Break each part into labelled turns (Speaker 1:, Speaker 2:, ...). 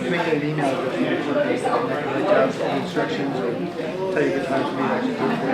Speaker 1: You make an email with the reach out with the instructions or tell you the time for me to actually do it for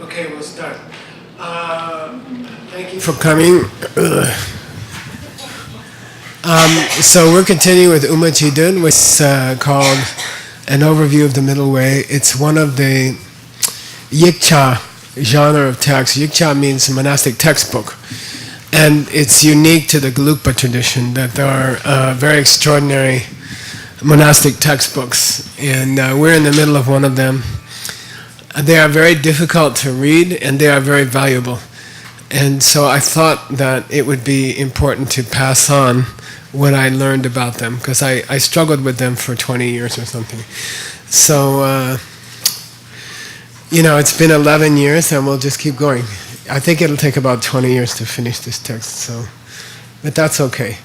Speaker 2: Okay, we'll start. Thank you for coming. So we're continuing with Uma Chidun, which is called An Overview of the Middle Way. It's one of the Yikcha genre of text. Yikcha means monastic textbook. And it's unique to the Gelugpa tradition that there are very extraordinary monastic textbooks. And we're in the middle of one of them. They are very difficult to read and they are very valuable. And so I thought that it would be important to pass on what I learned about them, because I struggled with them for 20 years or something. So, it's been 11 years and we'll just keep going. I think it'll take about 20 years to finish this text, so, but that's okay.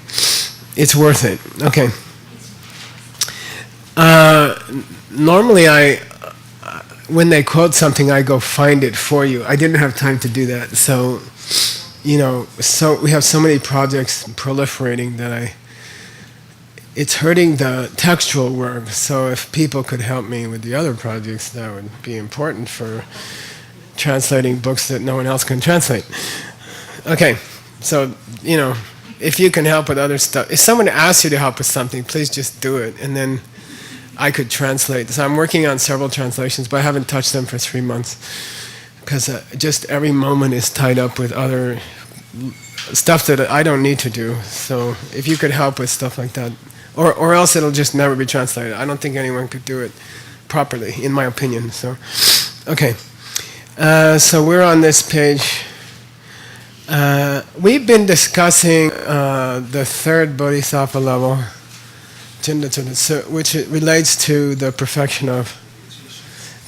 Speaker 2: It's worth it. Okay. Normally when they quote something, I go find it for you. I didn't have time to do that, so so we have so many projects proliferating that it's hurting the textual work. So if people could help me with the other projects, that would be important for translating books that no one else can translate. Okay, so if you can help with other stuff, if someone asks you to help with something, please just do it, and then I could translate. So I'm working on several translations, but I haven't touched them for 3 months because just every moment is tied up with other stuff that I don't need to do. So if you could help with stuff like that, or else it'll just never be translated. I don't think anyone could do it properly, in my opinion. So, okay. So we're on this page. We've been discussing the third bodhisattva level, which relates to the perfection of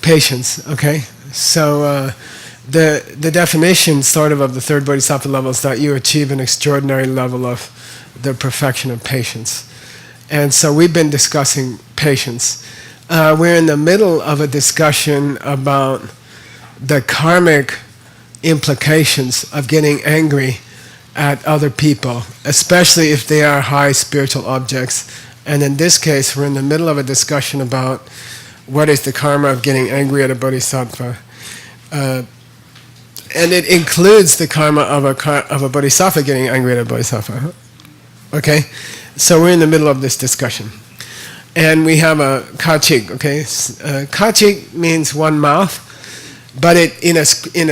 Speaker 2: patience. Okay, so the definition, sort of the third bodhisattva level, is that you achieve an extraordinary level of the perfection of patience. And so we've been discussing patience. We're in the middle of a discussion about the karmic implications of getting angry at other people, especially if they are high spiritual objects. And in this case, we're in the middle of a discussion about what is the karma of getting angry at a bodhisattva. And it includes the karma of a bodhisattva getting angry at a bodhisattva. Okay? So we're in the middle of this discussion. And we have a kachik, okay? Kachik means one mouth, but in a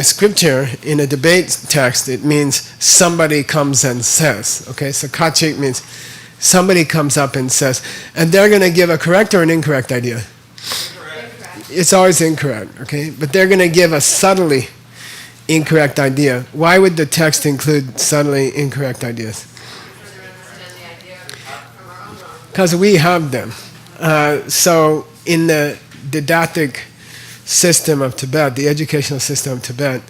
Speaker 2: scripture, in a debate text, it means somebody comes and says. Okay? So kachik means somebody comes up and says, and they're going to give a correct or an incorrect idea? Incorrect. It's always incorrect, okay? But they're going to give a subtly incorrect idea. Why would the text include subtly incorrect ideas? Because we have them. So in the didactic system of Tibet, the educational system of Tibet,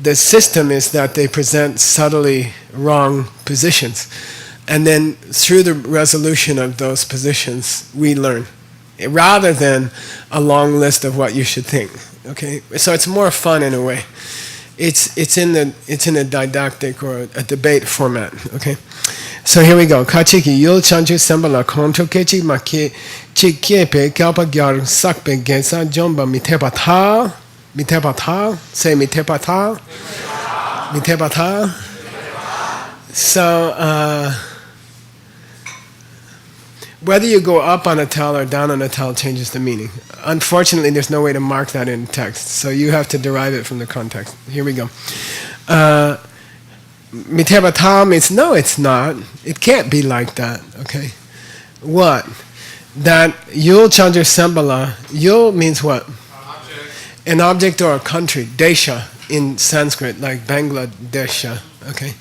Speaker 2: the system is that they present subtly wrong positions. And then through the resolution of those positions, we learn, rather than a long list of what you should think. Okay, so it's more fun in a way. It's in a didactic or a debate format. Okay, so here we go. Kachiki yul chanchu sambala konto kechi maki chikiepe kalpa gyar sakpe gensa jomba mitepata say mitepata. So whether you go up on a tel or down on a tel changes the meaning. Unfortunately, there's no way to mark that in text, so you have to derive it from the context. Here we go. Mitebata means no, it's not. It can't be like that. Okay, what? That Yul Chandra Sambala. Yul means what? An object or a country. Desha in Sanskrit, like Bangladesha. Okay,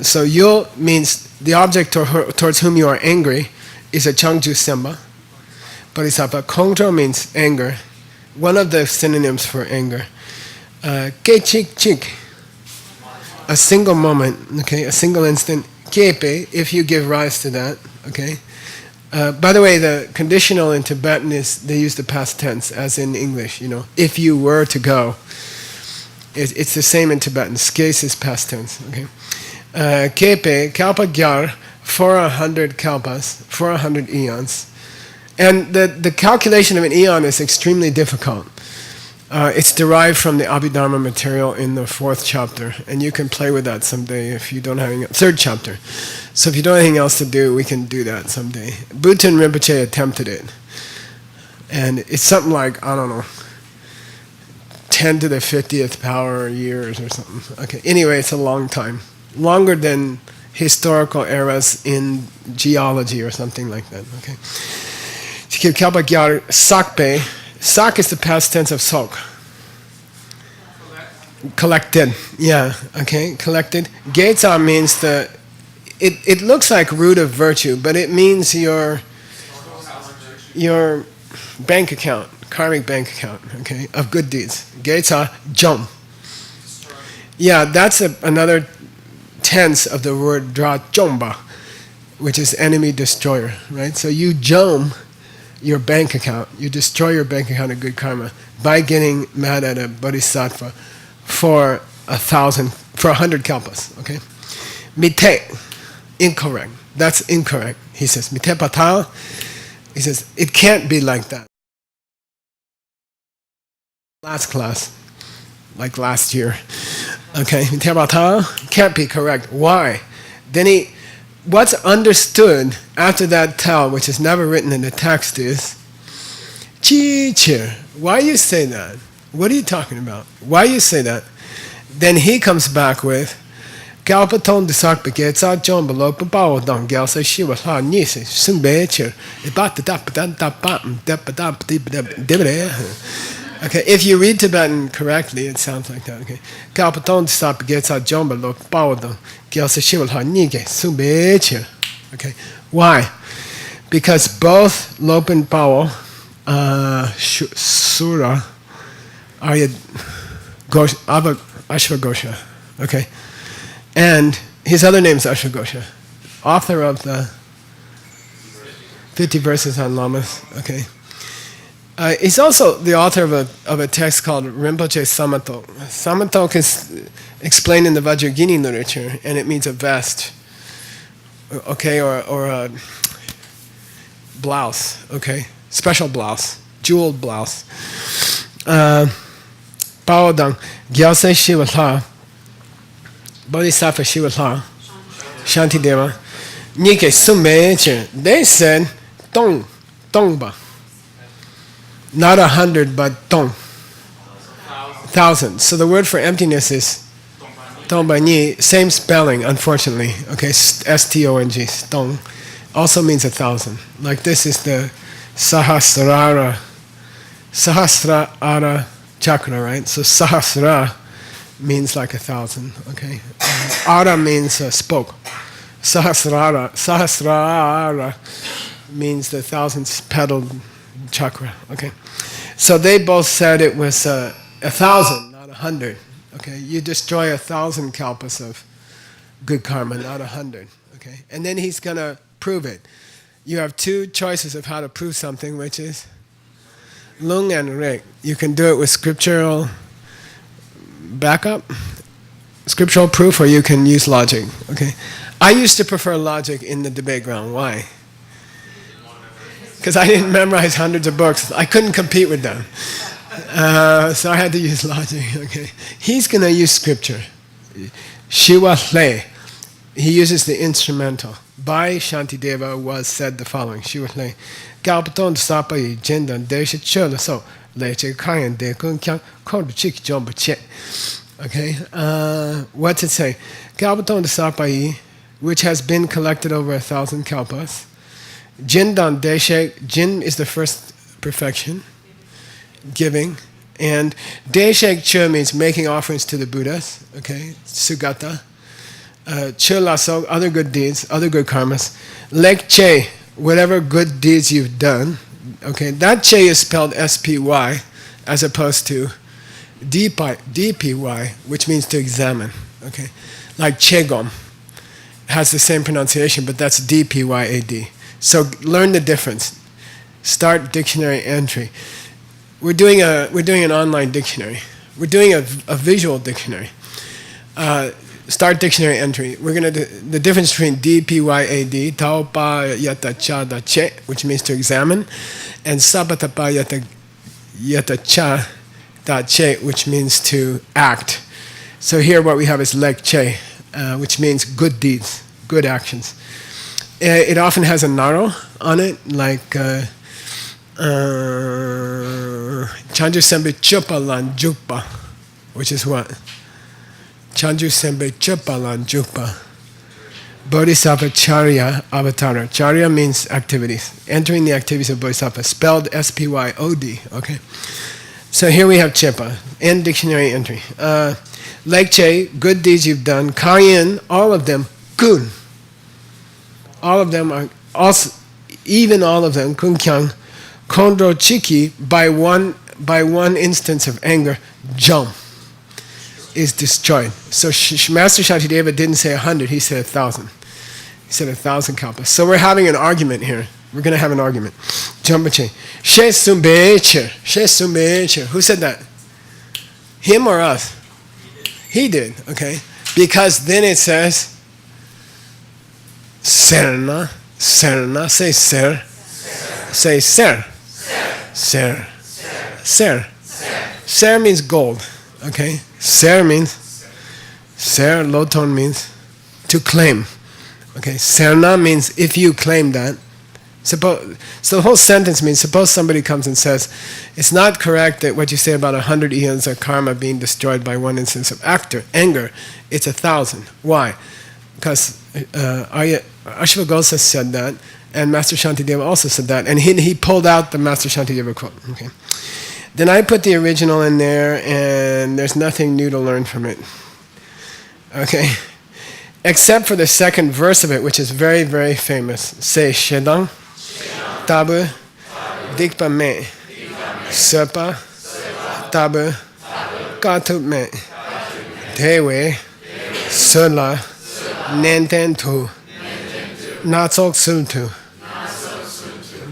Speaker 2: so Yul means the object towards whom you are angry is a Changju Semba. Bodhisattva. Kongtro means anger. One of the synonyms for anger. Ke chik chik. A single moment, okay, a single instant. Kepe, if you give rise to that, okay. By the way, the conditional in Tibetan is, they use the past tense, as in English, you know. If you were to go. It's the same in Tibetan. Skes is past tense, okay. Kepe, kalpa gyar, for 100 kalpas, for 100 eons. And the calculation of an eon is extremely difficult. It's derived from the Abhidharma material in the 4th chapter, and you can play with that someday if you don't have anything else. 3rd chapter. So if you don't have anything else to do, we can do that someday. Bhutan Rinpoche attempted it. And it's something like, I don't know, 10 to the 50th power years or something. Okay. Anyway, it's a long time. Longer than historical eras in geology or something like that. Okay. Sakpe. Sak is the past tense of sok. Collected. Yeah. Okay. Collected. Getsa means it looks like root of virtue, but it means your bank account, karmic bank account, okay, of good deeds. Getsa jom. Yeah, that's another tense of the word dra jomba, which is enemy destroyer, right? So you jom your bank account, you destroy your bank account of good karma by getting mad at a bodhisattva for 100 kalpas, okay? Mite, incorrect. That's incorrect. He says, mite patal, he says, it can't be like that. Last class, like last year, okay, mite patal can't be correct. Why? Then what's understood after that tel, which is never written in the text, is chi chir. Why you say that? What are you talking about? Why you say that? Then he comes back with Galpaton disak begetsa John below Bao Dong Galsa Shiva Ha Nisi Sumbecher Okay, if you read Tibetan correctly, it sounds like that. Okay, Galpaton disak begetsa John below Bao Dong Galsa Shiva Ha Nige Sumbecher. Okay, why? Because both Lopen Powell, Sura, Arya Ashwagosha, okay, and his other name is Ashwagosha, author of the 50 verses on lamas, okay. He's also the author of a text called Rinpoche Samatok. Samatok is explained in the Vajrayogini literature, and it means a vest, okay, or a blouse, okay, special blouse, jeweled blouse. Paodang, Gyalse Shivatha, Bodhisattva Shivatha, Shantideva, Nike Sumbeche. They said, Tongba. Not 100, but Tong. 1,000. So the word for emptiness is Tongba. Same spelling, unfortunately. Okay, S-T-O-N-G, Tong. Also means 1,000. Like this is the Sahasrara chakra, right? So Sahasra means like 1,000, okay? Ara means spoke. Sahasrara means the 1,000-petaled chakra, okay? So they both said it was 1,000, not 100, okay? You destroy 1,000 kalpas of good karma, not 100, okay? And then he's going to prove it. You have two choices of how to prove something, which is Lung and Rik. You can do it with scriptural backup, scriptural proof, or you can use logic. Okay, I used to prefer logic in the debate ground. Why? Because I didn't memorize hundreds of books. I couldn't compete with them, so I had to use logic. Okay, he's gonna use scripture. Shiva le. He uses the instrumental. by Shantideva was said the following. She was like, Galpaton Sapai Jindan Desha Chula so Leche Kayan de Kun Kyang Kon Chik Jumbo Che. Okay, what's it say? Galpaton Sapai, which has been collected over 1,000 kalpas. Jindan Deshe, Jin is the first perfection, giving. And Deshe Chö means making offerings to the Buddhas. Okay, Sugata. Chula so other good deeds, other good karmas. Lek Che, whatever good deeds you've done. Okay, that Che is spelled S-P-Y as opposed to D-P-Y, which means to examine. Okay, like Chegom has the same pronunciation, but that's D-P-Y-A-D. So learn the difference. Start dictionary entry. We're doing an online dictionary. We're doing a visual dictionary. Start dictionary entry. We're gonna do the difference between D-P-Y-A-D, Taopa Yata Cha Da Che, which means to examine, and Sabatapa Yata Cha Da Che, which means to act. So here what we have is Lek Che, which means good deeds, good actions. It often has a naro on it, like Chanju Sembe Chupa Lan Jukpa, which is what? Chanju Sembe Chupa Lan Jukpa. Bodhisattva Charya Avatara. Charya means activities. Entering the activities of Bodhisattva, spelled S-P-Y-O-D. Okay. So here we have Chepa. End dictionary entry. Lek Che, good deeds you've done. Kayin, all of them, good. All of them are also, even all of them, kunkyang, kondro chiki, by one instance of anger, jum, is destroyed. So Master Shantideva didn't say 100, he said 1,000. He said 1,000 kalpas. So we're having an argument here. We're going to have an argument. Jumbache. She sumbeche. Who said that? Him or us? He did, okay? Because then it says, Serna, say ser. Say ser. Ser. Ser means gold, okay? Ser low tone means to claim. Okay, serna means if you claim that. So the whole sentence means, suppose somebody comes and says, it's not correct that what you say about 100 eons of karma being destroyed by one instance of anger, it's 1,000. Why? Because Ashwaghosa said that, and Master Shantideva also said that, and he pulled out the Master Shantideva quote. Okay. Then I put the original in there, and there's nothing new to learn from it. Okay? Except for the second verse of it, which is very, very famous. Say Shedang, Tabu, Dikpa Me, Sepa, Tabu, Katup Me, Dewe, Sula, Nenten Tu, Natsok Sultu,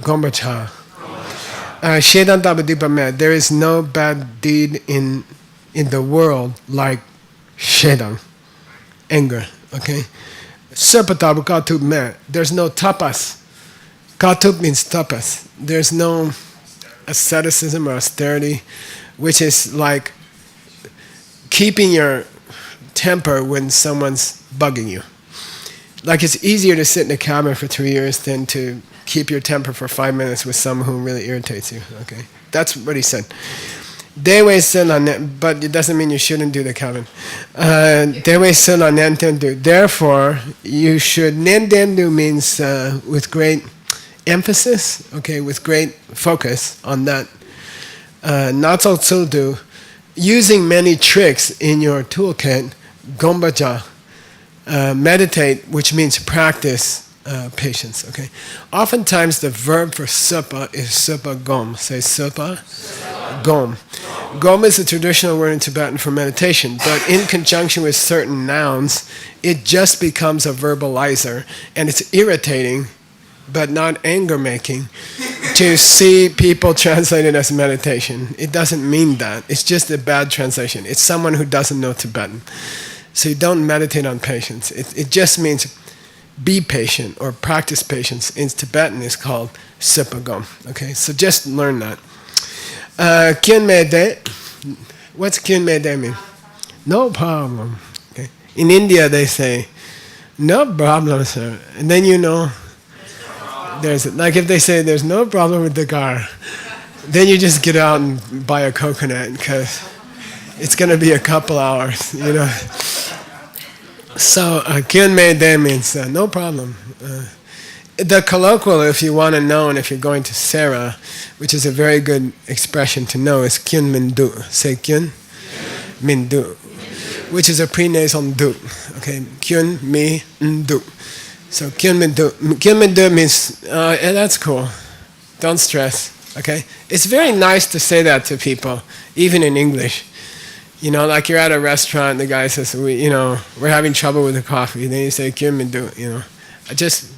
Speaker 2: Gombacha. Shedan Tabu Dikpa Me. There is no bad deed in the world like Shedang, anger. Okay? Serpatabu Katup Me. There's no tapas. Katup means tapas. There's no asceticism or austerity, which is like keeping your temper when someone's bugging you. Like it's easier to sit in a cabin for 3 years than to keep your temper for 5 minutes with someone who really irritates you. Okay? That's what he said. Dewe sila, but it doesn't mean you shouldn't do the cabin. Dewe sila nentendu. Therefore, you should, nentendu means with great emphasis, okay, with great focus on that. Natso tsuldu, using many tricks in your toolkit, gombaja, meditate, which means practice patience, okay. Oftentimes the verb for supa is supa gom. Say supa gom. Gom is a traditional word in Tibetan for meditation, but in conjunction with certain nouns, it just becomes a verbalizer, and it's irritating, but not anger-making, to see people translate it as meditation. It doesn't mean that. It's just a bad translation. It's someone who doesn't know Tibetan. So you don't meditate on patience. It just means be patient or practice patience. In Tibetan, it's called Sipagom. Okay, so just learn that. Kyun me de. What's kyun me de mean? No problem. Okay. In India, they say No problem, sir. And then you know, there's like if they say there's no problem with the car, then you just get out and buy a coconut because it's going to be a couple hours, you know. So, kyun me de means no problem. The colloquial, if you want to know, and if you're going to Sarah, which is a very good expression to know, is kyun min du. Say kyun min du, which is a prenasal du. Okay, kyun mi du. So kyun min du. Kyun min du means, yeah, that's cool. Don't stress. Okay, it's very nice to say that to people, even in English. You know, like you're at a restaurant, the guy says, we're having trouble with the coffee. Then you say kyun min du. You know, just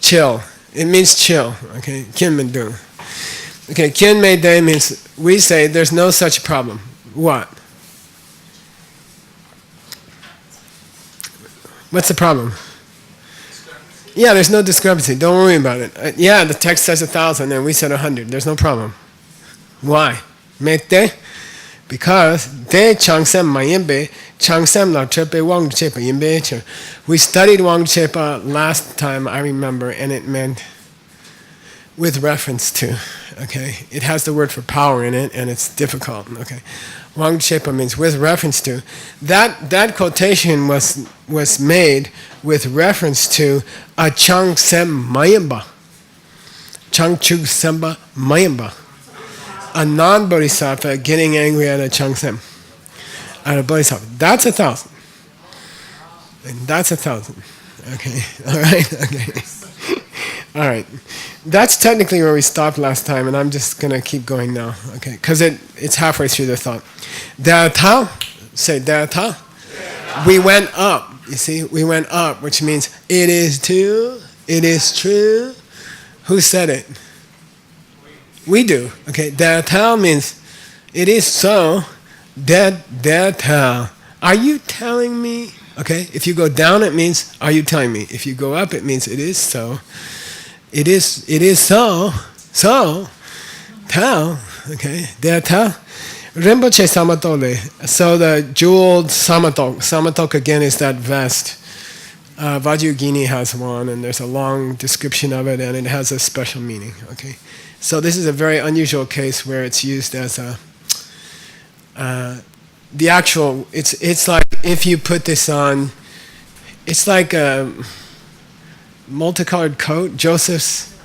Speaker 2: chill. It means chill. Okay, kyun min du. Okay, kyun me de means we say there's no such problem. What? What's the problem? Yeah, there's no discrepancy. Don't worry about it. Yeah, the text says 1,000 and we said 100. There's no problem. Why? Mete? Because de changsem mayimbe changsem la chepe wang chepa yimbe. We studied wang chepa last time, I remember, and it meant with reference to. Okay, it has the word for power in it, and it's difficult. Okay, wang chepa means with reference to. That quotation was made with reference to a changsem mayimba, changchu semba mayimba. A non-bodhisattva getting angry at a changsem, at a bodhisattva. That's 1,000. And that's 1,000. Okay, all right, okay. All right. That's technically where we stopped last time, and I'm just going to keep going now, okay? Because it's halfway through the thought. Data, say data. We went up, you see? We went up, which means it is true, it is true. Who said it? We do. Okay, data means it is so. Data. Are you telling me? Okay, if you go down, it means are you telling me? If you go up, it means it is so. It is so. So, tell. Okay, data. Rinpoche samatole. So the jeweled samatok. Samatok again is that vest. Vajrayogini has one, and there's a long description of it, and it has a special meaning. Okay. So this is a very unusual case where it's used as the actual. It's like if you put this on, it's like a multicolored coat. Joseph's.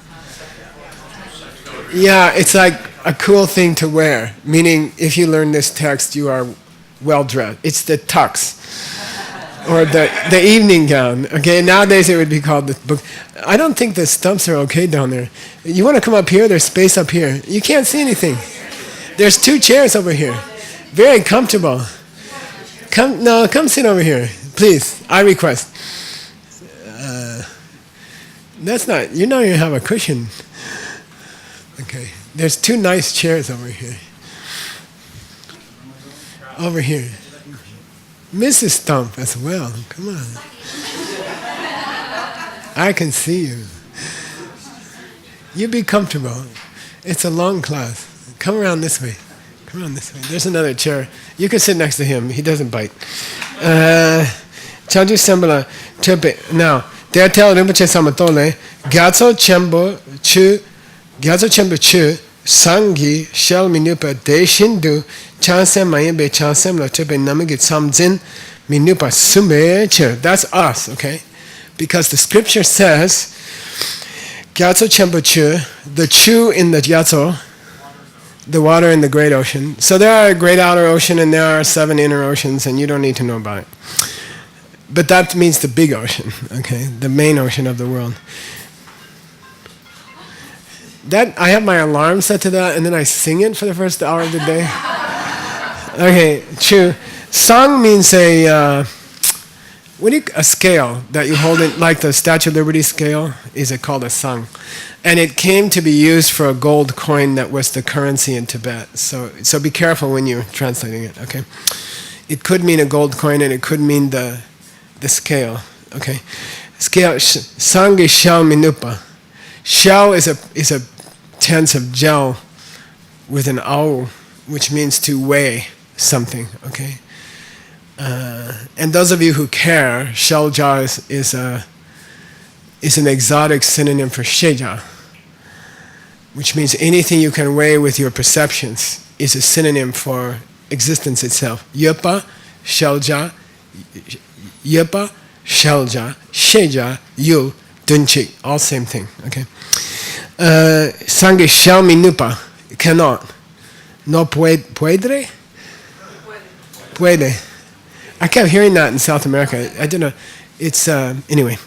Speaker 2: Yeah, it's like a cool thing to wear. Meaning, if you learn this text, you are well dressed. It's the tux. Or the evening gown. Okay, nowadays it would be called the book. I don't think the stumps are okay down there. You want to come up here? There's space up here. You can't see anything. There's 2 chairs over here. Very comfortable. Come sit over here, please. I request. That's not. You know you have a cushion. Okay. There's 2 nice chairs over here. Over here. Mrs. Stump as well. Come on. I can see you. You be comfortable. It's a long class. Come around this way. Come around this way. There's another chair. You can sit next to him. He doesn't bite. Chanju Sembala Chepe. Now, there tell Rinpoche Samatole, Gyatso Chembo Chu, Sangi, Shel Minupa, De Shindu, Chansem Mayembe, Chansem La Chepe Namigit Samzin, Minupa Sume Che. That's us, okay? Because the scripture says, Gyatso Chembo Chu, the Chu in the Gyatso, the water in the great ocean. So there are a great outer ocean and there are 7 inner oceans, and you don't need to know about it. But that means the big ocean, okay? The main ocean of the world. That I have my alarm set to that, and then I sing it for the first hour of the day. Okay, true. Song means a scale that you hold it, like the Statue of Liberty scale. Is it called a song? And it came to be used for a gold coin that was the currency in Tibet. So be careful when you're translating it. Okay, it could mean a gold coin, and it could mean the scale. Okay, scale. Sang is shao minupa. Shao is a tense of gel with an ao, which means to weigh something. Okay, And those of you who care, shelja is an exotic synonym for sheja, which means anything you can weigh with your perceptions is a synonym for existence itself. Yepa, shelja, sheja, yu, dunchik, all same thing. Okay. Sange shall minupa, cannot. No puede? Puede. I kept hearing that in South America. I don't know. It's anyway.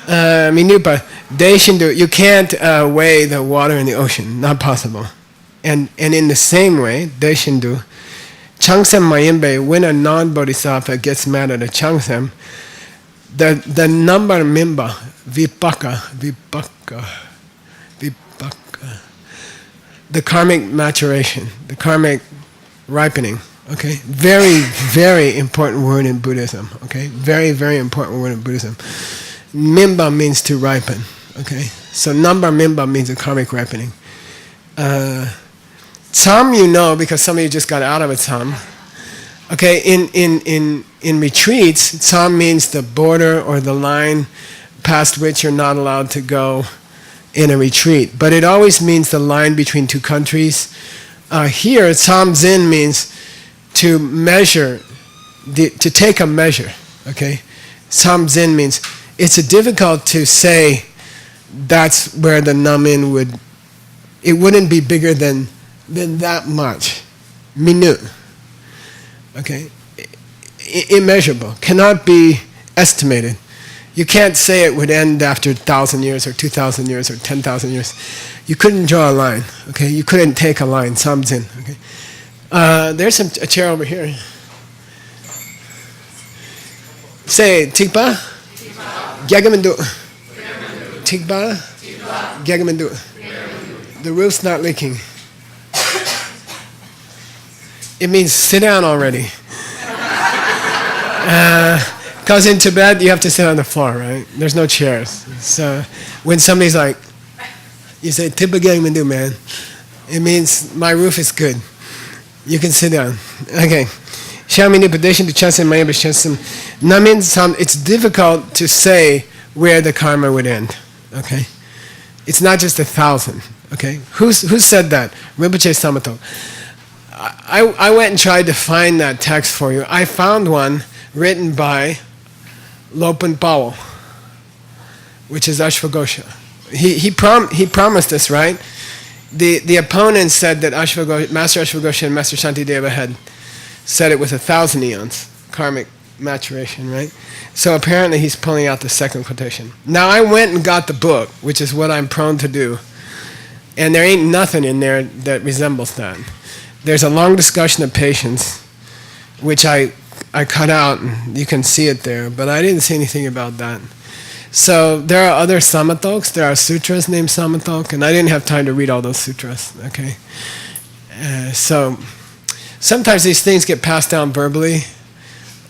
Speaker 2: Minupa, deishindu. You can't weigh the water in the ocean. Not possible. And in the same way, deishindu. Changsem mayimbe. When a non-bodhisattva gets mad at a changsem, the number mimba vipaka. The karmic maturation, the karmic ripening. Okay, very, very important word in Buddhism. Okay, very, very important word in Buddhism. Mimba means to ripen. Okay, so number mimba means a karmic ripening. Tsam, you know, because some of you just got out of a tsam. Okay, in retreats, tsam means the border or the line past which you're not allowed to go in a retreat, but it always means the line between two countries. Here, tsam zin means to measure, to take a measure. Okay, tsam zin means it's difficult to say that's where the namin would. It wouldn't be bigger than that much, minute. Okay, immeasurable, cannot be estimated. You can't say it would end after 1,000 years or 2,000 years or 10,000 years. You couldn't draw a line. Okay, you couldn't take a line. Samzin. Okay, there's a chair over here. Say tikpa, gyagamandu. Tikpa, gyagamandu. The roof's not leaking. It means sit down already. Because in Tibet, you have to sit on the floor, right? There's no chairs. So when somebody's like, you say, Tipa Gangmandu, man, it means my roof is good. You can sit down. Okay. It's difficult to say where the karma would end. Okay? It's not just 1,000. Okay? Who said that? Rinpoche Samato. I went and tried to find that text for you. I found one written by Lopen Powell, which is Ashwagosha. He promised us, right? The opponent said that Master Ashwagosha and Master Shantideva had said it was 1,000 eons, karmic maturation, right? So apparently he's pulling out the second quotation. Now I went and got the book, which is what I'm prone to do, and there ain't nothing in there that resembles that. There's a long discussion of patience, which I cut out, and you can see it there, but I didn't see anything about that. So there are other samatoks, there are sutras named samatok, and I didn't have time to read all those sutras, okay? So sometimes these things get passed down verbally,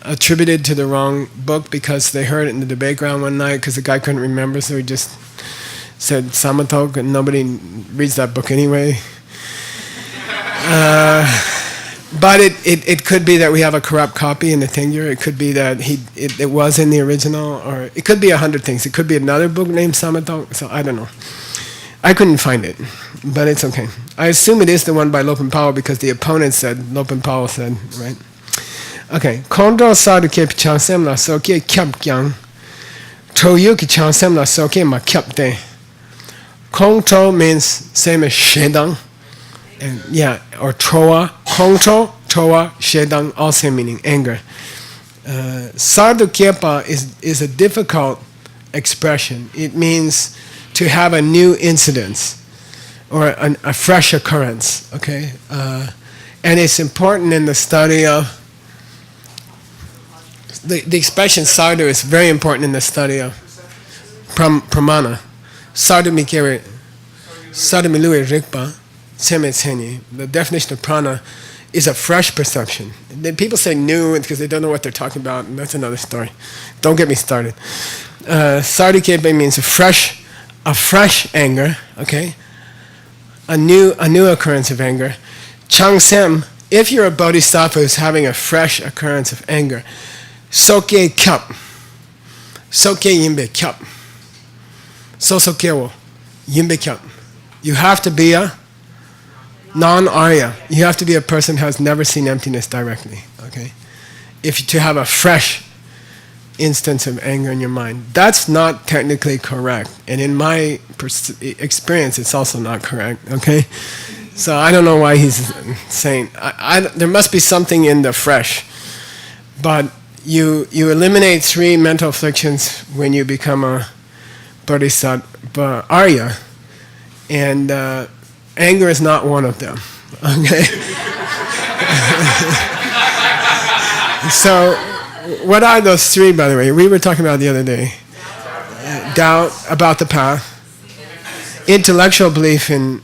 Speaker 2: attributed to the wrong book because they heard it in the debate ground one night because the guy couldn't remember, so he just said samatok, and nobody reads that book anyway. But it could be that we have a corrupt copy in the Tengyur. It could be that it was in the original, or it could be 100 things. It could be another book named Samatok, so I don't know. I couldn't find it, but it's okay. I assume it is the one by Lopen Powell because the opponent said, Lopen Powell said, right? Okay. Kondro sadu ke pichansem la soke kyap kyang. Toyu ki chansem la soke ma kyap de. Kongto means same as shedang. And yeah, or troa, kongto, troa, shedang, all same meaning, anger. Sardu kyepa is a difficult expression. It means to have a new incidence or a fresh occurrence. Okay, and it's important in the study of the expression sardu is very important in the study of pramana. Sardu mikere, sardu milue rikpa. The definition of prana is a fresh perception. People say new because they don't know what they're talking about, and that's another story. Don't get me started. Sardikepe means a fresh anger, okay? A new occurrence of anger. Changsem if you're a bodhisattva who's having a fresh occurrence of anger, soke kyap, soke yinbe kyap, sosoke wo yinbe kyap. You have to be a non-Arya. You have to be a person who has never seen emptiness directly. Okay, if to have a fresh instance of anger in your mind, that's not technically correct, and in my experience, it's also not correct. Okay, so I don't know why he's saying. There must be something in the fresh, but you eliminate 3 mental afflictions when you become a bodhisattva Arya, and anger is not one of them. Okay. So, what are those 3, by the way? We were talking about the other day. Doubt about the path, intellectual belief in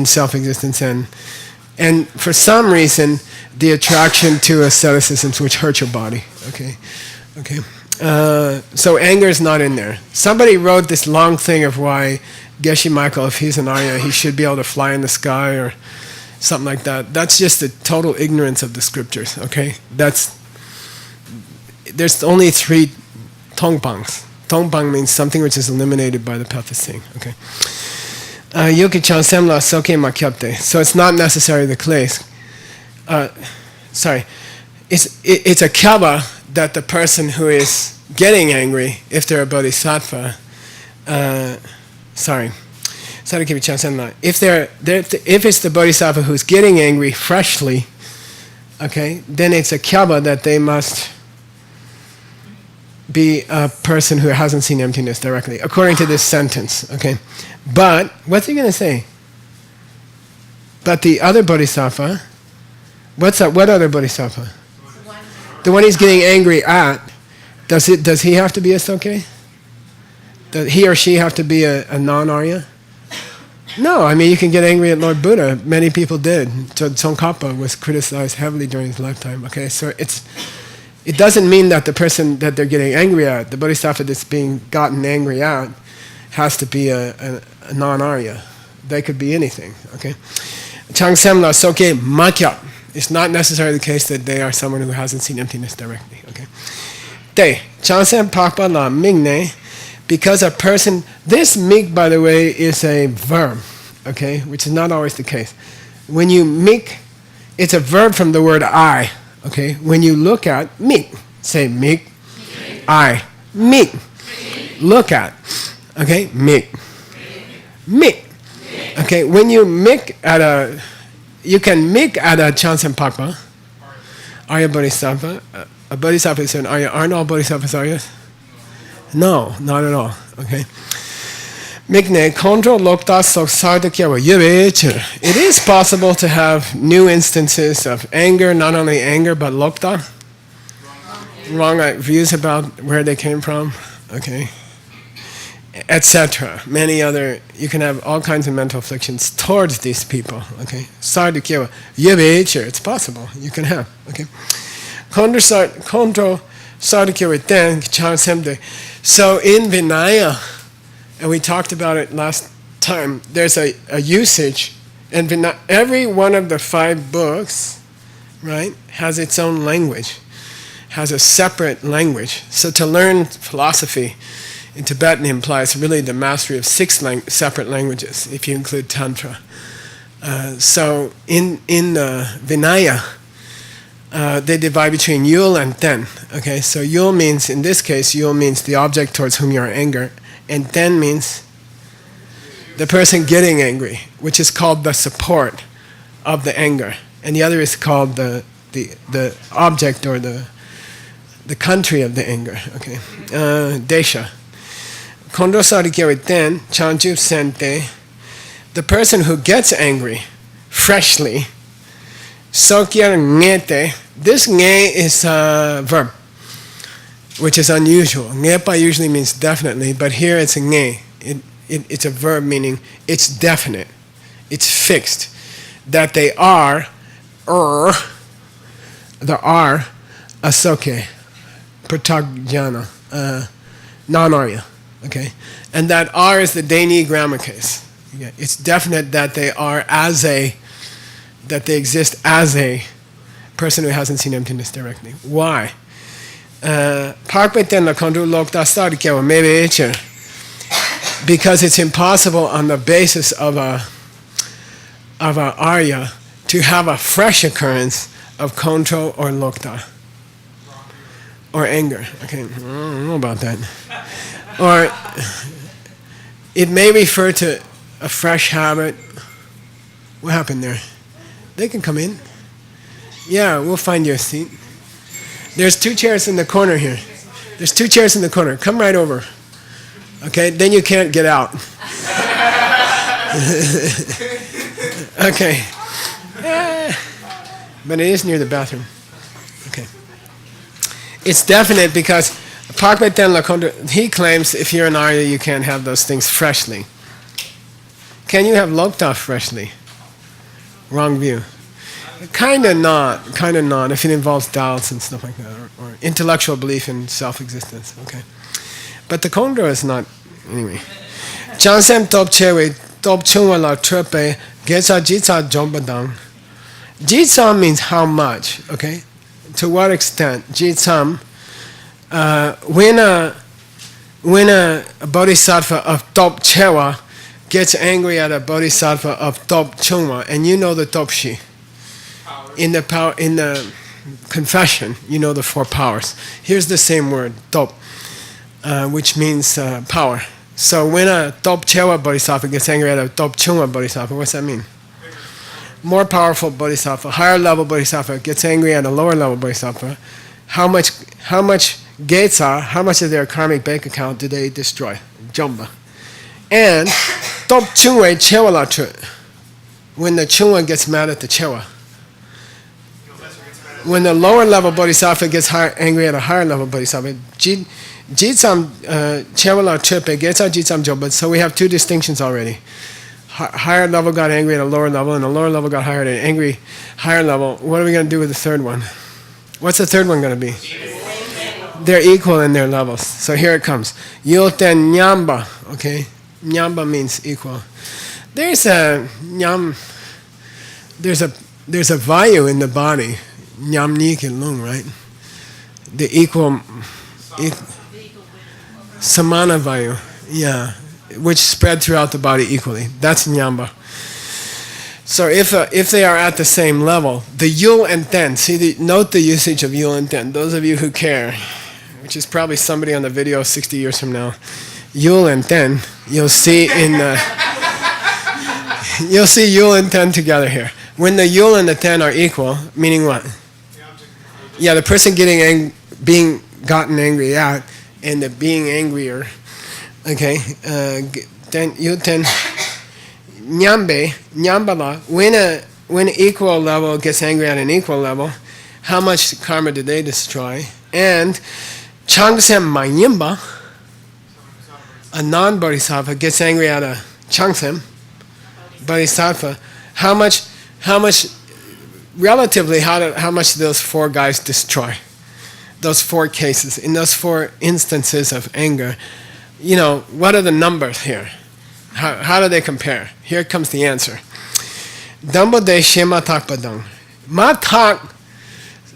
Speaker 2: self-existence, and for some reason, the attraction to asceticism, which hurts your body. Okay. So anger is not in there. Somebody wrote this long thing of why Geshe Michael, if he's an Arya, he should be able to fly in the sky or something like that. That's just a total ignorance of the scriptures. Okay, there's only 3 tongpangs. Tongpang means something which is eliminated by the path of seeing. Okay. Yuki chan semla soke makyapte. So it's not necessarily the case. It's a kyaba that the person who is getting angry, if they're a bodhisattva, if it's the bodhisattva who's getting angry freshly, okay, then it's a kyaba that they must be a person who hasn't seen emptiness directly, according to this sentence. Okay, but what's he going to say? But the other bodhisattva, what other bodhisattva? The one he's getting angry at. Does he have to be a soke? Does he or she have to be a non-Arya? No, I mean, you can get angry at Lord Buddha. Many people did. Tsongkhapa was criticized heavily during his lifetime. Okay, so it doesn't mean that the person that they're getting angry at, the bodhisattva that's being gotten angry at, has to be a non-Arya. They could be anything. Okay, Changsemla soke makya. It's not necessarily the case that they are someone who hasn't seen emptiness directly. Okay, Te Changsem pakpa la mingne. Because a person, this mik, by the way, is a verb, okay, which is not always the case. When you mik, it's a verb from the word I, okay. When you look at mik, say mik, I, mik, look at, okay, mik, mik, okay. When you mik at you can mik at a Chansen Pakpa, Arya Bodhisattva. A Bodhisattva is an Arya. Aren't all Bodhisattvas Aryas? No, not at all. Okay. Mikne kontro lokta soksarda kyawa yubeche. It is possible to have new instances of anger, not only anger but lokta. Wrong views about where they came from. Okay. Etc. Many other, you can have all kinds of mental afflictions towards these people. Okay. Sarda kyawa yubeche. It's possible. You can have. Okay. Kontro sarda kyawa ten chansemde. So in Vinaya, and we talked about it last time, there's a usage, and every one of the 5 books, right, has its own language, has a separate language. So to learn philosophy in Tibetan implies really the mastery of 6 separate languages, if you include Tantra. So in Vinaya, they divide between yul and ten. Okay, so yul means, in this case, yul means the object towards whom you are angry, and ten means the person getting angry, which is called the support of the anger, and the other is called the object or the country of the anger. Okay, desha. Kondo sarikyo ten chanchu sente. The person who gets angry freshly. Sokya ngete. This nge is a verb, which is unusual. Ngepa usually means definitely, but here it's a nge. It's a verb meaning it's definite, it's fixed. That they are, the are, asoke, pratagjana, non-Arya. Okay? And that are is the Dani grammar case. Yeah, it's definite that they are that they exist as a person who hasn't seen emptiness directly. Why? Because it's impossible on the basis of a Arya to have a fresh occurrence of control or lokta or anger. Okay, I don't know about that. Or it may refer to a fresh habit. What happened there? They can come in. Yeah, we'll find you a seat. There's 2 chairs in the corner here. There's 2 chairs in the corner. Come right over. Okay, then you can't get out. Okay. But it is near the bathroom. Okay. It's definite because Parkmeten Lakonda, he claims if you're an Arya, you can't have those things freshly. Can you have Lokta freshly? Wrong view. Kind of not, if it involves doubts and stuff like that, or intellectual belief in self-existence, okay. But the Kondra is not, anyway. Chansem top chewe, top chungwa la trepe, getsa jitsa jombadang. Jitsam means how much, okay? To what extent? Jitsam, when a bodhisattva of top chewa gets angry at a bodhisattva of top chungwa, and you know the topshi. In the confession, you know the 4 powers. Here's the same word, top, which means power. So when a top chewa bodhisattva gets angry at a top chungwa bodhisattva, what's that mean? More powerful bodhisattva, higher level bodhisattva gets angry at a lower level bodhisattva. How much gates are? How much of their karmic bank account do they destroy? Jomba. And top chungwa chewa la tru. When the chungwa gets mad at the chewa. When the lower level bodhisattva gets angry at a higher level bodhisattva, jitsam chevala tripe gets our jitsam job. So we have 2 distinctions already. Higher level got angry at a lower level, and the lower level got higher at an angry higher level. What are we going to do with the third one? What's the third one going to be? They're equal in their levels. So here it comes. Yoten nyamba. Okay, nyamba means equal. There's a nyam. There's a vayu in the body. Nyamnik and lung, right? The equal samana vayu, yeah, which spread throughout the body equally. That's nyamba. So if they are at the same level, the yul and ten. Note the usage of yul and ten. Those of you who care, which is probably somebody on the video 60 years from now, yul and ten. You'll see you'll see yul and ten together here. When the yul and the ten are equal, meaning what? Yeah, the person being gotten angry at, and the being angrier. Okay, then you ten nyambala. When equal level gets angry at an equal level, how much karma do they destroy? And changsem manyimba, a non-bodhisattva gets angry at a changsem bodhisattva. How much? Relatively, how much do those 4 guys destroy? Those 4 cases, in those 4 instances of anger, you know, what are the numbers here? How do they compare? Here comes the answer. Dambo de shema takpadang. Matak,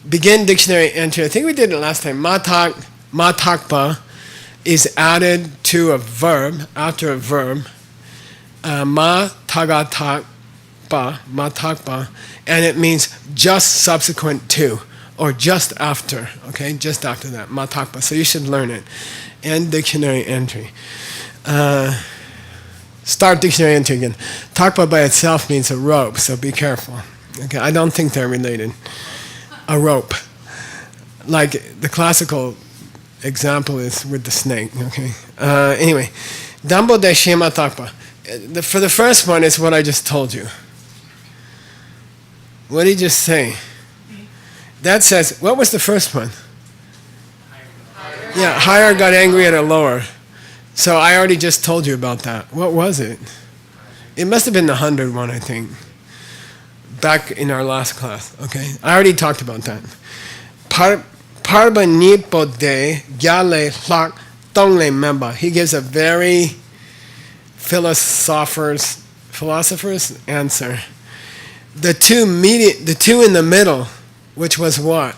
Speaker 2: begin dictionary entry. I think we did it last time. Matakpa is added to a verb, after a verb. Matagatak. Matakpa, and it means just subsequent to, or just after, okay, just after that, matakpa. So you should learn it. And dictionary entry. Start dictionary entry again. Takpa by itself means a rope, so be careful. Okay, I don't think they're related. A rope. Like the classical example is with the snake, okay. Anyway, Dambo de Shema Takpa. For the first one, it's what I just told you. What did he just say? That says, what was the first one? Yeah, higher got angry at a lower. So I already just told you about that. What was it? It must have been the 100 one, I think. Back in our last class, okay? I already talked about that. Parba nipo de gyale hlak tongle memba. He gives a very philosopher's answer. The two in the middle which was what?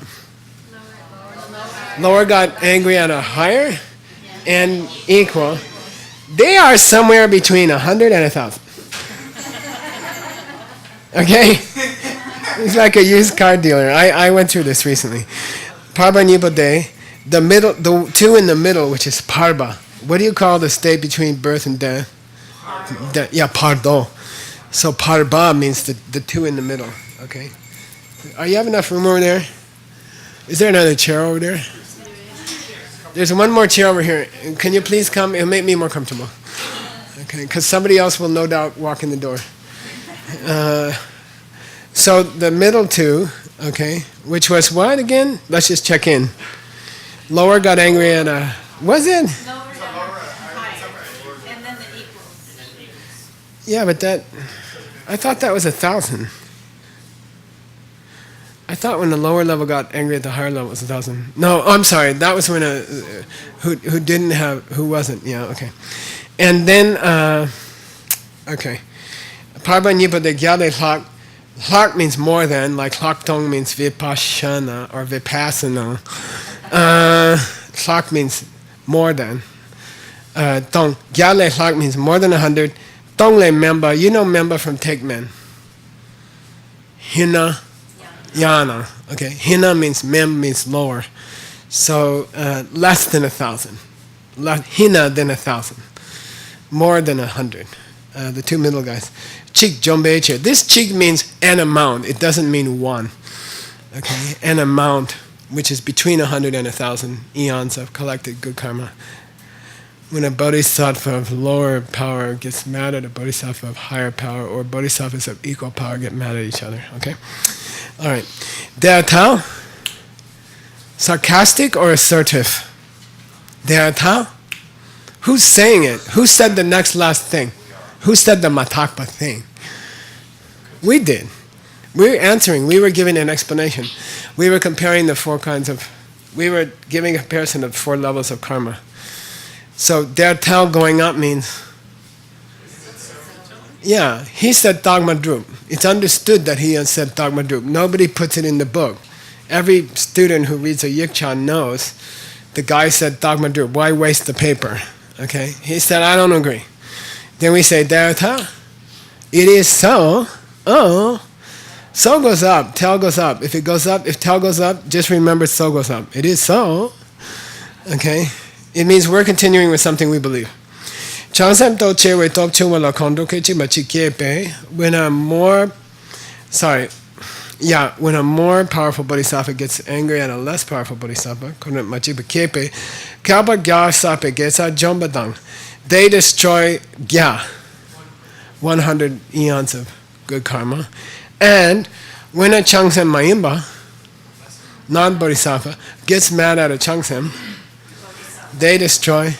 Speaker 2: Lower got angry at a higher and equal. They are somewhere between 100 and 1,000. Okay? It's like a used car dealer. I went through this recently. Parba Nipode, the two in the middle, which is Parba. What do you call the state between birth and death? Yeah, Pardo. So Parba means the two in the middle. Okay? Are you have enough room over there? Is there another chair over there? There's one more chair over here. Can you please come? It'll make me more comfortable. Okay, because somebody else will no doubt walk in the door. So the middle two, okay, which was what again? Let's just check in. Lower got angry at a, was it?
Speaker 3: Lower got higher, and then the equals.
Speaker 2: Yeah, but I thought that was 1,000. I thought when the lower level got angry at the higher level it was 1,000. No, I'm sorry. That was when who wasn't. Yeah, okay. And then, okay. Parba Nipa de Gyade Hlak. Hlak means more than, like Hlak Tong means Vipassana or Vipassana. Hlak means more than. Tong. Gyade Hlak means more than 100. Tong le member. You know member from Take Men. Hina. Yana, okay. Hina means mem means lower, so less than 1,000. Hina than 1,000, more than 100. The two middle guys. Chik jombeche. This chik means an amount. It doesn't mean one. Okay, an amount which is between 100 and 1,000 eons of collected good karma. When a bodhisattva of lower power gets mad at a bodhisattva of higher power, or bodhisattvas of equal power get mad at each other. Okay. All right. Deatao, sarcastic or assertive? Deatao? Who's saying it? Who said the next last thing? Who said the matakpa thing? We did. We were answering. We were giving an explanation. We were comparing the we were giving a comparison of 4 levels of karma. So deatao going up means, yeah, he said Dharma Drup. It's understood that he has said Dharma Drup. Nobody puts it in the book. Every student who reads a Yikchan knows the guy said Dharma Drup. Why waste the paper? Okay? He said, I don't agree. Then we say, Dharata, it is so. Oh. So goes up. Tel goes up. If tel goes up, just remember so goes up. It is so. Okay? It means we're continuing with something we believe. When a more powerful bodhisattva gets angry at a less powerful bodhisattva, they destroy gya, 100 eons of good karma. And when a Changsen Mayimba, non-bodhisattva, gets mad at a Changsen, they destroy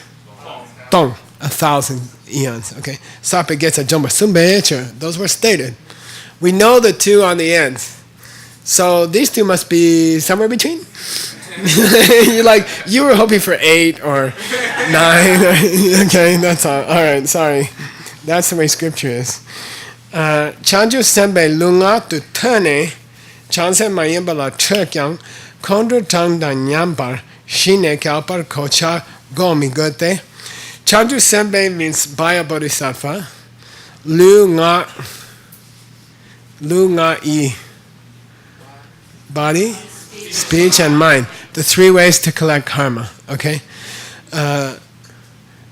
Speaker 2: Tong, 1,000 eons. Okay, Sape gets a jumba sumbecher. Those were stated. We know the two on the ends, so these two must be somewhere between. You were hoping for 8 or 9. Okay, that's all. All right, sorry. That's the way Scripture is. Chanju sembe lunga tu tane chanse mayemba la trekyang kondru tang da nyambar shine kalpar kocha gomi gote. Chanju sembe means by a bodhisattva. Lu nga I. Body, speech, and mind. The 3 ways to collect karma. Okay?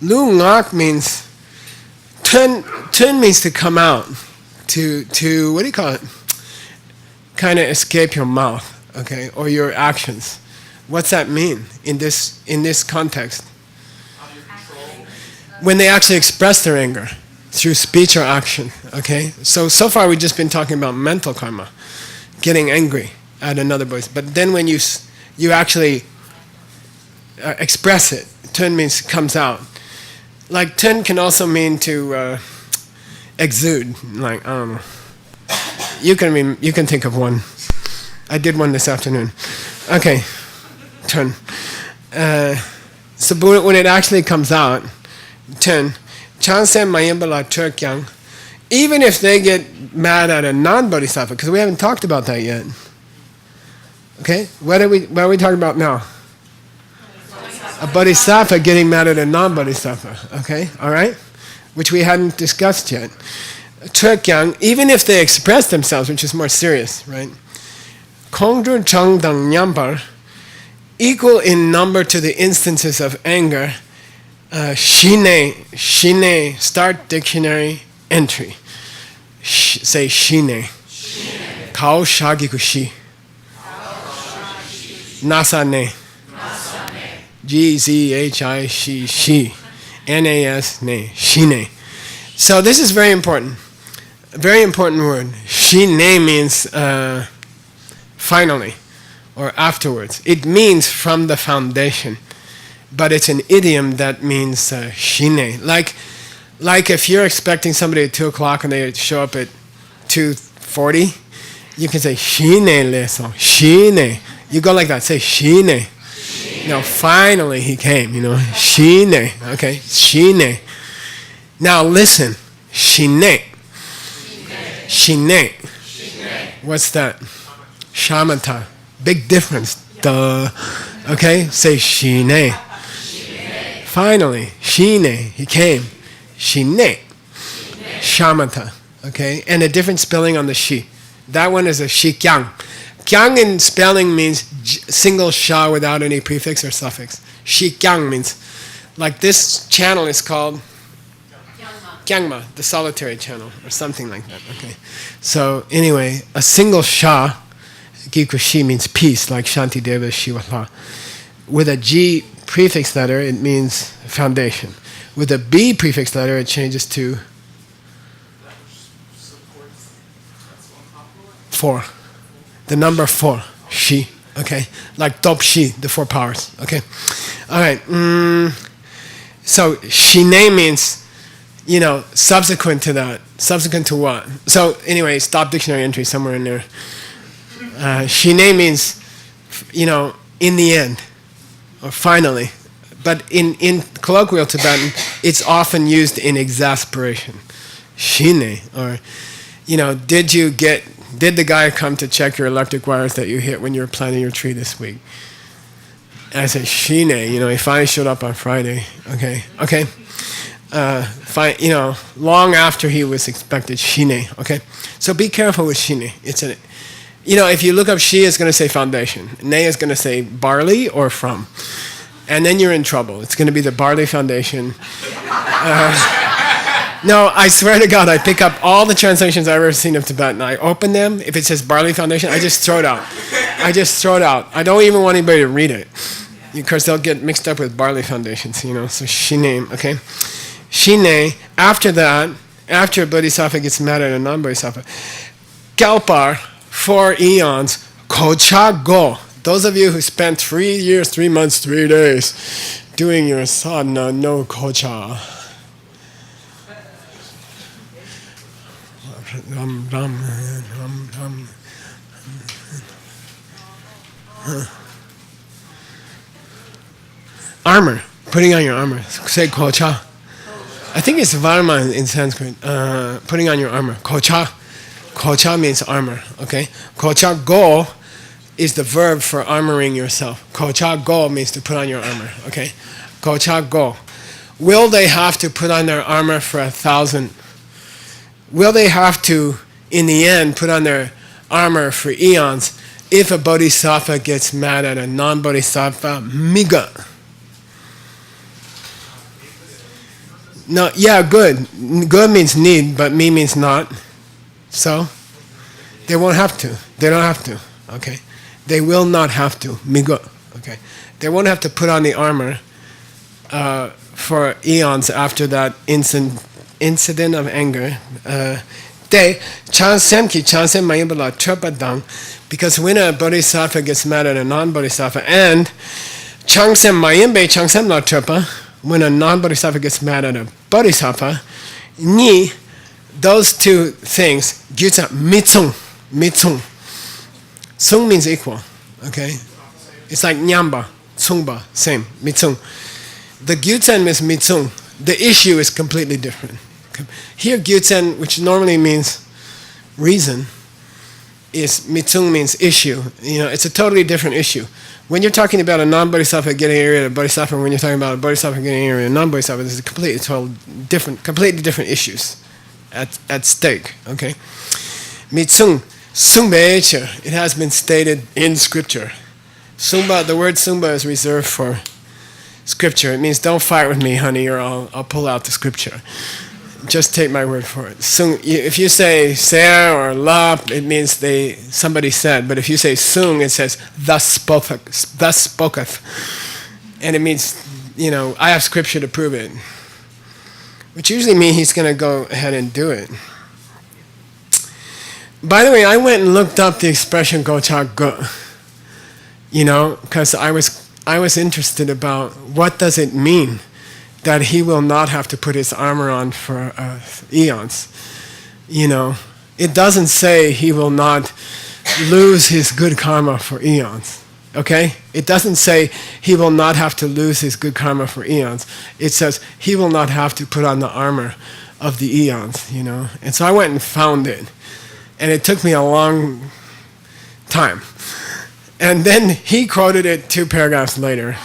Speaker 2: Lu ngak means turn means to come out. To what do you call it? Kind of escape your mouth, okay, or your actions. What's that mean in this context? When they actually express their anger through speech or action, okay? So far we've just been talking about mental karma, getting angry at another voice. But then when you actually express it, turn means comes out. Like turn can also mean to exude. Like I don't know. You can think of one. I did one this afternoon. Okay, turn. So when it actually comes out, turn. Chansen mayembala turkyang. Even if they get mad at a non-bodhisattva, because we haven't talked about that yet. Okay? What are we talking about now? A bodhisattva getting mad at a non-bodhisattva. Okay? Alright? Which we hadn't discussed yet. Trekyang, even if they express themselves, which is more serious, right? Kongdru Chang Dang Nyambar, equal in number to the instances of anger. Shine, start dictionary entry. Say shine. Kao shagiku shi. Nasane. Gzhi shi. Nas ne. Shine. So this is very important. A very important word. Shine means finally or afterwards. It means from the foundation. But it's an idiom that means shine. Like if you're expecting somebody at 2 o'clock and they show up at 2:40, you can say shine leso, shine. You go like that, say shine. No, finally he came, shine. Okay, shine. Now listen, shine. Shine. What's that? Shamatha. Big difference. Duh. Okay, say shine. Finally, shine, he came. Shine. Shamatha. Okay, and a different spelling on the shi. That one is a shi kyang. Kyang in spelling means single sha without any prefix or suffix. Shi kyang means, like this channel is called kyangma, the solitary channel, or something like that. Okay, so anyway, a single sha, giku shi means peace, like Shanti Deva Shivala. With a G prefix letter, it means foundation. With a B prefix letter, it changes to 4. The number 4, shi. Okay, like top shi, the 4 powers. Okay, all right. So shine means, subsequent to that. Subsequent to what? So anyway, stop dictionary entry somewhere in there. Shine means, in the end, or finally. But in colloquial Tibetan, it's often used in exasperation. Shine, or, did the guy come to check your electric wires that you hit when you were planting your tree this week? And I said, shine, he finally showed up on Friday. Okay. Long after he was expected, shine. Okay, so be careful with shine. It's if you look up shi, it's going to say foundation. Ne is going to say barley or from. And then you're in trouble. It's going to be the barley foundation. No, I swear to God, I pick up all the translations I've ever seen of Tibetan. I open them. If it says barley foundation, I just throw it out. I don't even want anybody to read it, because they'll get mixed up with barley foundations, So shine, okay? Shine, after that, after a bodhisattva gets mad at a non-bodhisattva, Kalpar, 4 eons, Kocha Go. Those of you who spent 3 years, 3 months, 3 days doing your sadhana, no Kocha. Armor, putting on your armor. Say Kocha. I think it's Dharma in Sanskrit. Putting on your armor. Kocha. Kocha means armor. Okay. Kocha Go is the verb for armoring yourself. Kocha Go means to put on your armor. Okay. Kocha Go. Will they have to put on their armor for 1,000? Will they have to, in the end, put on their armor for eons if a bodhisattva gets mad at a non-bodhisattva? Miga. No, yeah, good. Good means need, but me means not. So, they won't have to. They don't have to. Okay? They will not have to. Migo. Okay? They won't have to put on the armor for eons after that incident of anger. Because when a bodhisattva gets mad at a non-bodhisattva, and when a non-bodhisattva gets mad at a bodhisattva, ni, those two things, gyutsa, mitsung. Tsung means equal, okay? It's like nyamba, tsungba, same, mitsung. The gyutsen means mitsung. The issue is completely different. Okay? Here gyutsen, which normally means reason, is mitsung means issue. It's a totally different issue. When you're talking about a non-bodhisattva getting angry at a bodhisattva, when you're talking about a bodhisattva getting angry at a non-bodhisattva, there's completely different issues at stake. Okay, mitsung, sungbeche. It has been stated in Scripture. Sungba, the word sungba is reserved for Scripture. It means don't fight with me, honey, or I'll pull out the Scripture. Just take my word for it. Sung, if you say ser or la, it means somebody said. But if you say sung, it says thus spoketh. And it means, I have Scripture to prove it. Which usually means he's going to go ahead and do it. By the way, I went and looked up the expression gocha go. Because I was interested about what does it mean that he will not have to put his armor on for eons. It doesn't say he will not lose his good karma for eons. Okay? It doesn't say he will not have to lose his good karma for eons. It says he will not have to put on the armor of the eons, And so I went and found it. And it took me a long time. And then he quoted it 2 paragraphs later.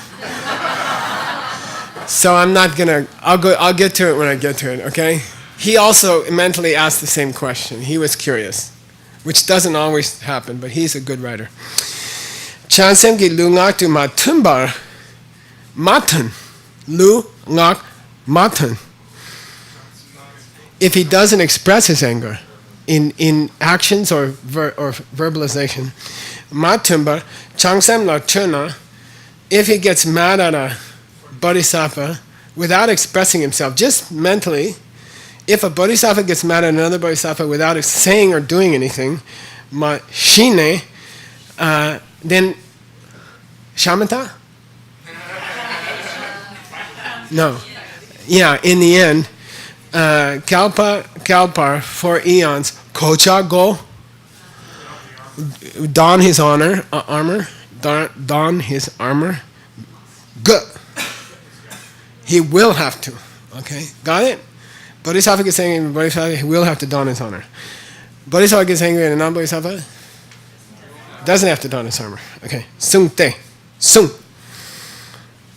Speaker 2: So I'm not gonna. I'll get to it when I get to it. Okay. He also mentally asked the same question. He was curious, which doesn't always happen, but he's a good writer. Chansem ki lu ngak tu matumbar matan lu ngak matan. If he doesn't express his anger in actions or verbalization, matumbar changsem la tuna. If he gets mad at a bodhisattva without expressing himself, just mentally, if a bodhisattva gets mad at another bodhisattva without saying or doing anything, ma shine, then shamatha? No. Yeah, in the end, kalpar for eons, kocha go, don his armor, don his armor, go. He will have to. Okay, got it? Bodhisattva gets angry at Bodhisattva, he will have to don his armor. Bodhisattva gets angry at a non-Bodhisattva, doesn't have to don his armor. Okay, sung te, sung.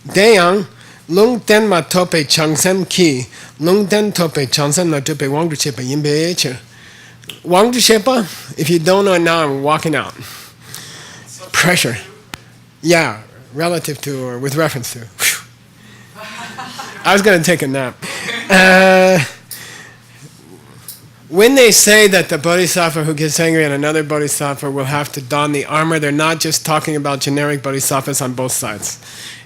Speaker 2: Deyang, lung ten ma tope changsem ki, lung ten tope changsem na tope wangdu chepa yinbe eche. Wangdu chepa, if you don't know it now, I'm walking out. Pressure. Yeah, relative to or with reference to. I was going to take a nap. When they say that the bodhisattva who gets angry at another bodhisattva will have to don the armor, they're not just talking about generic bodhisattvas on both sides.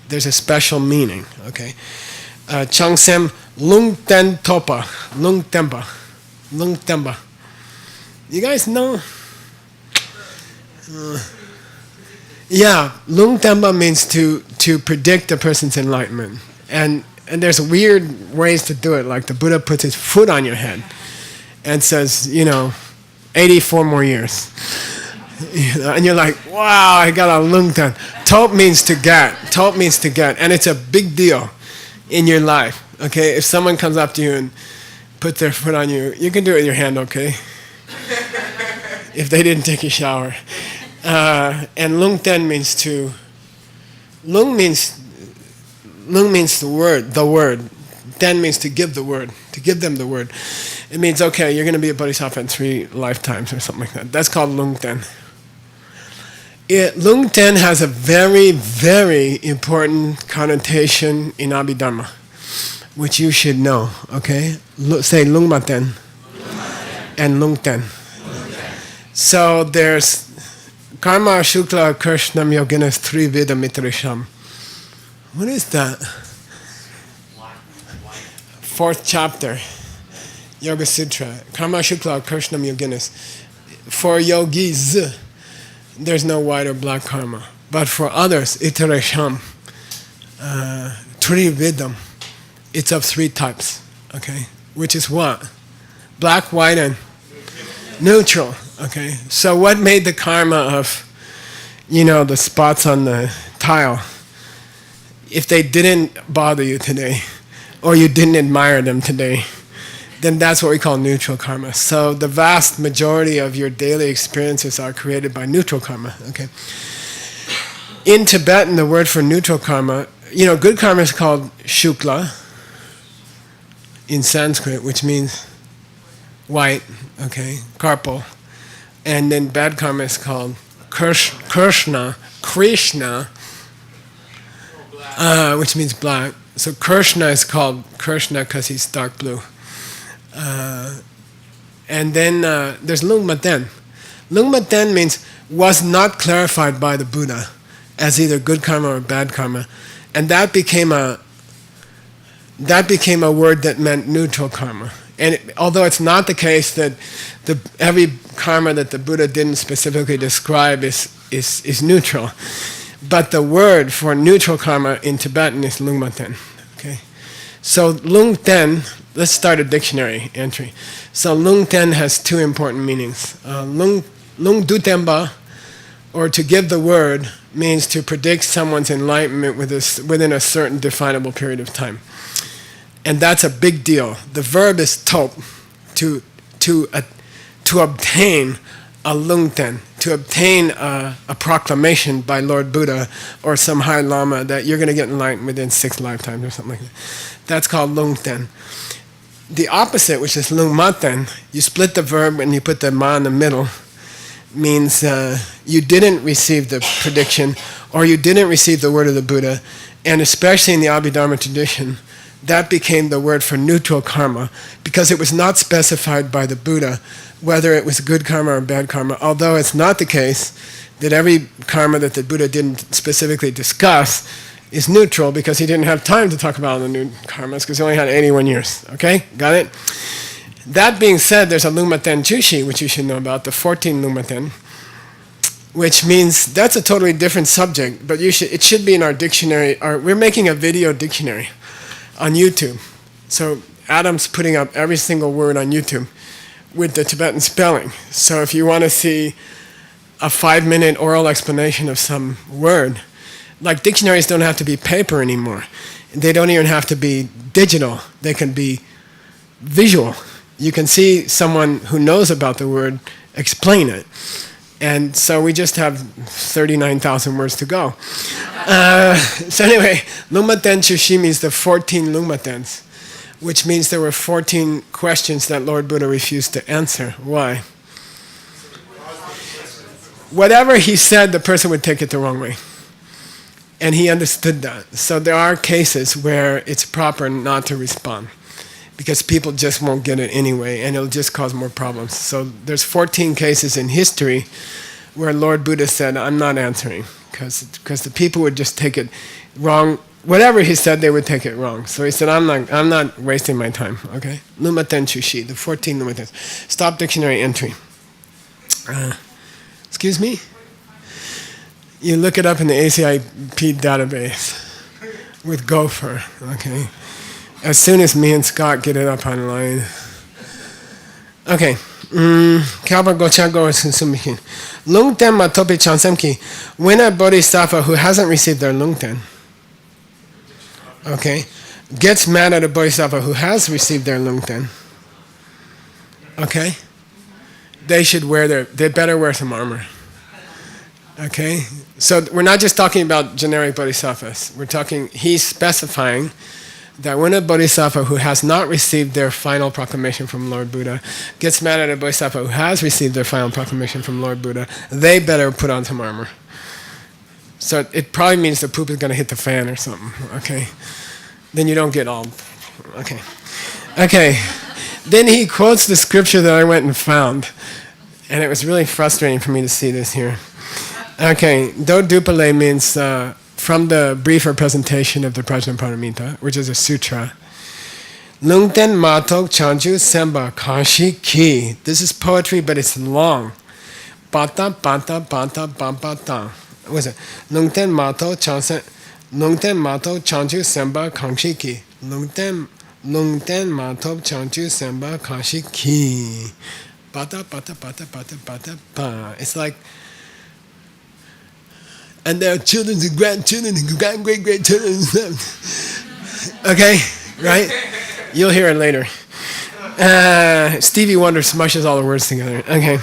Speaker 2: There's a special meaning. Okay, Changsem lung ten topa, lung tempa. You guys know? Yeah, lung tempa means to predict a person's enlightenment, and there's weird ways to do it. Like the Buddha puts his foot on your head and says, 84 more years. And you're like, wow, I got a lung ten. Top means to get. Top means to get, and it's a big deal in your life. Okay, if someone comes up to you and puts their foot on you, you can do it with your hand. Okay, if they didn't take a shower. And lung ten means to. Lung means the word. Ten means to give the word, to give them the word. It means, okay, you're going to be a bodhisattva in 3 lifetimes or something like that. That's called lung ten. Lung ten has a very, very important connotation in Abhidharma, which you should know, okay? Say lung ma ten and lung ten. So there's Karma Shukla Krishnam Yoginas Trivida Mitrisham. What is that? 4th chapter, Yoga Sutra. Karma Shukla Krishnam Yoginas. For yogis, there's no white or black karma. But for others, Itaresham, Trividam, it's of 3 types, okay? Which is what? Black, white, and neutral, okay? So what made the karma of, the spots on the tile, if they didn't bother you today, or you didn't admire them today, then that's what we call neutral karma. So the vast majority of your daily experiences are created by neutral karma. Okay. In Tibetan, the word for neutral karma, good karma is called shukla in Sanskrit, which means white, okay, karpo. And then bad karma is called Krishna, which means black. So Krishna is called Krishna because he's dark blue. And then there's Lungmaten. Lungmaten means was not clarified by the Buddha as either good karma or bad karma. And that became a word that meant neutral karma. And although it's not the case that every karma that the Buddha didn't specifically describe is neutral, but the word for neutral karma in Tibetan is Lungmaten. Okay, so Lungten. Let's start a dictionary entry. So Lungten has two important meanings. Lungdutemba, or to give the word, means to predict someone's enlightenment within a certain definable period of time. And that's a big deal. The verb is top, to obtain a lungten, to obtain a proclamation by Lord Buddha or some high lama that you're going to get enlightened within 6 lifetimes or something like that. That's called lungten. The opposite, which is lungmaten, you split the verb and you put the ma in the middle, means you didn't receive the prediction or you didn't receive the word of the Buddha, and especially in the Abhidharma tradition, that became the word for neutral karma because it was not specified by the Buddha whether it was good karma or bad karma, although it's not the case that every karma that the Buddha didn't specifically discuss is neutral because he didn't have time to talk about the new karmas because he only had 81 years. Okay? Got it? That being said, there's a Lungmaten Chushi, which you should know about, the 14 Lungmaten, which means that's a totally different subject, but it should be in our dictionary. We're making a video dictionary on YouTube. So Adam's putting up every single word on YouTube with the Tibetan spelling. So if you want to see a 5-minute oral explanation of some word, like dictionaries don't have to be paper anymore. They don't even have to be digital. They can be visual. You can see someone who knows about the word explain it. And so we just have 39,000 words to go. So anyway, Lungmaten Chushi means the 14 Lungmatens, which means there were 14 questions that Lord Buddha refused to answer. Why? Whatever he said, the person would take it the wrong way. And he understood that. So there are cases where it's proper not to respond because people just won't get it anyway and it'll just cause more problems. So there's 14 cases in history where Lord Buddha said, I'm not answering because the people would just take it wrong. Whatever he said, they would take it wrong. So he said, I'm not wasting my time. Okay? Lungmaten Chushi, the 14 Lungmatens. Stop dictionary entry. Excuse me? You look it up in the ACIP database with Gopher, okay? As soon as me and Scott get it up online. Okay. Lungten matopi chansemki. When a bodhisattva who hasn't received their lungten, okay, gets mad at a bodhisattva who has received their lungten, okay, they better wear some armor. Okay, so we're not just talking about generic bodhisattvas. He's specifying that when a bodhisattva who has not received their final proclamation from Lord Buddha gets mad at a bodhisattva who has received their final proclamation from Lord Buddha, they better put on some armor. So it probably means the poop is going to hit the fan or something, okay? Then you don't get all, okay. Okay, then he quotes the scripture that I went and found, and it was really frustrating for me to see this here. Okay, Do Dupale means from the briefer presentation of the Prajnaparamita, which is a sutra. Lungten Matok Chanju Semba Kashi Ki. This is poetry, but it's long. Pata Pata Pata Pampata. What is it? Lungten Mato Chanju Semba Kashi Ki. Lungten Mato Chanju Semba Kashi Ki. Pata Pata Pata Pata Pata Pa. It's like, and their children and grandchildren and great-great-grandchildren. Okay, right? You'll hear it later. Stevie Wonder smushes all the words together. Okay.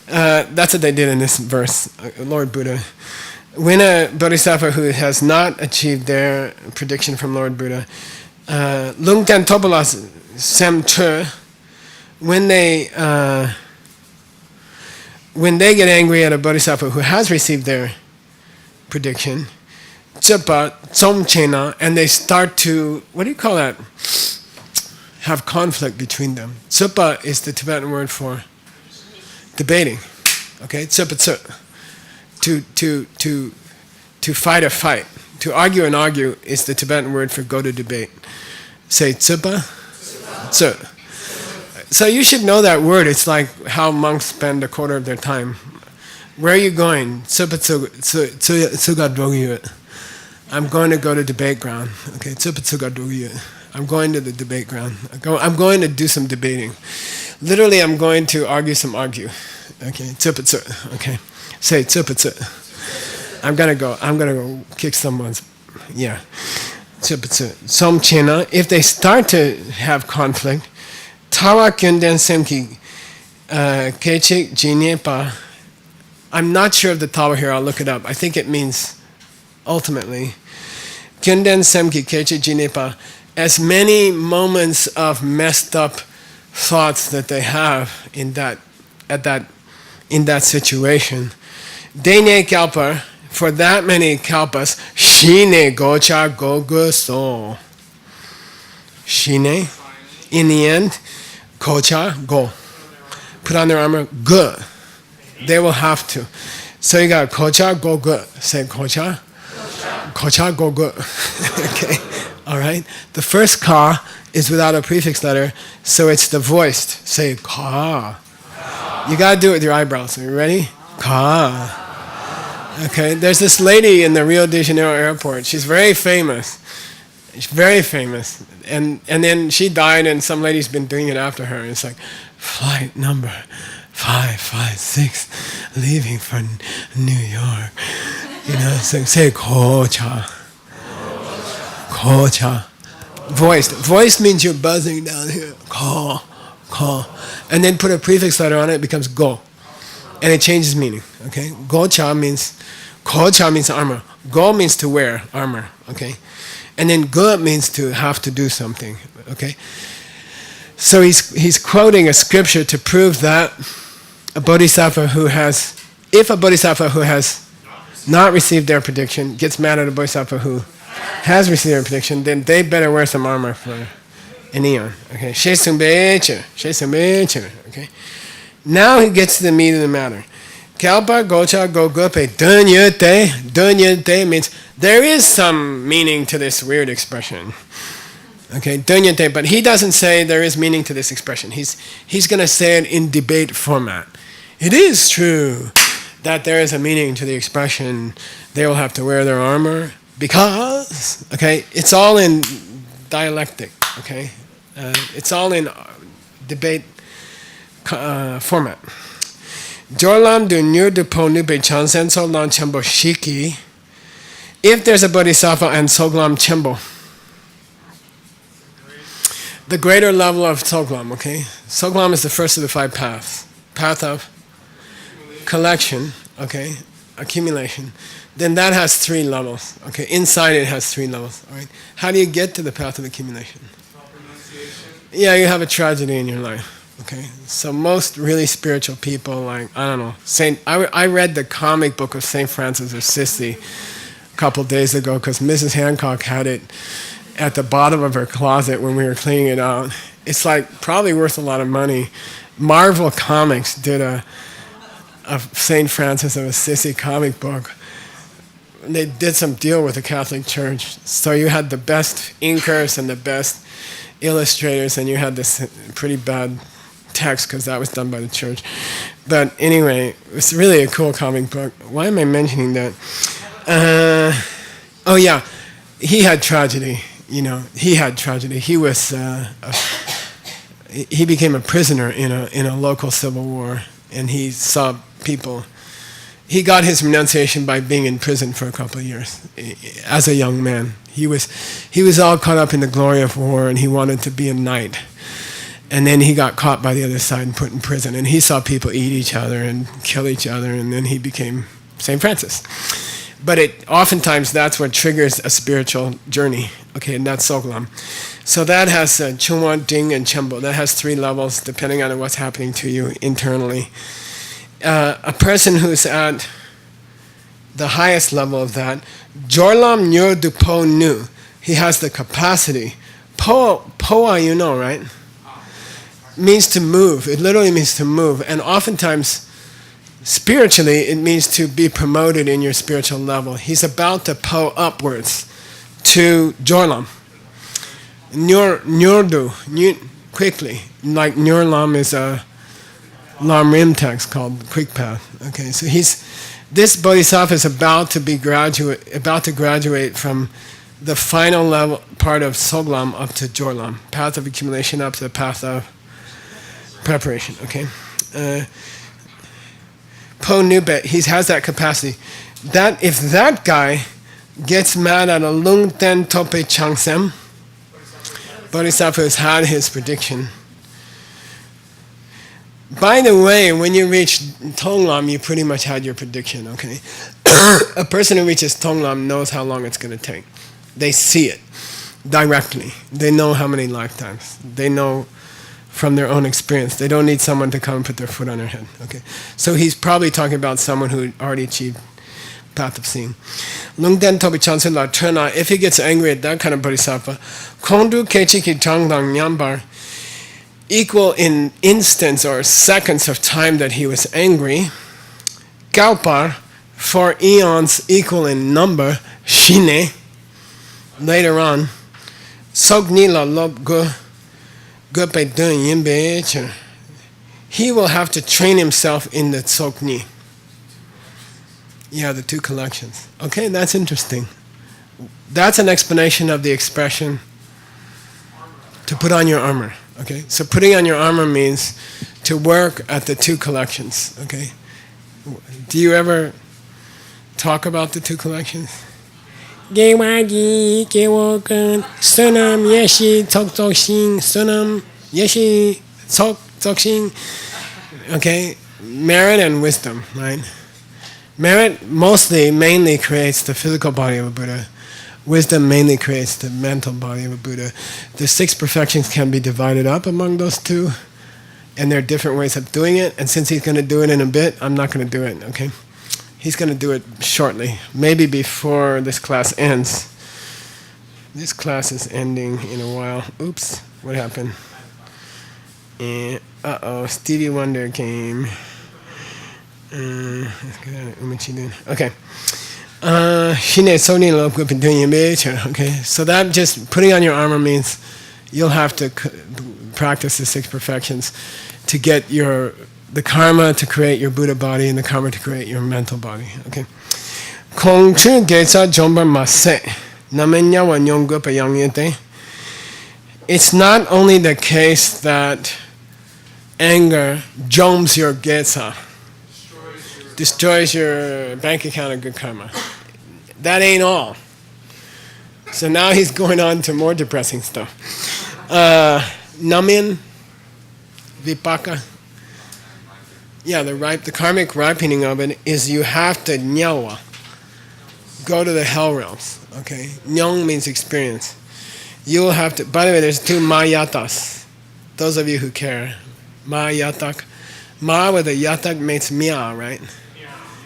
Speaker 2: That's what they did in this verse. Lord Buddha. When a bodhisattva who has not achieved their prediction from Lord Buddha, Lungten Topolas Sem Che, when they get angry at a bodhisattva who has received their prediction, Tsupa, Tsom Chena, and they start to, what do you call that? Have conflict between them. Tsupa is the Tibetan word for debating. Okay, Tsupa tsu. To fight a fight. To argue and argue is the Tibetan word for go to debate. Say Tsupa, tsu. So you should know that word. It's like how monks spend a quarter of their time. Where are you going? Tsupa tsuga dogyu. I'm going to go to debate ground. Okay, tsupa tsuga dogyu. I'm going to the debate ground. I'm going to do some debating. Literally, I'm going to argue some argue. Okay, tsupa tsu. Okay, say tsupa tsu. I'm gonna go kick someone's. Yeah, tsupa tsu. Som chena. If they start to have conflict, tawa kyunden semki kechik jinepa. I'm not sure of the tawa here. I'll look it up. I think it means ultimately kyunden semki kechik jinepa. As many moments of messed up thoughts that they have in that situation, Dene kalpa, for that many kalpas, shine gocha gogu so. Shine, in the end, gocha go. Put on their armor, go. They will have to. So you got gocha gogu. Say gocha. Gocha gogu. Okay. All right. The first ka is without a prefix letter, so it's the voiced. Say ka. You gotta do it with your eyebrows. Are you ready? Ka. Okay. There's this lady in the Rio de Janeiro airport. She's very famous. She's very famous. And then she died, and some lady's been doing it after her. It's like flight number 556, leaving for New York. You know. So say kocha. Kocha. Voiced. Voiced means you're buzzing down here. Ko. And then put a prefix letter on it, it becomes go. And it changes meaning. Okay? Kocha means armor. Go means to wear armor. Okay? And then go means to have to do something. Okay? So he's quoting a scripture to prove that if a bodhisattva who has not received their prediction gets mad at a bodhisattva who has received their prediction, then they better wear some armor for an eon. Okay, okay. Now he gets to the meat of the matter. Kalpa gocha gogupe dunyate means there is some meaning to this weird expression. Okay, dunyate, but he doesn't say there is meaning to this expression. He's going to say it in debate format. It is true that there is a meaning to the expression. They will have to wear their armor. Because, okay, it's all in dialectic, okay? It's all in debate format. Jorlam du nyu du po nu be chansen so lan chembo shiki. If there's a bodhisattva and soglam chembo, the greater level of soglam, okay? Soglam is the first of the 5 paths. Path of collection, okay? Accumulation. Then that has 3 levels. Okay, inside it has 3 levels. All right. How do you get to the path of accumulation? Yeah, you have a tragedy in your life. Okay, so most really spiritual people, like I don't know, I read the comic book of Saint Francis of Assisi a couple days ago because Mrs. Hancock had it at the bottom of her closet when we were cleaning it out. It's like probably worth a lot of money. Marvel Comics did a Saint Francis of Assisi comic book. They did some deal with the Catholic Church, so you had the best inkers and the best illustrators, and you had this pretty bad text because that was done by the church. But anyway, it's really a cool comic book. Why am I mentioning that? Oh yeah, he had tragedy. You know, he had tragedy. He was he became a prisoner in a local civil war, and he saw people. He got his renunciation by being in prison for a couple of years as a young man. He was all caught up in the glory of war, and he wanted to be a knight. And then he got caught by the other side and put in prison. And he saw people eat each other and kill each other. And then he became St. Francis. But oftentimes that's what triggers a spiritual journey. Okay, and that's Soglam. So that has Chungwa, Ding, and Chembo. That has 3 levels depending on what's happening to you internally. A person who's at the highest level of that, Jorlam Nyo Du Po Nu. He has the capacity. Poa, you know, right? Means to move. It literally means to move. And oftentimes, spiritually, it means to be promoted in your spiritual level. He's about to po upwards to Jorlam. Nyordu, quickly. Like Nyorlam is a Lam Rim text called Quick Path. Okay, so this bodhisattva is about to graduate from the final level part of Soglam up to Jorlam, path of accumulation up to the path of preparation. Okay, Po Nubet, he has that capacity. That if that guy gets mad at a Lung Ten Tope Changsem, bodhisattva has had his prediction. By the way, when you reach Tonglam, you pretty much had your prediction, okay? A person who reaches Tonglam knows how long it's going to take. They see it directly. They know how many lifetimes. They know from their own experience. They don't need someone to come and put their foot on their head, okay? So he's probably talking about someone who already achieved path of seeing. Lungden Tobi Chansen La Turna, if he gets angry at that kind of bodhisattva, Kondu Kechiki Changdang Nyambar, equal in instants or seconds of time that he was angry. Gaupar, for eons equal in number. Shine, later on. Sognila lob gupe dun yimbe. He will have to train himself in the Sogni. Yeah, the 2 collections. Okay, that's interesting. That's an explanation of the expression to put on your armor. Okay, so putting on your armor means to work at the 2 collections. Okay, do you ever talk about the 2 collections? Gewagi, Gewogan, Sunam, Yeshi, Tok Sunam, Yeshi, Tok. Okay, merit and wisdom, right? Merit mainly creates the physical body of a Buddha. Wisdom mainly creates the mental body of a Buddha. The 6 perfections can be divided up among those 2, and there are different ways of doing it. And since he's going to do it in a bit, I'm not going to do it, okay? He's going to do it shortly, maybe before this class ends. This class is ending in a while. Oops, what happened? Uh-oh, Stevie Wonder came. Uma Chidun. Okay. Okay, so that just putting on your armor means you'll have to practice the 6 perfections to get the karma to create your Buddha body and the karma to create your mental body. Okay. It's not only the case that anger joms your getsa, destroys your bank account of good karma. That ain't all. So now he's going on to more depressing stuff. Namin, vipaka. Yeah, the karmic ripening of it is you have to nyawa, go to the hell realms. Okay, nyong means experience. You will have to. By the way, there's 2 mayatas. Those of you who care, mayatak. Ma with a yatak makes mia, right?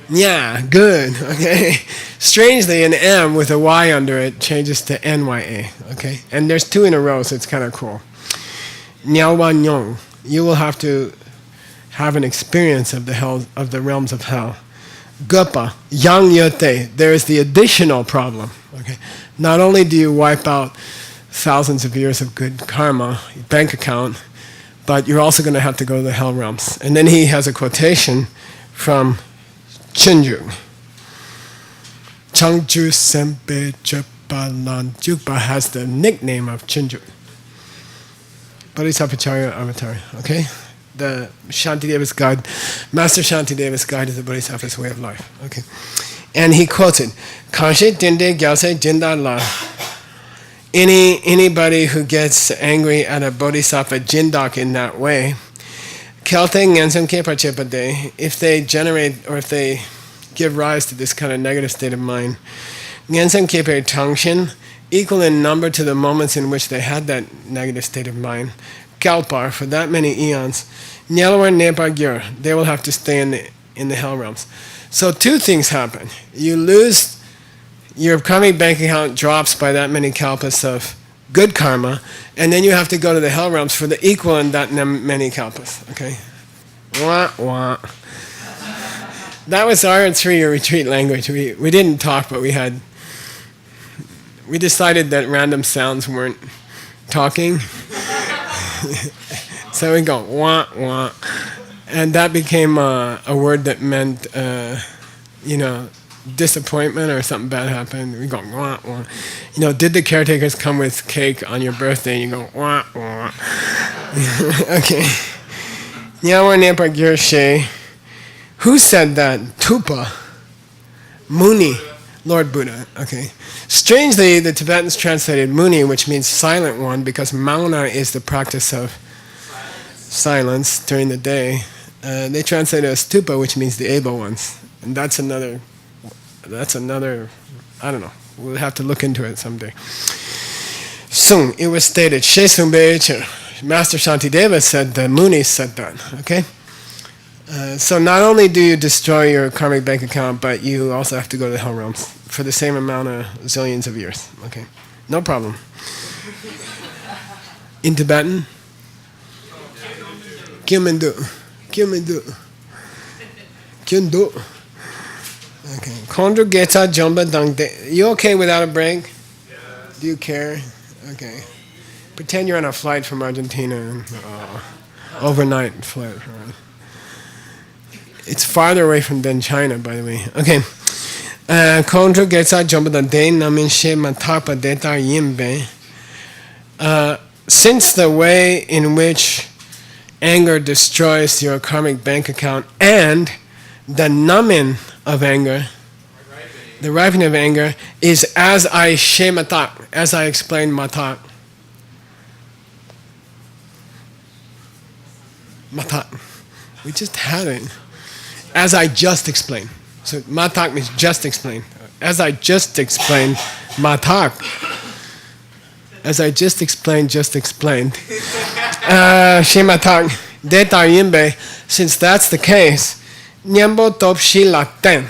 Speaker 2: Yeah, good. Okay. Strangely, an M with a Y under it changes to NYA. Okay, and there's 2 in a row, so it's kind of cool. Nyawa Nyong. You will have to have an experience of the realms of hell. Gupa Yang Yote. There is the additional problem. Okay, not only do you wipe out thousands of years of good karma, bank account, but you're also going to have to go to the hell realms. And then he has a quotation from Chinju. Changju Sempe Chepalan Jukpa has the nickname of Chinju. Bodhisattvacharya Avatar, okay? The Shantideva's guide, Master Shantideva's guide to the Bodhisattva's way of life, okay? And he quoted, Kanshe Dinde Gyase Jinda La Anybody who gets angry at a bodhisattva jindok in that way, if they generate or if they give rise to this kind of negative state of mind, equal in number to the moments in which they had that negative state of mind, kalpar, for that many eons, they will have to stay in the hell realms. So two things happen. You lose, your karmic bank account drops by that many kalpas of good karma, and then you have to go to the hell realms for the equal in that many kalpas. Okay? Wah, wah. That was our 3-year retreat language. We didn't talk, but we decided that random sounds weren't talking. So we go wah wah, and that became a word that meant disappointment or something bad happened. We go wah wah. Did the caretakers come with cake on your birthday? You go wah wah. Okay. Geshe. Who said that? Tupa. Muni. Lord Buddha. Okay. Strangely, the Tibetans translated Muni, which means silent one, because mauna is the practice of silence during the day. They translated as Tupa, which means the able ones. And that's another, I don't know. We'll have to look into it someday. Soon, it was stated, Master Shantideva said that Muni said that. Okay? So not only do you destroy your karmic bank account, but you also have to go to the hell realms for the same amount of zillions of years. Okay, no problem. In Tibetan, Kyumendu. Okay. Kondru Geta Jomba Dangde. You okay without a break? Do you care? Okay. Pretend you're on a flight from Argentina and overnight flight. Right? It's farther away than China, by the way. Okay. Kondru Getsa Jomba De Namin She Matapa Deta Yimbe. Since the way in which anger destroys your karmic bank account and the numbing of anger, the ripening of anger, is as I shematak, as I explained matak. Matak. We just had it. As I just explained. So matak means just explained. As I just explained, matak. As I just explained. Shematak, detar yimbe. Since that's the case, nyambo top shilakten.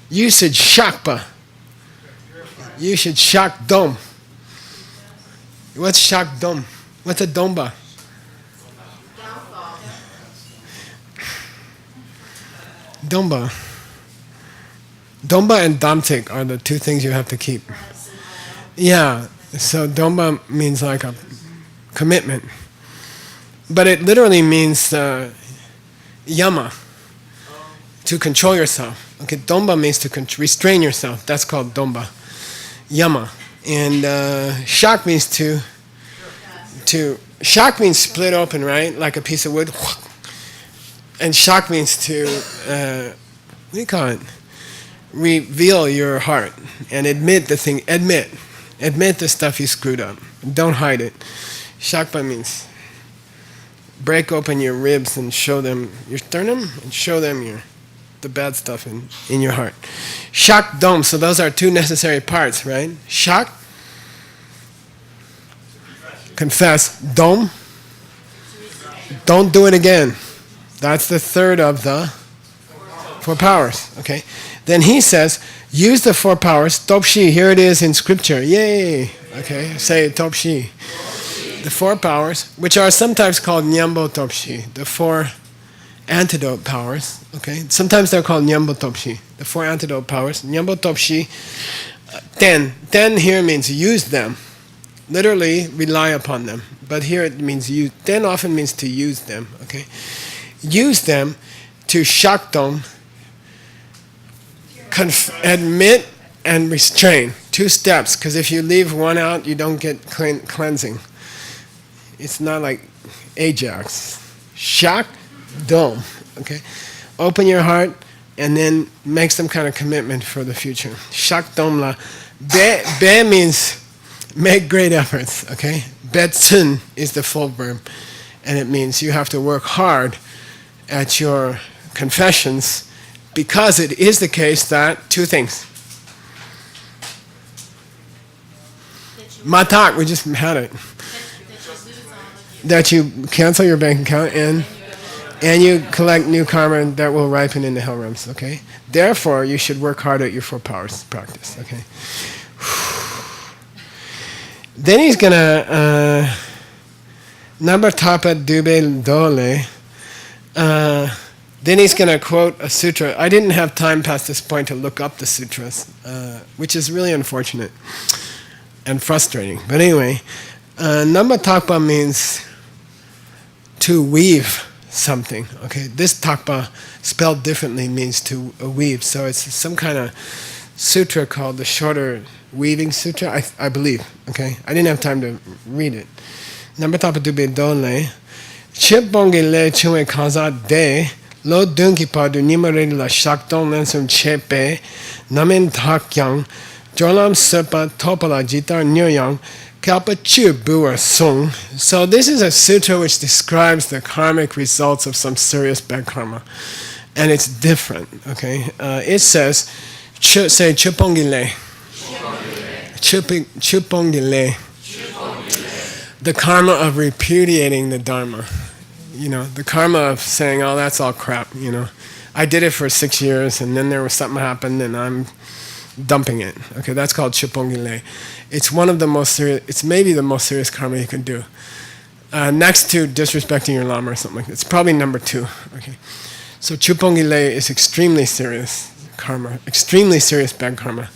Speaker 2: You should shakpa. You should shak dom. What's shak dom? What's a domba? Domba. Domba and damtik are the two things you have to keep. Yeah, so domba means like a commitment. But it literally means yama, to control yourself. Okay, domba means to restrain yourself. That's called domba. Yama. And shak means to shak means split open, right? Like a piece of wood. And shak means to, what do you call it? Reveal your heart and admit the thing. Admit the stuff you screwed up. Don't hide it. Shakpa means break open your ribs and show them your sternum and show them the bad stuff in your heart. Shak dom. So those are two necessary parts, right? Shak, confess. Dom, don't do it again. That's the third of the 4 powers. Okay. Then he says, use the 4 powers. Topshi, here it is in scripture. Yay. Okay. Say Topshi. The 4 powers, which are sometimes called Nyambo Topshi, the 4 antidote powers. Okay. Sometimes they're called Nyambo Topshi, the 4 antidote powers. Nyambo Topshi. Ten here means use them. Literally rely upon them. But here it means use. Ten often means to use them. Okay. Use them to shakdom, admit and restrain. 2 steps, because if you leave one out, you don't get cleansing. It's not like Ajax. Shakdom. Okay? Open your heart and then make some kind of commitment for the future. Shakdom la. Be means make great efforts, okay? Betsun is the full verb, and it means you have to work hard at your confessions, because it is the case that two things. Matak, we just had it. That you cancel your bank account and you collect new karma that will ripen in the hell realms, okay? Therefore, you should work hard at your four powers practice, okay? Then he's gonna number tapa dube dole. Then he's gonna quote a sutra. I didn't have time past this point to look up the sutras, which is really unfortunate and frustrating. But anyway, number tapa means to weave something. Okay, this takpa spelled differently means to weave. So it's some kind of sutra called the Shorter Weaving Sutra, I believe. Okay, I didn't have time to read it. Number tapa dube dole, chip bonge le chue Casa de lo dunki pa du nimare la shakton lensum chepe namin takyang jolam sepa topala jitar nyuyang kalpa chu buer sung. So this is a sutra which describes the karmic results of some serious bad karma, and it's different. Okay, it says, say chupongile, chupongile, the karma of repudiating the Dharma. You know, the karma of saying, "Oh, that's all crap." You know, I did it for 6 years, and then there was something happened, and I'm dumping it. Okay, that's called chupongile. It's one of the most serious. It's maybe the most serious karma you can do, next to disrespecting your lama or something like that. It's probably number 2. Okay, so chupongile is extremely serious karma, extremely serious bad karma.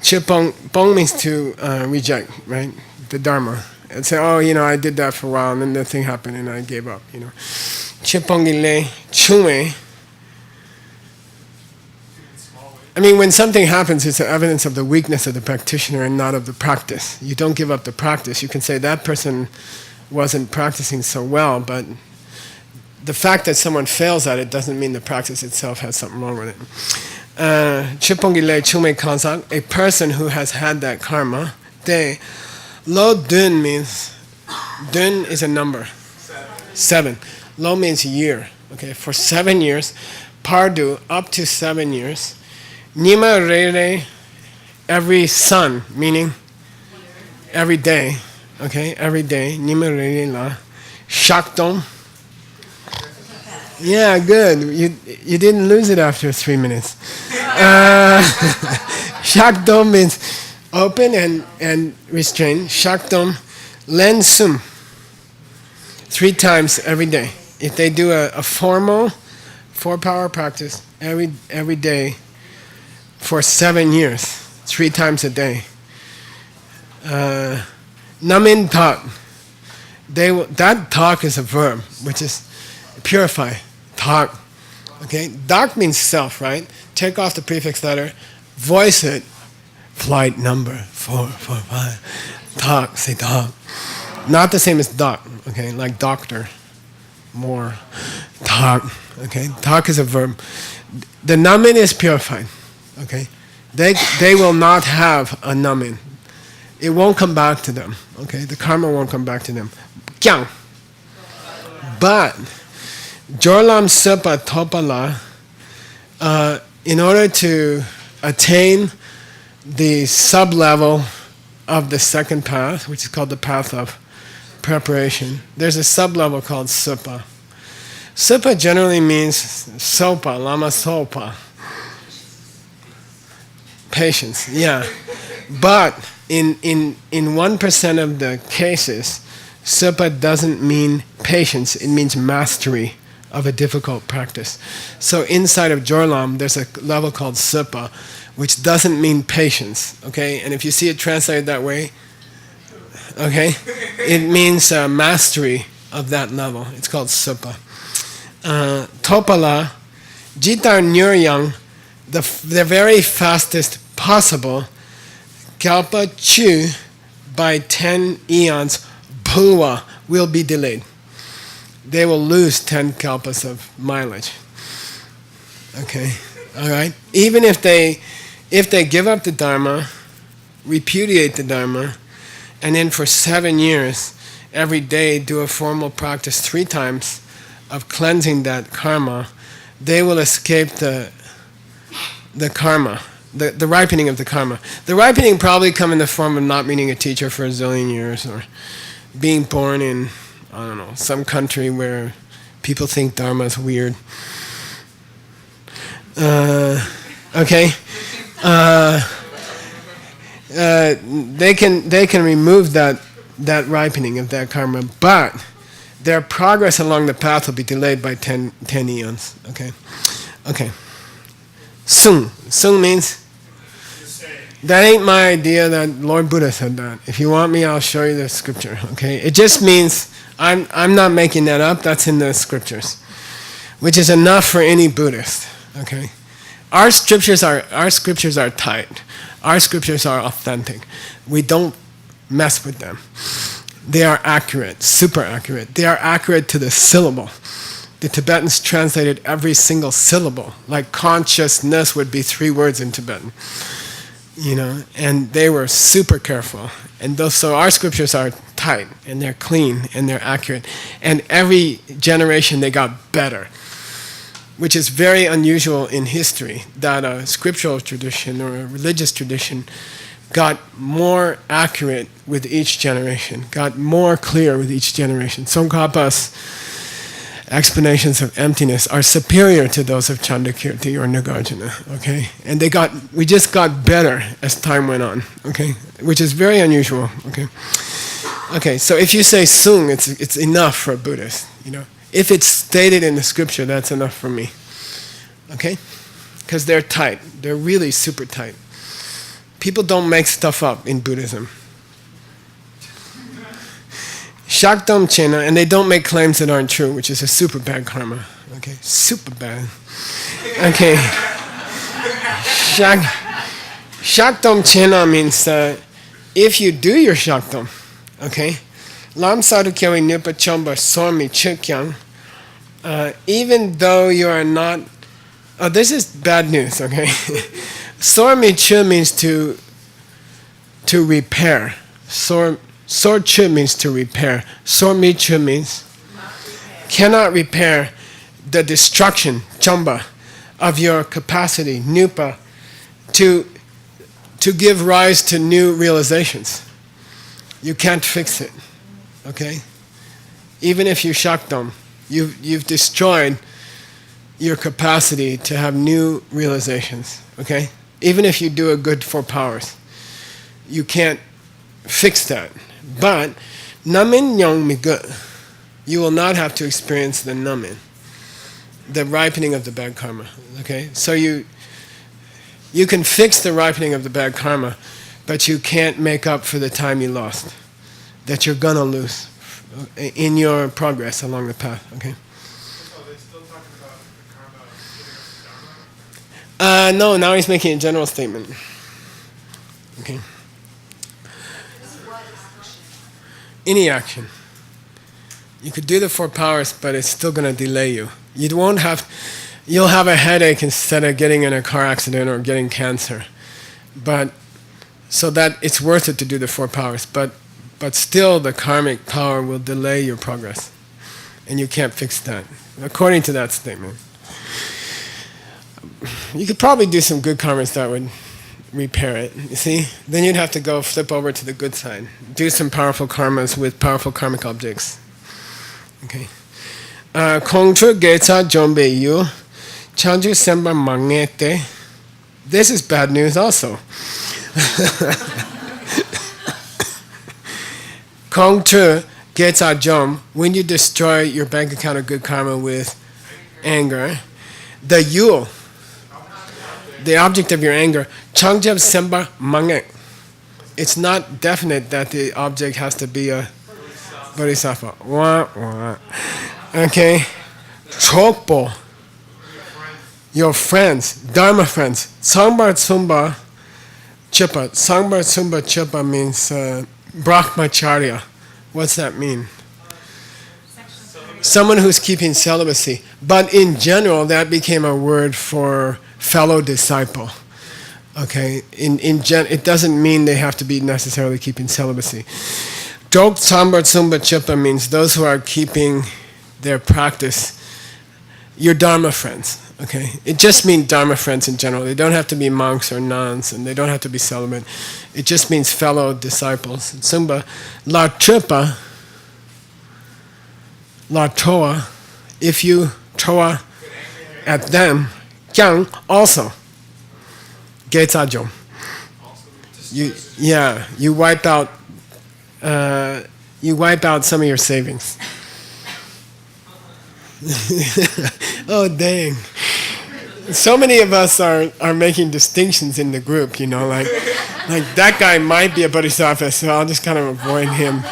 Speaker 2: Chupong means to reject, right? The Dharma. And say, oh, you know, I did that for a while, and then the thing happened, and I gave up, you know. Chipongile, chume. I mean, when something happens, it's evidence of the weakness of the practitioner and not of the practice. You don't give up the practice. You can say that person wasn't practicing so well, but the fact that someone fails at it doesn't mean the practice itself has something wrong with it. Chipongile, chume kansak, a person who has had that karma, they. Lo dun means, dun is a number, 7. Lo means year, okay, for 7 years. Pardu, up to 7 years. Nima rere, every sun, meaning every day, okay, every day. Nima rere la. Shakdom. Yeah, good. You didn't lose it after 3 minutes. Shakdom means open and restrain. Shakdom, len sum. 3 times every day. If they do a formal 4-power practice every day for 7 years, 3 times a day. Namin tak. That tak is a verb, which is purify. Tak. Okay? Dak means self, right? Take off the prefix letter, voice it. Flight number 445. Tak, say tak. Not the same as doc, okay? Like doctor. More. Tak, okay? Tak is a verb. The namin is purified, okay? They will not have a namin. It won't come back to them, okay? The karma won't come back to them. Kyang. But, Jorlam Sepa Topala, in order to attain the sub-level of the second path, which is called the path of preparation, there's a sub-level called Supa. Supa generally means sopa, lama sopa. Patience, yeah. But in 1% of the cases, Supa doesn't mean patience, it means mastery of a difficult practice. So inside of Jorlam, there's a level called Supa, which doesn't mean patience, okay? And if you see it translated that way, okay, it means mastery of that level. It's called Supa. Topala, Jitar Nyuryang, the very fastest possible, Kalpa Chu, by 10 eons, Bhuva, will be delayed. They will lose 10 kalpas of mileage. Okay, all right? Even if they give up the Dharma, repudiate the Dharma, and then for 7 years, every day do a formal practice 3 times of cleansing that karma, they will escape the karma, the ripening of the karma. The ripening probably come in the form of not meeting a teacher for a zillion years, or being born in, I don't know, some country where people think Dharma is weird. Okay? They can remove that ripening of that karma, but their progress along the path will be delayed by 10 eons. Okay? Okay. Sung. Sung means, that ain't my idea, that Lord Buddha said that. If you want me, I'll show you the scripture. Okay? It just means, I'm not making that up, that's in the scriptures, which is enough for any Buddhist. Okay? Our scriptures are tight. Our scriptures are authentic. We don't mess with them. They are accurate, super accurate. They are accurate to the syllable. The Tibetans translated every single syllable, like consciousness would be 3 words in Tibetan. You know, and they were super careful. And so our scriptures are tight, and they're clean, and they're accurate. And every generation they got better, which is very unusual in history, that a scriptural tradition or a religious tradition got more accurate with each generation, got more clear with each generation. Tsongkhapa's explanations of emptiness are superior to those of Chandakirti or Nagarjuna, okay? And we just got better as time went on, okay? Which is very unusual, okay? Okay, so if you say sung, it's enough for a Buddhist, you know? If it's stated in the scripture, that's enough for me, okay? Because they're tight, they're really super tight. People don't make stuff up in Buddhism. Shakdam Chena, and they don't make claims that aren't true, which is a super bad karma. Okay, super bad. Okay. Shakdam Chena means if you do your Shakdam, okay, Lam Sadhu Kyawi Nupa Chomba Sormi Chukyang, even though you are not, this is bad news, okay? Sormi Chu means to repair. Sor Chu means to repair. Sormi Chu means cannot repair the destruction, chamba, of your capacity, nupa, to give rise to new realizations. You can't fix it, okay? Even if you shakdam, you've destroyed your capacity to have new realizations, okay? Even if you do a good 4 powers, you can't fix that. But namin nyong mi good, you will not have to experience the namin, the ripening of the bad karma, okay? So you can fix the ripening of the bad karma, but you can't make up for the time you lost, that you're gonna lose in your progress along the path, okay?
Speaker 4: So they're still talking about the karma giving us Dharma?
Speaker 2: No, now he's making a general statement. Okay. Any action. You could do the 4 powers, but it's still going to delay you. You'll have a headache instead of getting in a car accident or getting cancer. But so that it's worth it to do the 4 powers, but still the karmic power will delay your progress. And you can't fix that, according to that statement. You could probably do some good karmas that would repair it, you see? Then you'd have to go flip over to the good side. Do some powerful karmas with powerful karmic objects. Okay. Kongchu Getsa Jombe Yu, Chanju Semba Mangete. This is bad news also. Kongchu Getsa Jom, when you destroy your bank account of good karma with anger, the Yu, the object of your anger, Changjab Semba Mangek. It's not definite that the object has to be a bodhisattva. Wah, wah. Okay. Chokpo. Your friends, Dharma friends. Sangbar Tsumba Chipa. Sangbar Tsumba Chipa means Brahmacharya. What's that mean? Someone who's keeping celibacy. But in general, that became a word for fellow disciple. Okay, it doesn't mean they have to be necessarily keeping celibacy. Dok Sambar Sumba Chipa means those who are keeping their practice, your Dharma friends. Okay, it just means Dharma friends in general. They don't have to be monks or nuns, and they don't have to be celibate. It just means fellow disciples. Sumba La Chipa, La Toa, if you Toa at them, Kyang also. Getsajo. You wipe out some of your savings. Oh dang. So many of us are making distinctions in the group, like that guy might be a bodhisattva, so I'll just kind of avoid him.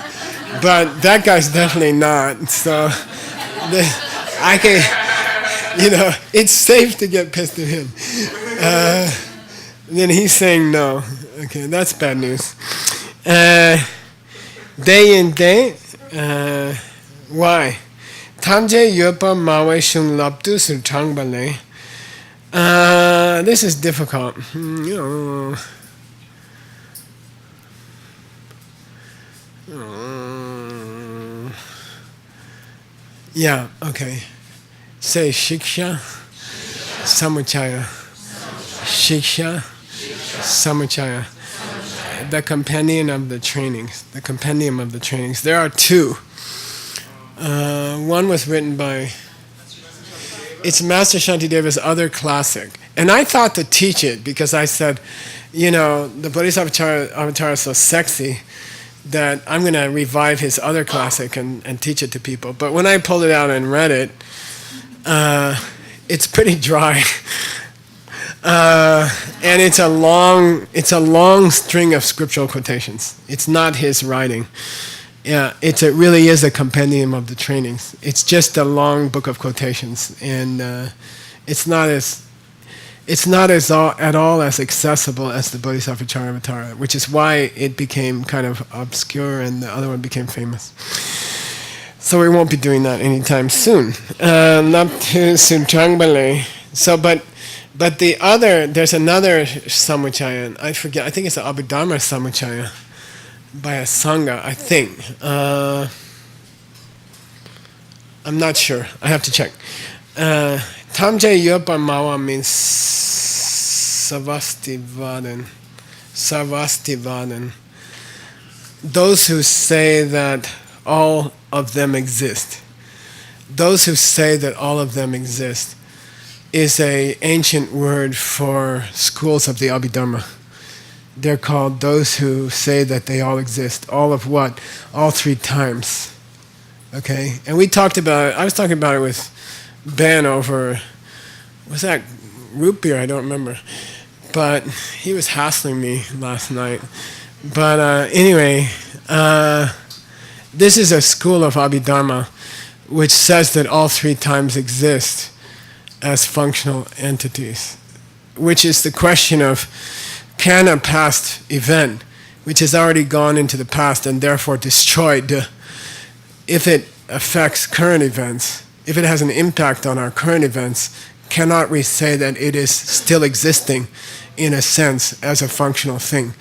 Speaker 2: But that guy's definitely not. So I can, it's safe to get pissed at him. Then he's saying no. Okay, that's bad news. Day in day, why? Tamje yopa mawe shung laptu sur changbale. This is difficult. Yeah, okay. Say shiksha, samuchaya. Shiksha, samuchaya. The compendium of the trainings. The compendium of the trainings. There are two. One was written by, it's Master Shantideva's other classic. And I thought to teach it because I said, the Bodhisattva Avatar is so sexy that I'm going to revive his other classic and teach it to people. But when I pulled it out and read it, it's pretty dry. And it's a long string of scriptural quotations. It's not his writing. Yeah, it really is a compendium of the trainings. It's just a long book of quotations, and it's not at all as accessible as the Bodhisattva Charyavatara, which is why it became kind of obscure and the other one became famous. So we won't be doing that anytime soon. Naptu Suntrangbale. So, but the other, there's another Samuchaya, I forget, I think it's the Abhidharma Samuchaya by a Sangha, I think. I'm not sure, I have to check. Tamje Yopa Mawa means Sarvastivadan. Those who say that all of them exist. Those who say that all of them exist is an ancient word for schools of the Abhidharma. They're called those who say that they all exist. All of what? All three times. Okay? And we talked about it, I was talking about it with Ben over, was that root beer? I don't remember. But he was hassling me last night. But anyway, this is a school of Abhidharma which says that all three times exist as functional entities, which is the question of, can a past event, which has already gone into the past and therefore destroyed, if it affects current events, if it has an impact on our current events, cannot we say that it is still existing in a sense as a functional thing?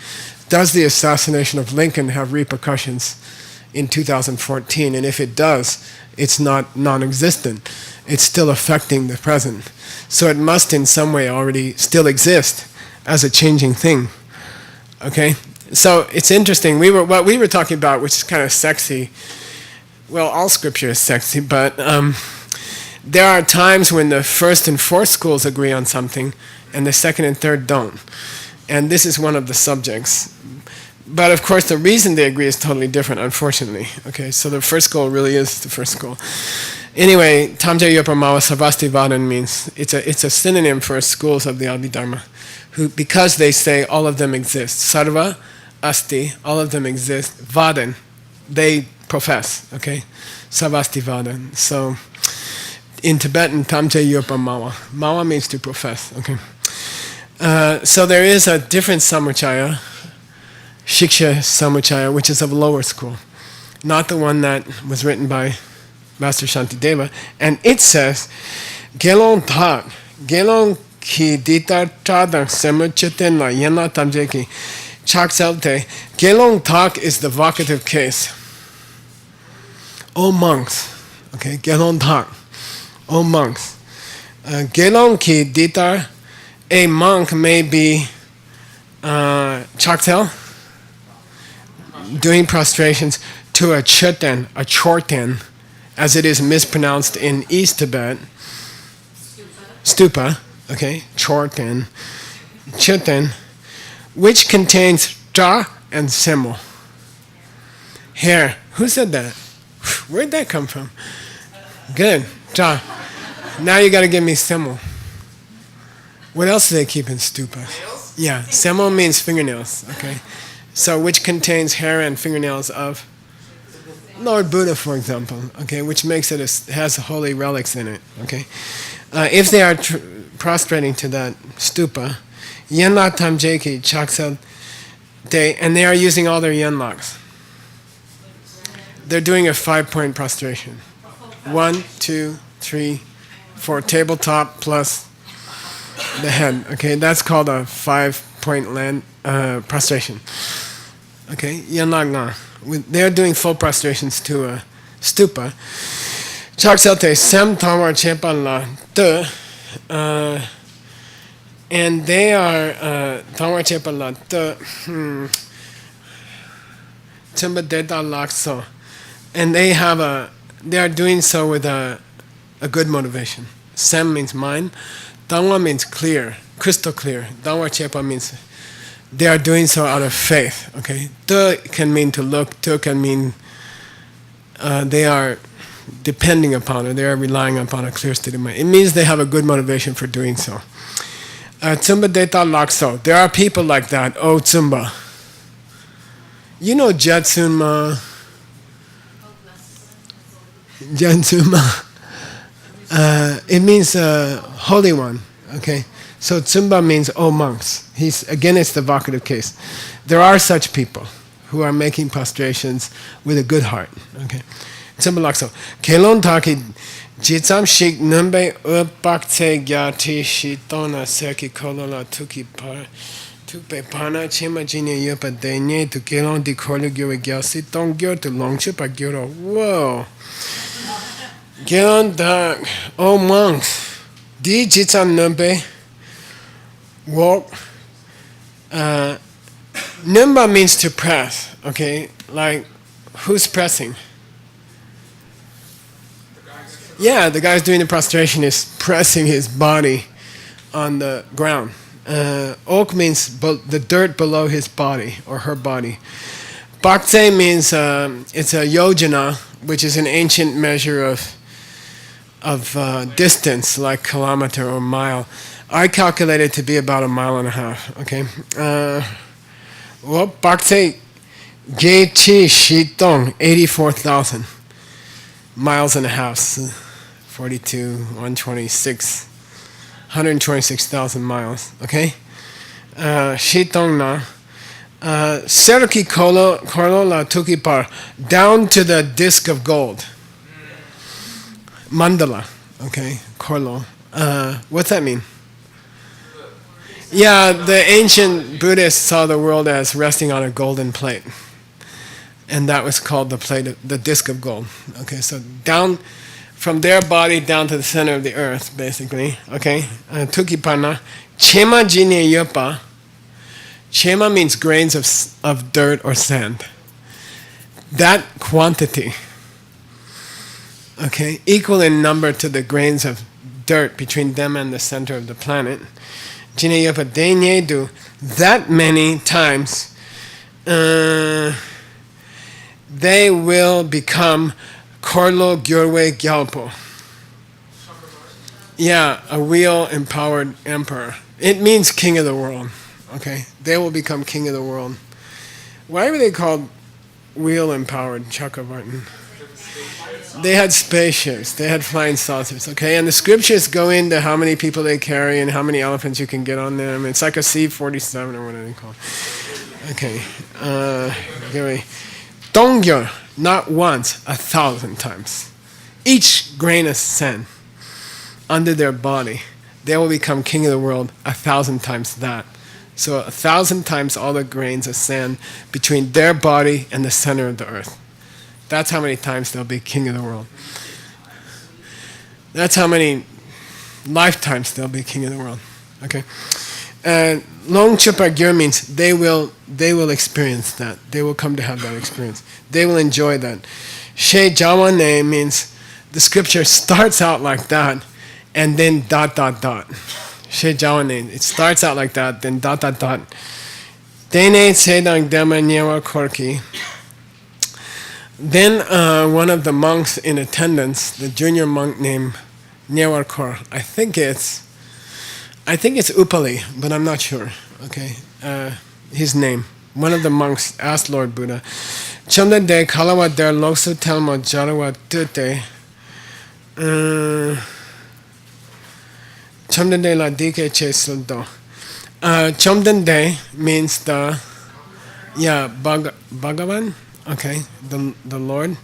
Speaker 2: Does the assassination of Lincoln have repercussions in 2014? And if it does, it's not non-existent. It's still affecting the present. So it must in some way already still exist as a changing thing. Okay? So it's interesting. What we were talking about, which is kind of sexy, well, all scripture is sexy, but there are times when the first and fourth schools agree on something and the second and third don't. And this is one of the subjects. But of course the reason they agree is totally different, unfortunately. Okay, so the first school really is the first school. Anyway, Tamja Yopamawa Sarvastivadan means it's a synonym for schools of the Abhidharma, who, because they say all of them exist. Sarva, asti, all of them exist. Vadan, they profess. Okay, Sarvastivadan. So in Tibetan, Tamja Yopamawa. Mawa means to profess. Okay. So there is a different samuchaya, Shiksha Samuchaya, which is of lower school, not the one that was written by Master Shantideva. And it says, Gelong ki ditar tadang semuchiten la yena tamjeki chakselte. Gelong tak is the vocative case. O monks, okay, gelong tak. O monks. Gelong ki ditar, a monk may be chaktel, doing prostrations to a chuten, a chorten, as it is mispronounced in East Tibet. Stupa, okay, chorten, chuten, which contains ja and semo. Hair. Who said that? Where'd that come from? Good. Ja. Now you gotta give me semo. What else do they keep in stupa? Yeah, semo means fingernails, okay. So which contains hair and fingernails of Lord Buddha, for example, okay, which makes it, has holy relics in it, okay. If they are prostrating to that stupa, yenla tamjeki chaksel de, and they are using all their yenlaks. They're doing a 5-point prostration. 1, 2, 3, 4, tabletop plus the head. Okay, that's called a 5-point land prostration. Okay, yanlagna. They're doing full prostrations to a stupa. Chakselte sem tamar chepa la de, and they are tamar chepa la de tumba deta lakso, and they are doing so with a good motivation. Sem means mind. Dhamma means clear, crystal clear. Dhamma chepa means they are doing so out of faith. Okay, de can mean to look. Tu can mean they are depending upon it. They are relying upon a clear state of mind. It means they have a good motivation for doing so. Tsumba deta lakso. There are people like that. Oh, tsumba. You know Jetsunma. Jetsuma. It means holy one. Okay. So tsumba means oh monks. It's the vocative case. There are such people who are making prostrations with a good heart. Okay. Tsumba lakso. Kelon taki jitsam shik numbe upakte gyati shitona seki kolola tuki par tupe pana chima jine yupa denye tu kelon di kolu gyo gyasi tong gyo tu longchupa gyoro. Whoa. Kelon tak. Oh monks. Di jitsam numbe walk. Nimba means to press, okay? Like, who's pressing? Yeah, the guy's doing the prostration is pressing his body on the ground. Ok means the dirt below his body or her body. Bhakti means it's a yojana, which is an ancient measure of distance, like kilometer or mile. I calculate it to be about 1.5 miles. Okay. Bhakti Gechi Shitong 84,000 miles and a half. 42, 126,000 miles. Okay. Shitong na Serki Kolo la Tuki Par, down to the disc of gold. Mandala. Okay. Korlo. What's that mean? Yeah, the ancient Buddhists saw the world as resting on a golden plate, and that was called the disc of gold. Okay, so down from their body down to the center of the earth, basically. Okay, tukipana, chema jine yopa. Chema means grains of dirt or sand. That quantity, okay, equal in number to the grains of dirt between them and the center of the planet. Jinayapa denye do that many times, they will become Korlo Gyurwe Gyalpo. Yeah, a wheel empowered emperor. It means king of the world. Okay, they will become king of the world. Why were they called wheel empowered Chakravartin? They had spaceships, they had flying saucers, okay? And the scriptures go into how many people they carry and how many elephants you can get on them. It's like a C-47 or what are they called? Okay. Dongyo, not once, 1,000 times. Each grain of sand under their body they will become king of the world 1,000 times that. So 1,000 times all the grains of sand between their body and the center of the earth. That's how many times they'll be king of the world. That's how many lifetimes they'll be king of the world. Okay? And Long Chupa Gyur means they will experience that. They will come to have that experience. They will enjoy that. She Jawane means the scripture starts out like that and then ... She Jawane. It starts out like that, then ... Dene Sedang Dema Nyewa Korki. Then one of the monks in attendance, the junior monk named Nyewar Kor, I think it's Upali, but I'm not sure. Okay, his name. One of the monks asked Lord Buddha, "Chomda de kalawa der loksu telmo jarawa tute. Chomda de la dike che suldo." Chomden de means the Bhagavan. Okay, the Lord.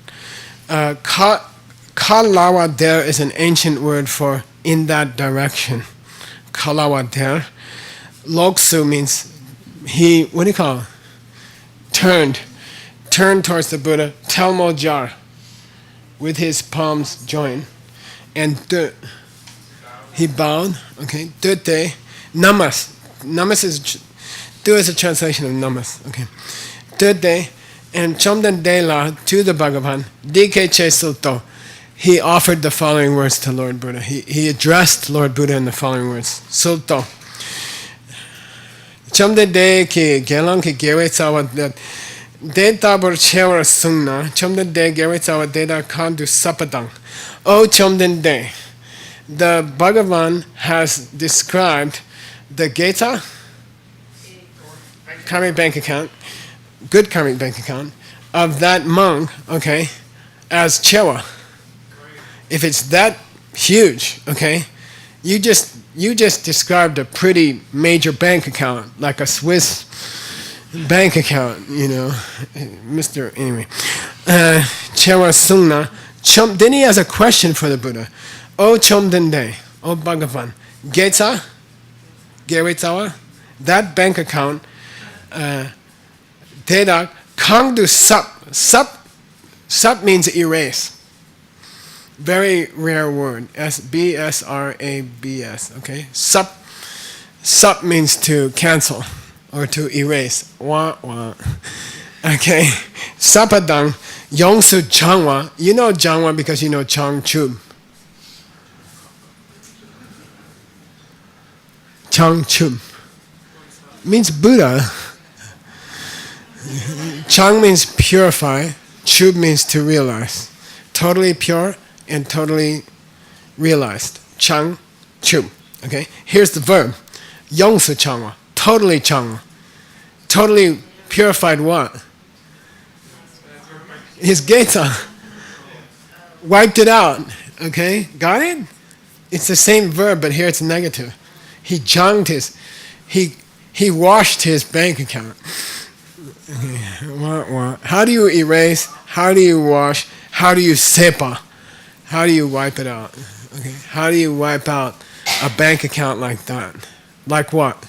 Speaker 2: Kalawa der is an ancient word for in that direction. Kalawa der. Loksu means he, what do you call it? Turned towards the Buddha. Telmo jar, with his palms joined, and he bowed. Okay, dute, namas. Namas is do is a translation of namas. Okay, dute. And Chomden Dela to the Bhagavan, Dike Che Sulto, he offered the following words to Lord Buddha. He addressed Lord Buddha in the following words. Sulto. Chomden De ki Gelang ki Gewe Tsawa De Tabor Chewar Sungna, Chomden De Gewe Tsawa De Da Kandu Sapadang. O Chomden De, the Bhagavan has described the Geta, karmic bank account, good karmic bank account, of that monk, okay, as chewa. If it's that huge, okay, you just described a pretty major bank account, like a Swiss bank account, you know, Mr. Anyway. Chewa Sungna. Then he has a question for the Buddha. O Chomdende, O Bhagavan, Getsa, Gewetsawa, that bank account, Teda Kangdu Sup. Sup means erase. Very rare word. BSRABS. Okay? Sup means to cancel or to erase. Wah wah. Okay. Sapadang Yongsu Changwa. You know Changwa because you know Changchub. Changchub means Buddha. Chang means purify, Chub means to realize. Totally pure and totally realized. Chang, Chub. Okay? Here's the verb. Yongsu Changwa. Totally Changwa. Totally purified what? His Geta. Wiped it out. Okay? Got it? It's the same verb, but here it's negative. He janged his, he washed his bank account. How do you erase? How do you wash? How do you sepa? How do you wipe it out? Okay. How do you wipe out a bank account like that? Like what?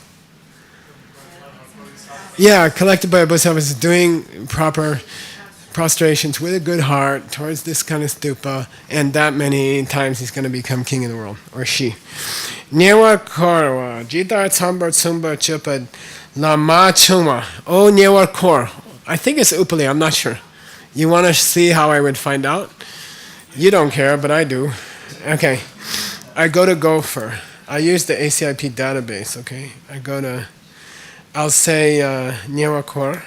Speaker 2: Yeah, collected by a Bodhisattva, doing proper prostrations with a good heart towards this kind of stupa, and that many times he's going to become king of the world, or she. Nyewa korwa, jitar tsambar tsumba chupad lama chuma. Oh, Nyewar Kor. I think it's Upali, I'm not sure. You want to see how I would find out? You don't care, but I do. Okay. I go to Gopher. I use the ACIP database, okay? I'll say Nyewar Kor.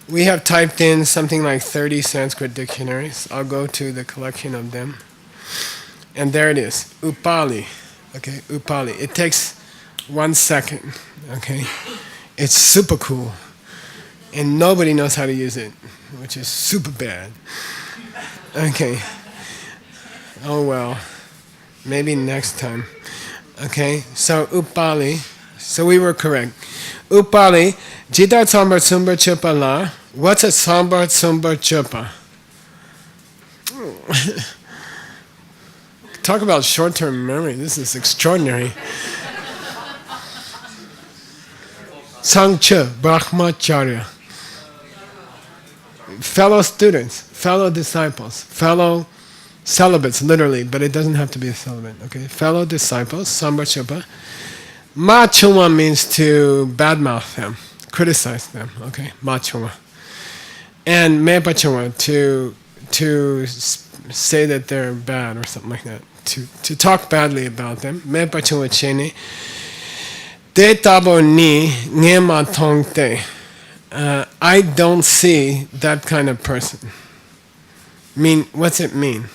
Speaker 2: We have typed in something like 30 Sanskrit dictionaries. I'll go to the collection of them. And there it is. Upali. Okay, Upali. It takes 1 second. Okay? It's super cool. And nobody knows how to use it, which is super bad. Okay. Oh well. Maybe next time. Okay? So Upali. So we were correct. Upali, Jita Sambar Sumbar Chupa La. What's a Sambar Sumbar Chupa? talk about short-term memory. This is extraordinary. Sangcha Brahmacharya. Fellow students, fellow disciples, fellow celibates, literally, but it doesn't have to be a celibate, okay? Fellow disciples, Sambhachupa. Machuma means to badmouth them, criticize them, okay? Machuma. And Mepachuma, to say that they're bad or something like that. To talk badly about them. Mepachuma chene. De tabo ni ngema tongte. I don't see that kind of person. What's it mean?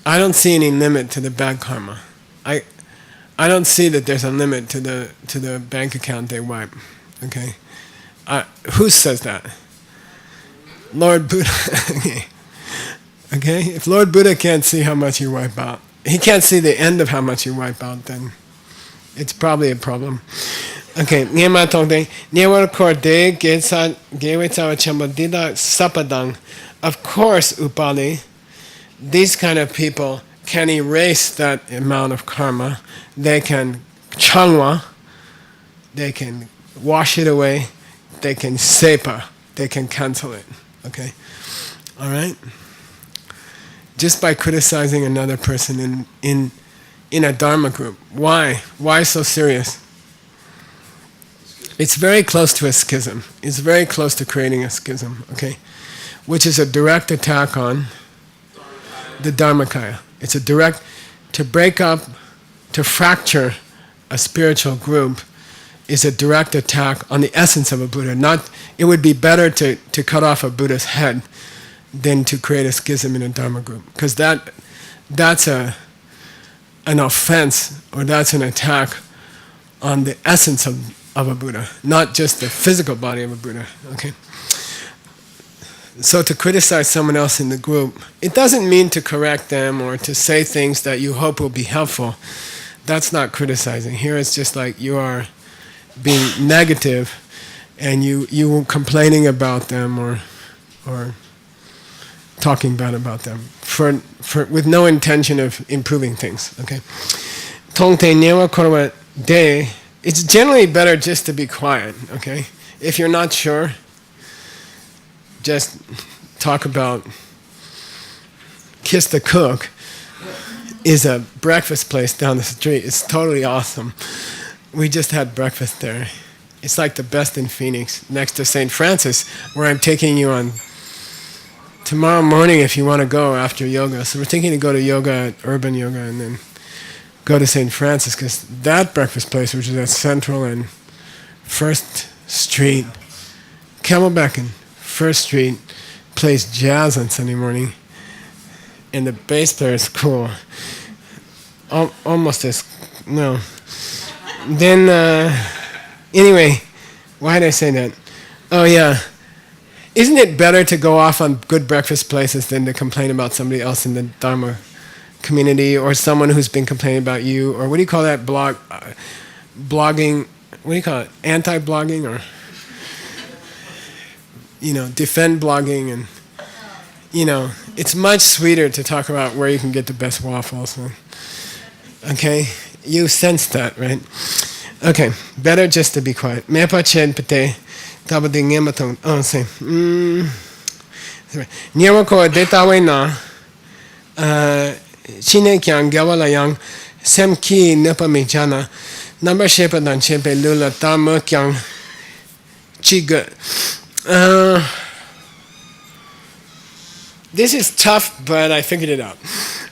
Speaker 2: I don't see any limit to the bad karma. I don't see that there's a limit to the bank account they wipe. Okay, who says that? Lord Buddha. Okay, if Lord Buddha can't see how much you wipe out, he can't see the end of how much you wipe out, then it's probably a problem. Okay, Nyema Tongde, Nyewar Korde, Gewetsawa Chambadida Sapadang. Of course, Upali, these kind of people can erase that amount of karma. They can changwa, they can wash it away, they can sepa, they can cancel it. Okay? Alright? Just by criticizing another person in a Dharma group. Why? Why so serious? It's very close to a schism. It's very close to creating a schism, okay? Which is a direct attack on the Dharmakaya. It's a direct, to break up, to fracture a spiritual group is a direct attack on the essence of a Buddha. It would be better to cut off a Buddha's head than to create a schism in a Dharma group. Because that's an offense, or that's an attack on the essence of a Buddha, not just the physical body of a Buddha. Okay. So to criticize someone else in the group, it doesn't mean to correct them or to say things that you hope will be helpful. That's not criticizing. Here it's just like you are being negative and you complaining about them or talking bad about them for with no intention of improving things. Okay. Tongte nyewa korwa de. It's generally better just to be quiet, okay? If you're not sure, just talk about Kiss the Cook is a breakfast place down the street. It's totally awesome. We just had breakfast there. It's like the best in Phoenix, next to St. Francis, where I'm taking you on tomorrow morning if you want to go after yoga. So we're thinking to go to yoga, urban yoga, and then go to St. Francis, because that breakfast place, which is at Central and First Street, Camelback and First Street, plays jazz on Sunday morning, and the bass player is cool. Almost as, no. Then, anyway, why did I say that? Oh yeah, isn't it better to go off on good breakfast places than to complain about somebody else in the Dharma community, or someone who's been complaining about you, or what do you call that blogging, what do you call it, anti-blogging, or defend blogging, and it's much sweeter to talk about where you can get the best waffles. Okay, you sense that, right? Okay, better just to be quiet. Mepa chen pate tabadi ngematong. Oh, say. Nyewa ko detawe na. Chine kyang gyawala yang sem ki nepa me jana number shepa dan chepe lula tama kyang chiga. This is tough, but I figured it out.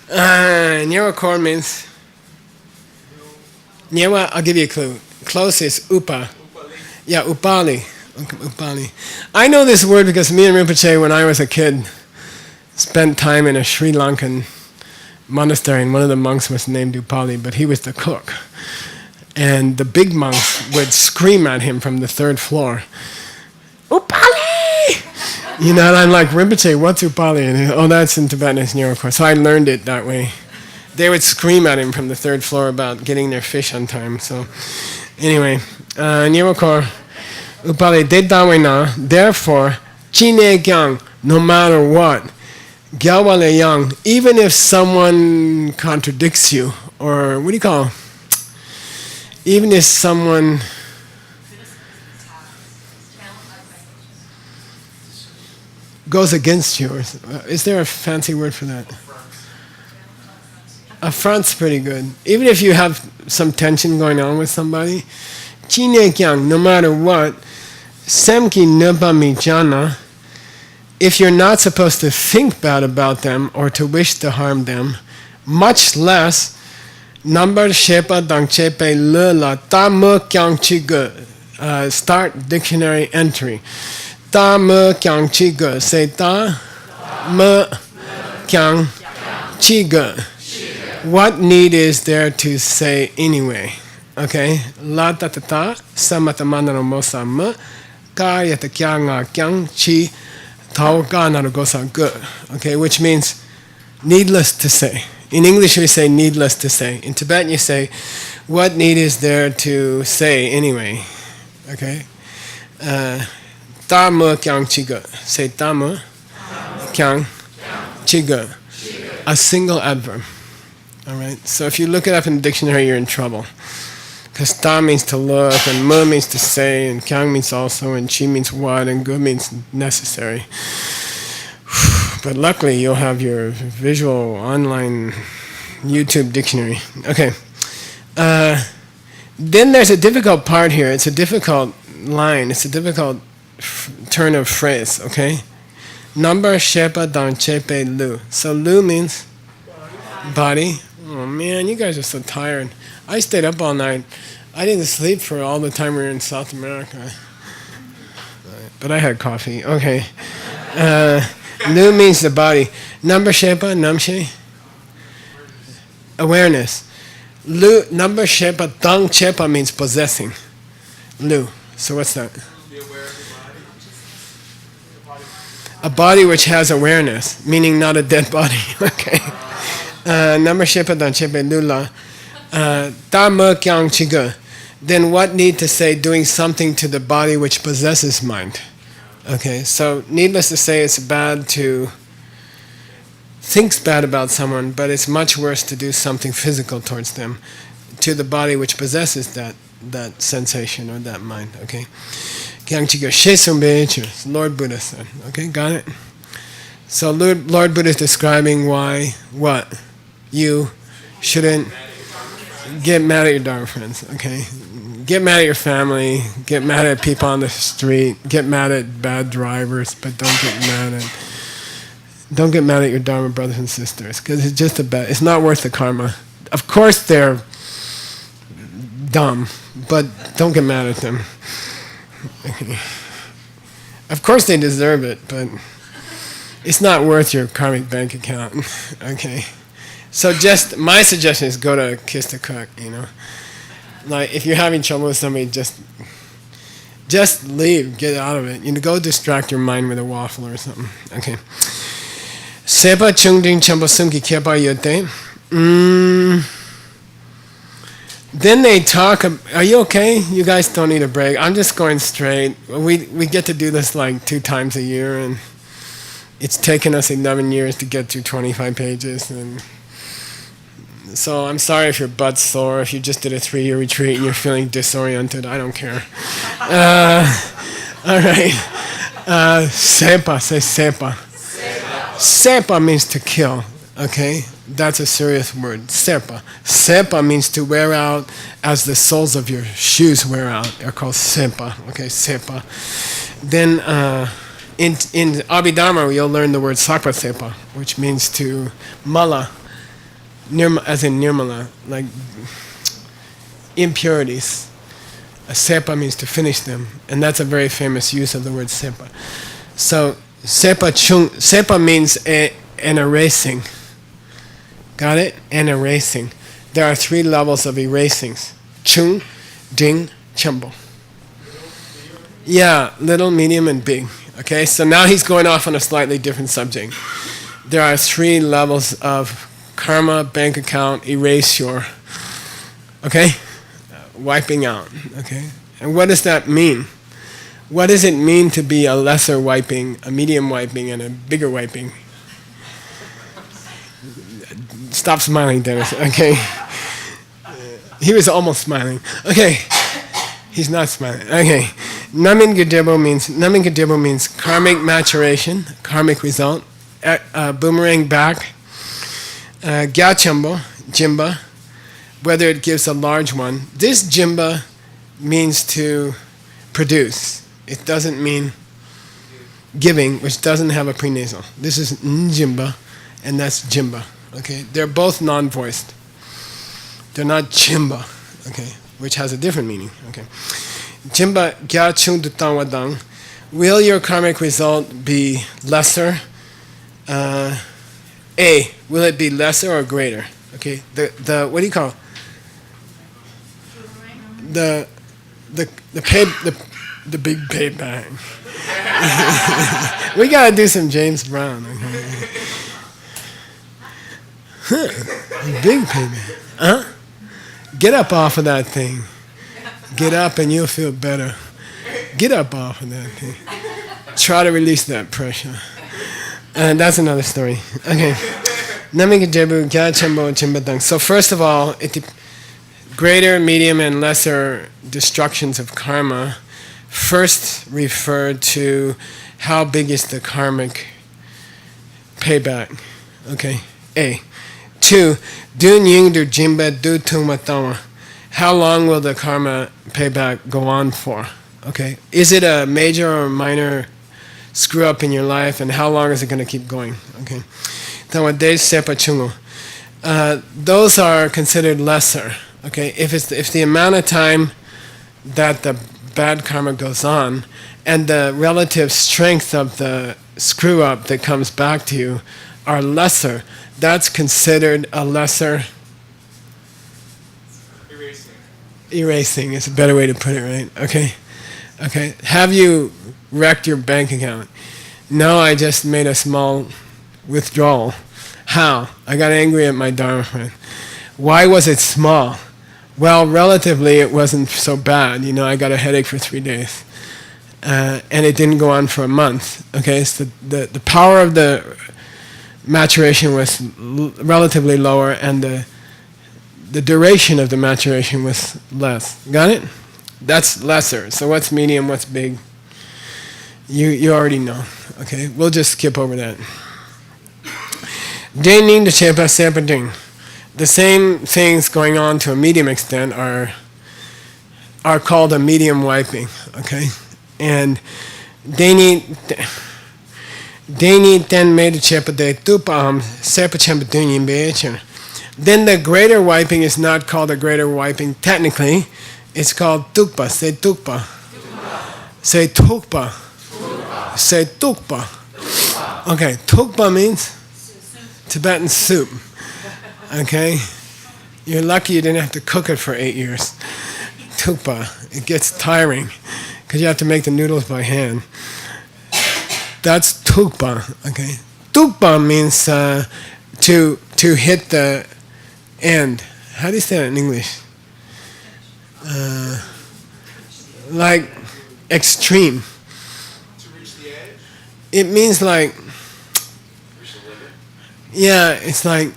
Speaker 2: Nyewa kor means Nyewa. I'll give you a clue. Close is upa. Yeah, upali. Upali. I know this word because me and Rinpoche, when I was a kid, spent time in a Sri Lankan monastery, and one of the monks was named Upali, but he was the cook. And the big monks would scream at him from the third floor, Upali! And I'm like, Rinpoche, what's Upali? And that's in Tibetan, it's Nyerokor. So I learned it that way. They would scream at him from the third floor about getting their fish on time. So anyway, Nyerokor, Upali, de dawe na, therefore, chine gyang, no matter what, Gyalwa le yang, even if someone contradicts you, or what do you call, even if someone goes against you, or, is there a fancy word for that? Affront's pretty good. Even if you have some tension going on with somebody, no matter what, semki nupa mi jana, if you're not supposed to think bad about them or to wish to harm them, much less number shepa dang chepe le la ta me kyang chi ge. Start dictionary entry. Ta me kyang chi ge. Say ta me kyang chi ge. What need is there to say anyway? Okay? La ta ta ta samatamana no mosa me ka yata kyang kyang chi tao ka na go sa ge. Okay, which means needless to say. In English we say needless to say. In Tibetan you say, what need is there to say anyway? Okay? Ta me kyang chi ge. Say ta me kyang chi ge. A single adverb. Alright? So if you look it up in the dictionary, you're in trouble. Because ta means to look, and me means to say, and kyang means also, and chi means what, and gu means necessary. But luckily, you'll have your visual online YouTube dictionary. Okay. Then there's a difficult part here. It's a difficult line. It's a difficult turn of phrase, okay? Number shepa dan chepe lu. So lu means body. Oh man, you guys are so tired. I stayed up all night. I didn't sleep for all the time we were in South America. But I had coffee. Okay. Nu means the body. Number shepa, namshe. Awareness. Lu, number shepa, dang chepa means possessing. Lu. So what's that?
Speaker 4: Be aware of the body.
Speaker 2: A body which has awareness, meaning not a dead body. Okay. Number shepa, dang chepa, lula. Dharma kyang chiga. Then what need to say doing something to the body which possesses mind? Okay, so needless to say, it's bad to think bad about someone, but it's much worse to do something physical towards them, to the body which possesses that sensation or that mind. Okay, kyang chiga shesumbe, Lord Buddha said. Okay, got it. So Lord Buddha is describing why what you shouldn't get mad at your Dharma friends, okay? Get mad at your family, get mad at people on the street, get mad at bad drivers, but don't get mad at your Dharma brothers and sisters, because it's just it's not worth the karma. Of course they're dumb, but don't get mad at them. Okay. Of course they deserve it, but it's not worth your karmic bank account. Okay. So just, my suggestion is go to Kiss the Cook, you know. Like, if you're having trouble with somebody, just leave, get out of it. You know, go distract your mind with a waffle or something. Okay. Sepa chungding champa sumki kepa yote. Then they talk, are you okay? You guys don't need a break. I'm just going straight. We get to do this like 2 times a year, and it's taken us 11 years to get through 25 pages, and so I'm sorry if your butt's sore, if you just did a 3-year retreat and you're feeling disoriented. I don't care. All right. Sepa, say sepa. Sepa means to kill, okay? That's a serious word. Sepa. Sepa means to wear out as the soles of your shoes wear out. They're called sepa, okay? Sepa. Then in Abhidharma, you'll learn the word sakpa sepa, which means to mala. As in nirmala, like impurities. Sepa means to finish them, and that's a very famous use of the word sepa. So sepa means an erasing. Got it? An erasing. There are 3 levels of erasings: chung, ding, chenpo. Yeah, little, medium, and big. Okay, so now he's going off on a slightly different subject. There are 3 levels of karma, bank account, erasure. Okay? Wiping out. Okay? And what does that mean? What does it mean to be a lesser wiping, a medium wiping, and a bigger wiping? Stop smiling, Dennis. Okay. He was almost smiling. Okay. He's not smiling. Okay. Namin Gedibo means karmic maturation, karmic result. Boomerang back. Gyachambo, jimba, whether it gives a large one. This jimba means to produce. It doesn't mean giving, which doesn't have a prenasal. This is njimba, and that's jimba. Okay, they're both non-voiced. They're not chimba, okay, which has a different meaning. Okay, jimba gyachung dutang wadang. Will your karmic result be lesser? Will it be lesser or greater? Okay, the what do you call the big payback? We gotta do some James Brown. Okay? Big payback. Huh? Get up off of that thing. Get up and you'll feel better. Get up off of that thing. Try to release that pressure. And that's another story. Okay. So first of all, greater, medium, and lesser destructions of karma first refer to how big is the karmic payback. Okay. A. 2. How long will the karma payback go on for? Okay. Is it a major or minor screw up in your life, and how long is it going to keep going? Okay. Those are considered lesser. Okay. If the amount of time that the bad karma goes on and the relative strength of the screw up that comes back to you are lesser, that's considered a lesser. Erasing is a better way to put it, right? Okay. Okay. Have you wrecked your bank account? No, I just made a small withdrawal. How? I got angry at my Dharma friend. Why was it small? Well, relatively it wasn't so bad. You know, I got a headache for 3 days. And it didn't go on for a month. Okay, so the power of the maturation was relatively lower, and the duration of the maturation was less. Got it? That's lesser. So what's medium, what's big? You already know. Okay, we'll just skip over that. The same things going on to a medium extent are called a medium wiping. Okay, and they need ten made chepa de tupam sepachemba dunyin becher. Then the greater wiping is not called a greater wiping technically. It's called tukpa. Say tukpa. Say tukpa. Say tukpa. Okay, tukpa means Tibetan soup. Okay? You're lucky you didn't have to cook it for 8 years. Tukpa. It gets tiring because you have to make the noodles by hand. That's tukpa. Okay? Tukpa means to hit the end. How do you say that in English? Like extreme.
Speaker 4: To reach the edge?
Speaker 2: It means like,
Speaker 4: Reach the limit?
Speaker 2: yeah, it's like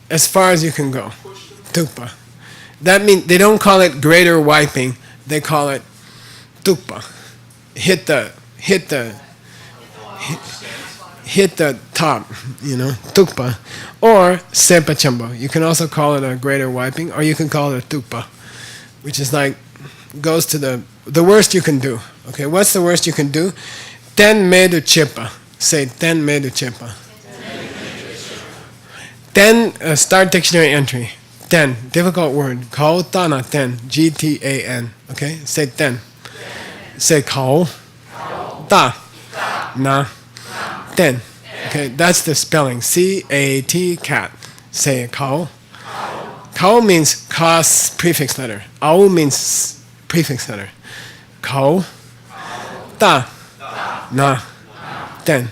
Speaker 2: as far as you can go. Tukpa. That means they don't call it greater wiping. They call it tukpa. Hit the top, you know, tukpa. Or sepachamba. You can also call it a greater wiping, or you can call it a tukpa, which is like goes to the worst you can do. Okay, what's the worst you can do? Ten medu chepa. Say ten medu chepa. Ten, start dictionary entry. Ten, difficult word. Kau tana ten. G-T-A-N. Okay, say ten. Say kau. Ta. Na. Ten. Okay, that's the spelling. C-A-T, cat. Say kau. Kau means cos prefix letter. Au means prefix letter. Kau. Ta. Na. Ten.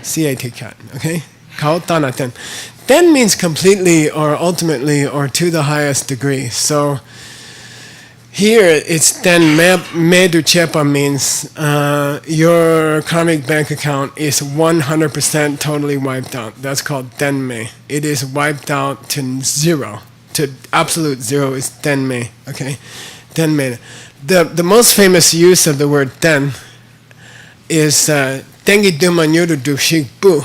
Speaker 2: C-A-T, cat. Okay? Kau ta na ten. Ten means completely or ultimately or to the highest degree. So Here it's ten me du chepa means your karmic bank account is 100% totally wiped out. That's called ten me. It is wiped out to zero. To absolute zero is ten me. Okay, ten me. The most famous use of the word ten is tengi duma nyuru du shik bu.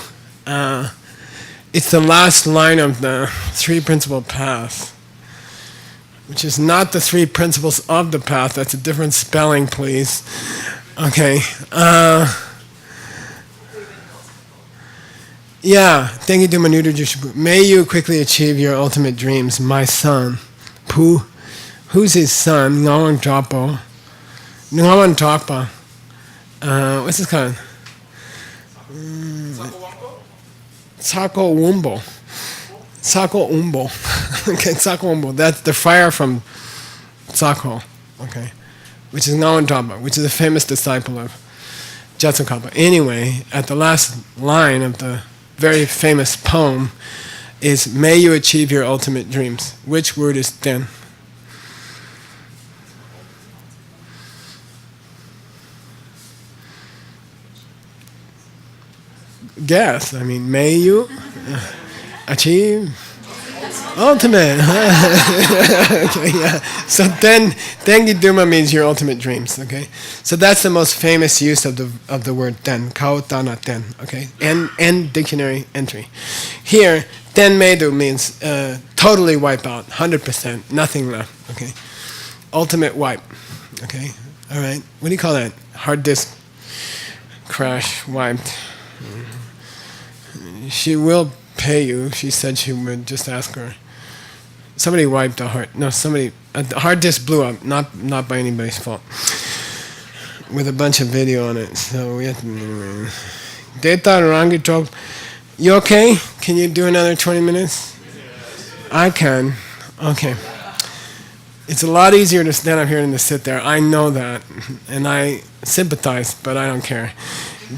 Speaker 2: It's the last line of the three principal paths, which is not the three principles of the path. That's a different spelling, please. Okay. Yeah. Tengi duma nyuru du shik bu. May you quickly achieve your ultimate dreams, my son. Who's his son? Ngawan Drapo. Ngawan Drapa. What's this called? Sako Wumbo. Sako Umbo. Okay, Sako Umbo. That's the friar from Sako. Okay. Which is Ngawan Drapa, which is a famous disciple of Jetsukapa. Anyway, at the last line of the very famous poem is, may you achieve your ultimate dreams. Which word is ten? Guess. I mean, may you achieve ultimate. Okay, yeah. So then, tengi duma means your ultimate dreams. Okay, so that's the most famous use of the word ten. Kautana ten. Okay, and dictionary entry. Here, ten medu means totally wipe out, 100%, nothing left. Okay, ultimate wipe. Okay, all right. What do you call that? Hard disk crash wiped. She will pay you. She said she would. Just ask her. Somebody wiped a hard. No, somebody. A hard disk blew up. Not by anybody's fault. With a bunch of video on it. So we have to. Data Rangi talk. You okay? Can you do another 20 minutes? I can. Okay. It's a lot easier to stand up here than to sit there. I know that, and I sympathize, but I don't care.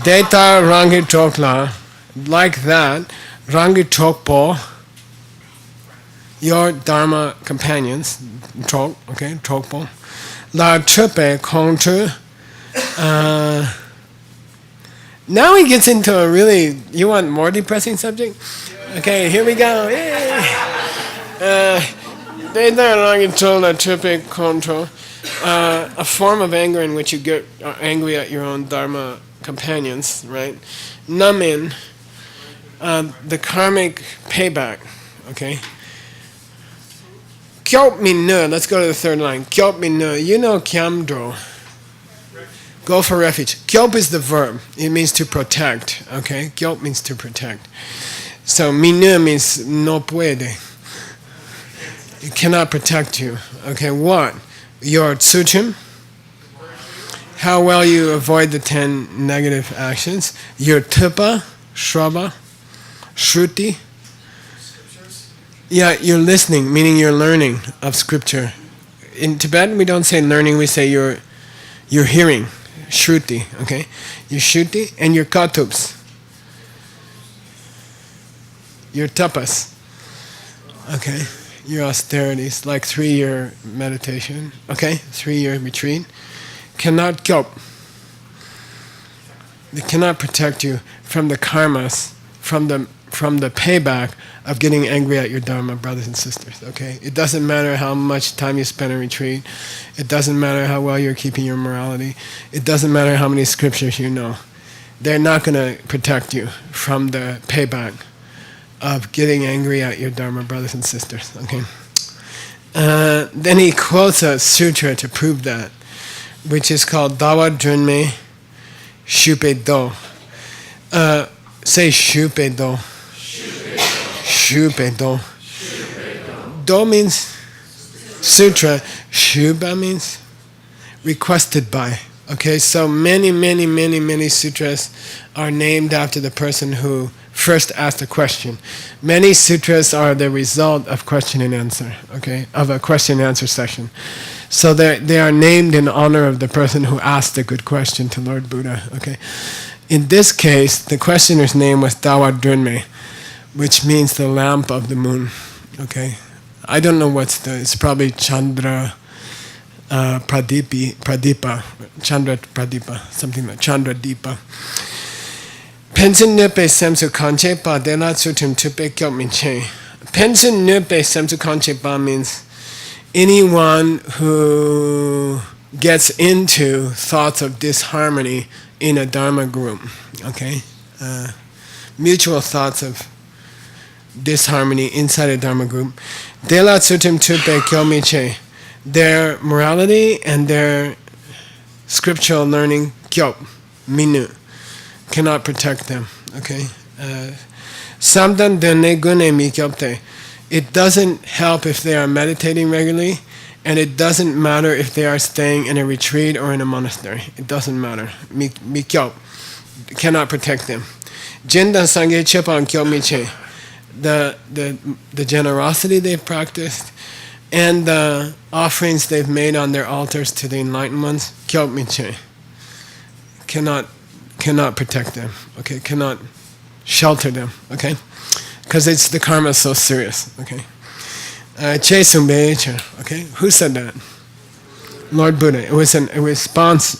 Speaker 2: Data Rangi Chokla. Like that, Rangi Chokpo, your Dharma companions, Chok, okay, Chokpo, La Chupe Kongchu. Now he gets into a really, you want more depressing subject? Okay, here we go. Yay! Data Rangi Chok La Chupe Kongchu. A form of anger in which you get angry at your own Dharma companions, right? Namin. The karmic payback, okay? Kyop minne, let's go to the third line. Kyop minne, you know kyamdro. Go for refuge. Kyop is the verb. It means to protect, okay? Kyop means to protect. So minne means no puede. It cannot protect you. Okay, what? Your tsuchim. How well you avoid the 10 negative actions. Your tupa, shrava. Shruti. Yeah, you're listening, meaning you're learning of scripture. In Tibetan, we don't say learning, we say you're hearing. Shruti, okay? Your shruti and your katups. Your tapas. Okay? Your austerities, like 3-year meditation. Okay? 3-year retreat. Cannot kyop. They cannot protect you from the karmas, from the payback of getting angry at your Dharma brothers and sisters, okay? It doesn't matter how much time you spend in retreat. It doesn't matter how well you're keeping your morality. It doesn't matter how many scriptures you know. They're not going to protect you from the payback of getting angry at your Dharma brothers and sisters, okay? Then he quotes a sutra to prove that, which is called Dawa Junme Shupe Do. Say Shupe Do. Shupe Do. Do means sutra. Shuba means requested by. Okay, so many sutras are named after the person who first asked the question. Many sutras are the result of question and answer, okay, of a question and answer session. So they are named in honor of the person who asked a good question to Lord Buddha, okay. In this case, the questioner's name was Dawa Drunme, which means the lamp of the moon, okay. I don't know it's probably Chandra, Pradipa, Chandra Pradipa, something like Chandra Deepa. Pension Nupe Samsu Kanche Pa Dela Sutum Tupe Kyok Minche. Pension Nupe Samsu Kanche Pa means anyone who gets into thoughts of disharmony in a Dharma group, okay? Mutual thoughts of disharmony inside a Dharma group. Dela Sutum Tupe Kyok Minche. Their morality and their scriptural learning, kyop, minu, cannot protect them. Okay, samdan dene gune mi kyopte. It doesn't help if they are meditating regularly, and it doesn't matter if they are staying in a retreat or in a monastery. It doesn't matter. Mi kyop cannot protect them. Jindan sangye chepan kyop mi che. The generosity they've practiced and the offerings they've made on their altars to the enlightened ones, kyop miche, cannot protect them, okay, cannot shelter them, okay, because it's the karma is so serious, okay. Che sumbecha, okay, who said that? Lord Buddha. It was a response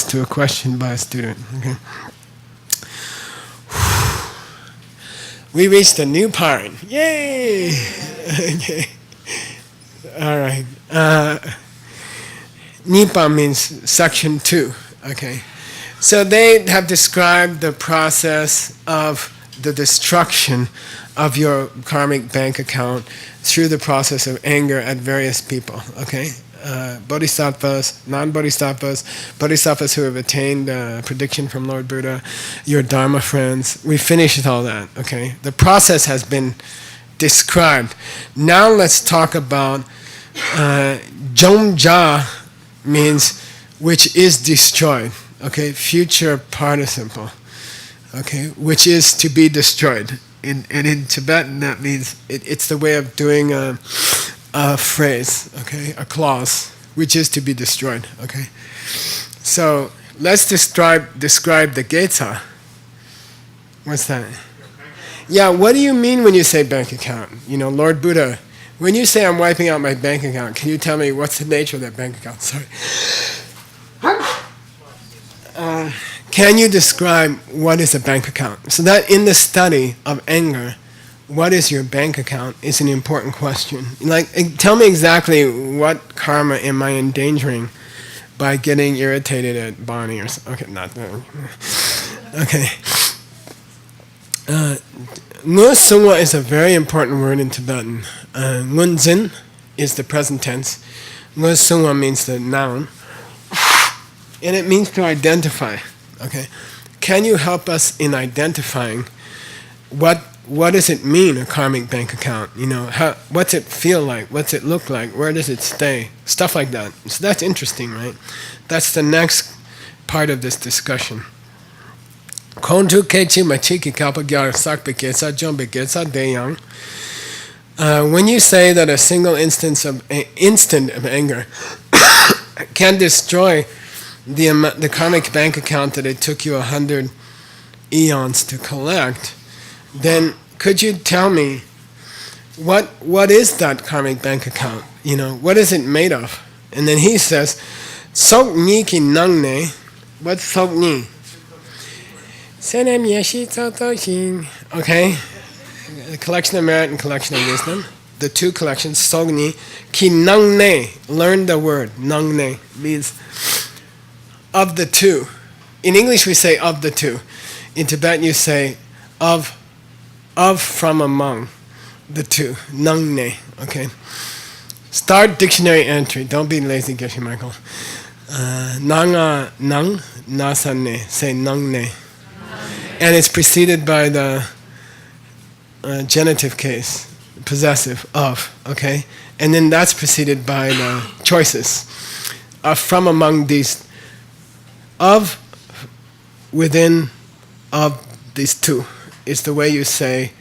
Speaker 2: to a question by a student, okay. We reached a new part, yay! Okay. All right. Nipa means section 2. Okay. So they have described the process of the destruction of your karmic bank account through the process of anger at various people. Okay. Bodhisattvas, non-bodhisattvas, bodhisattvas who have attained prediction from Lord Buddha, your Dharma friends. We finished all that. Okay. The process has been described. Now let's talk about Jomja means which is destroyed. Okay, future participle. Okay, which is to be destroyed. And in Tibetan that means it's the way of doing a phrase. Okay, a clause, which is to be destroyed. Okay, so let's describe the Geta. What's that? Yeah, what do you mean when you say bank account? You know, Lord Buddha, when you say I'm wiping out my bank account, can you tell me what's the nature of that bank account? Sorry. Can you describe what is a bank account? So that in the study of anger, what is your bank account is an important question. Like, tell me exactly what karma am I endangering by getting irritated at Bonnie or something. Okay, not that. Okay. Ngu sungwa is a very important word in Tibetan. Ngun zin is the present tense. Ngu sungwa means the noun. And it means to identify. Okay. Can you help us in identifying what does it mean, a karmic bank account? You know, what's it feel like? What's it look like? Where does it stay? Stuff like that. So that's interesting, right? That's the next part of this discussion. Kontu kechi machiki kappa gyar sakbekesa jombekesa deyang. When you say that a single instant of anger can destroy the karmic bank account that it took you 100 eons to collect, then could you tell me what is that karmic bank account? You know, what is it made of? And then he says, Sok ni ki nangne. What's sok ni? Okay, the collection of merit and collection of wisdom. The two collections, Sogni, Ki Nangne, learn the word. Nangne means of the two. In English we say of the two. In Tibetan you say of from among the two. Nangne, okay. Start dictionary entry. Don't be lazy, Geshe Michael. Nanga nang nasane. Say nangne. And it's preceded by the genitive case, possessive, of, okay? And then that's preceded by the choices. From among these, of, within, of these two, is the way you say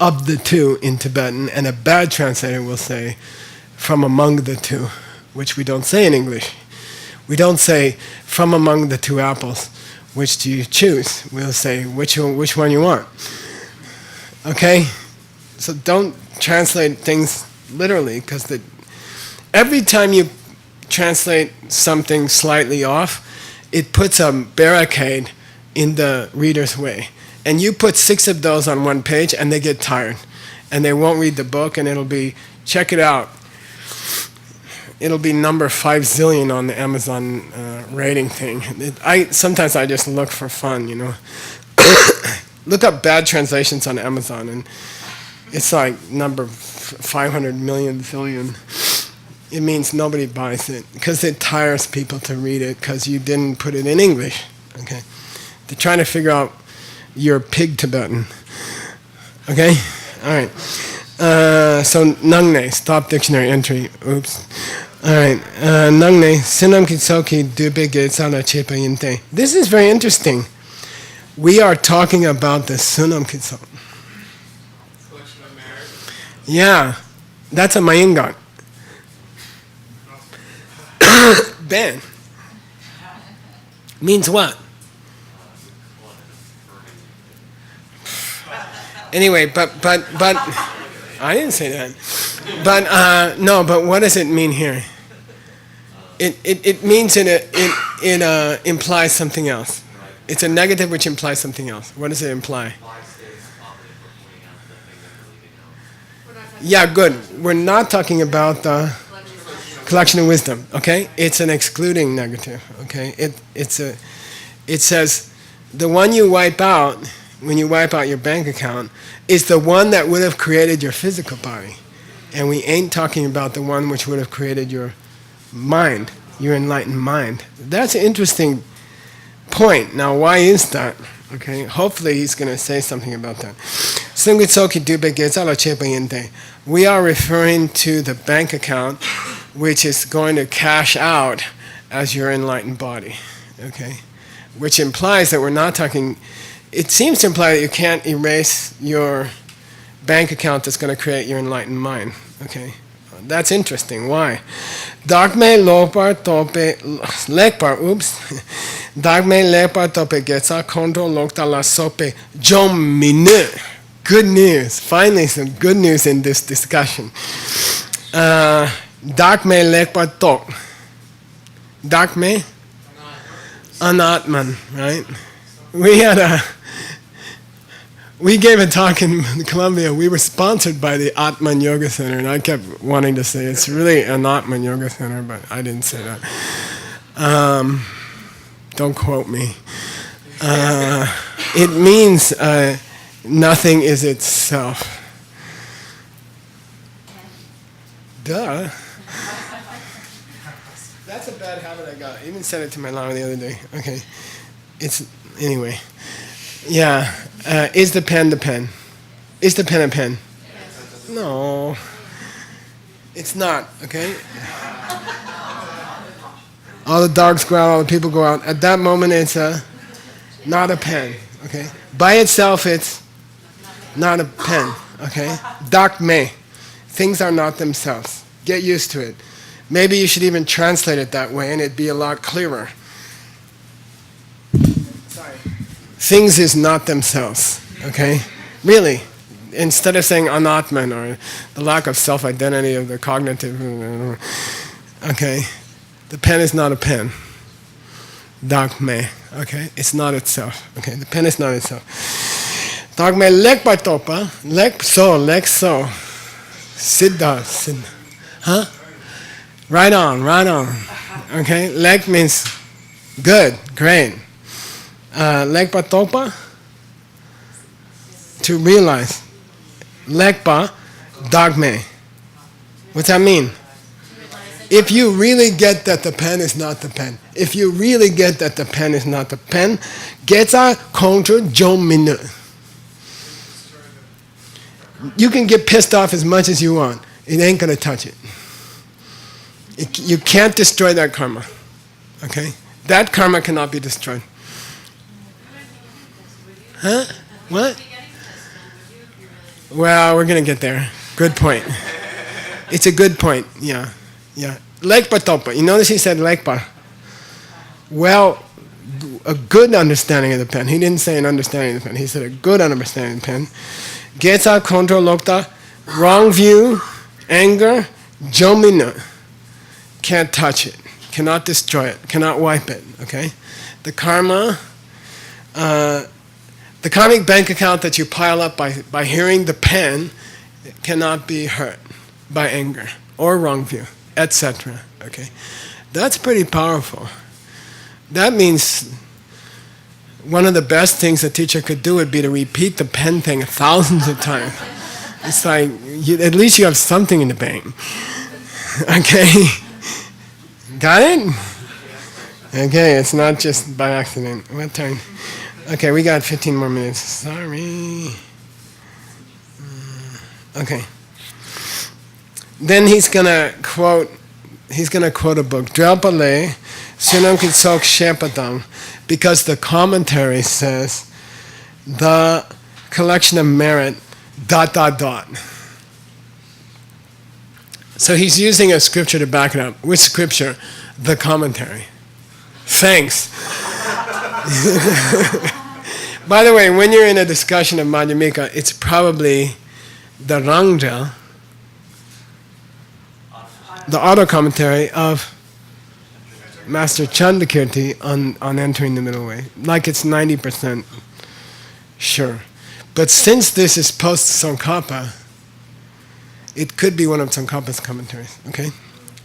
Speaker 2: of the two in Tibetan, and a bad translator will say from among the two, which we don't say in English. We don't say from among the two apples. Which do you choose? We'll say which one you want. Okay? So don't translate things literally, because every time you translate something slightly off, it puts a barricade in the reader's way. And you put 6 of those on one page and they get tired. And they won't read the book, and it'll be, check it out, it'll be number 5 zillion on the Amazon rating thing. Sometimes I just look for fun, you know. Look up bad translations on Amazon, and it's like number 500 million zillion. It means nobody buys it because it tires people to read it because you didn't put it in English. Okay, they're trying to figure out your pig Tibetan. Okay, all right. So Nangne, stop dictionary entry. Oops. All right. Nangne, Sinam Kitsoki Dube Getsala Chepa Yinte. This is very interesting. We are talking about the Sunam Kitsok.
Speaker 4: Collection of merit.
Speaker 2: Yeah, that's a Mayingat. Ben. Means what? Anyway, but I didn't say that. But no, but what does it mean here? It means it implies something else. It's a negative which implies something else. What does it imply? Yeah, good. We're not talking about the collection of wisdom. Okay, it's an excluding negative. Okay, it says the one you wipe out when you wipe out your bank account is the one that would have created your physical body, and we ain't talking about the one which would have created your mind, your enlightened mind. That's an interesting point. Now, why is that? Okay, hopefully he's going to say something about that. We are referring to the bank account which is going to cash out as your enlightened body. Okay, which implies that we're not talking. It seems to imply that you can't erase your bank account that's going to create your enlightened mind. Okay, that's interesting. Why? Dagme lopar tope lekpar. Oops. Dagme lekpar tope getsa kontro lokta la sope jom minu. Good news. Finally, some good news in this discussion. Dagme lekpar top. Dagme anatman. Right. We gave a talk in Colombia. We were sponsored by the Atman Yoga Center, and I kept wanting to say it's really an Atman Yoga Center, but I didn't say that. Don't quote me. It means nothing is itself. Duh. That's a bad habit I got. I even said it to my lama the other day. Okay. Anyway. Yeah. Is the pen the pen? Is the pen a pen? Yes. No. It's not, okay? All the dogs go out, all the people go out. At that moment, it's not a pen, okay? By itself, it's not a pen, okay? Dak me. Things are not themselves. Get used to it. Maybe you should even translate it that way, and it'd be a lot clearer. Sorry. Things is not themselves, okay? Really. Instead of saying anatman or the lack of self-identity of the cognitive, okay? The pen is not a pen. Dagme, okay? It's not itself, okay? The pen is not itself. Dagme lek topa, lek so, siddha, siddha. Huh? Right on, okay? Lek means good, great. Lekpa topa, to realize. Lekpa dagme. What's that mean? If you really get that the pen is not the pen, if you really get that the pen is not the pen, getsa contra jominu. You can get pissed off as much as you want. It ain't going to touch it. You can't destroy that karma. Okay? That karma cannot be destroyed. Huh? What? Well, we're going to get there. Good point. It's a good point. Yeah. Lekpa topa. You notice he said lekpa. Well, a good understanding of the pen. He didn't say an understanding of the pen. He said a good understanding of the pen. Getsa kontro lokta. Wrong view, anger, jomina. Can't touch it. cannot destroy it, cannot wipe it, okay? The karma, the karmic bank account that you pile up by hearing the pen cannot be hurt by anger or wrong view, etc., okay? That's pretty powerful. That means one of the best things a teacher could do would be to repeat the pen thing thousands of times. It's like, at least you have something in the bank. Okay? Got it? Okay, it's not just by accident. What time? Okay, we got 15 more minutes. Sorry. Okay. Then he's gonna quote a book, Drelpale, Sunam Kitsok Shepadam, because the commentary says the collection of merit ... So he's using a scripture to back it up. Which scripture? The commentary. Thanks. By the way, when you're in a discussion of Madhyamika, it's probably the Rangja, the auto commentary of Master Chandakirti on entering the middle way. Like it's 90% sure. But since this is post-Tsongkhapa, it could be one of Tsongkhapa's commentaries, okay?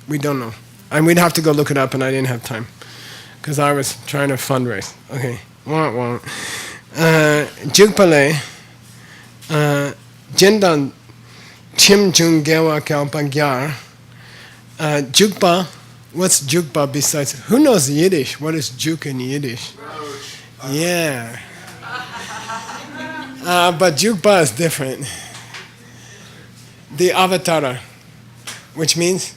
Speaker 2: We don't know. And we'd have to go look it up, and I didn't have time. Because I was trying to fundraise. Okay. Jugpale, Jindan Chim Jung Gewa Kalpa Gyar. Jugpa, what's Jugpa besides? Who knows Yiddish? What is Juk in Yiddish?
Speaker 4: Roach.
Speaker 2: Yeah. But Jugpa is different. The Avatara, which means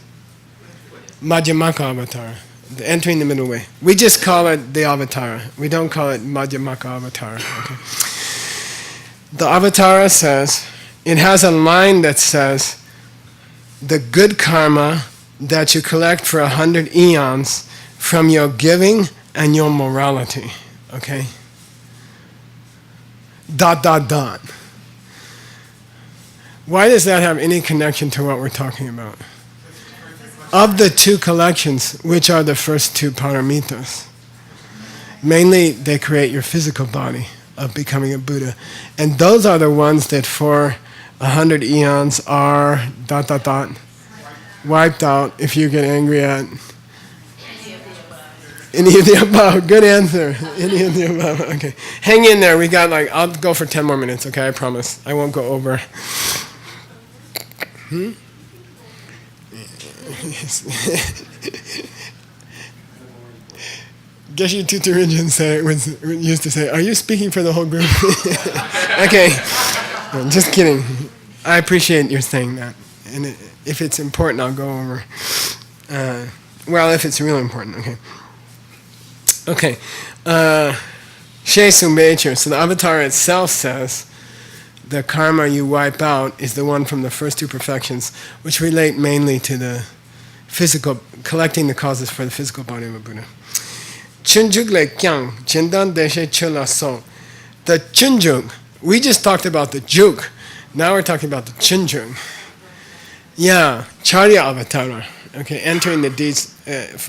Speaker 2: Madhyamaka Avatara, the entering the middle way. We just call it the Avatara. We don't call it Madhyamaka Avatara. Okay. The Avatara says, it has a line that says, the good karma that you collect for 100 eons from your giving and your morality. Okay? ... Why does that have any connection to what we're talking about? Of the two collections, which are the first two paramitas? Mainly, they create your physical body of becoming a Buddha. And those are the ones that for 100 eons are ... wiped out if you get angry at any of the above. Good answer. Any of the above. Okay. Hang in there. We got I'll go for 10 more minutes, okay? I promise. I won't go over. Geshe Tuturinjin used to say, are you speaking for the whole group? Okay. No, just kidding. I appreciate your saying that. And if it's important, I'll go over. Well, if it's really important, okay. Okay. She Sumbecher. So the avatar itself says, the karma you wipe out is the one from the first two perfections, which relate mainly to the physical, collecting the causes for the physical body of a Buddha. Chunjuk le kyang, chendan deshe chula so. The chunjuk, we just talked about the juk. Now we're talking about the chunjuk. Yeah, Charya Avatara. Okay, entering the deeds.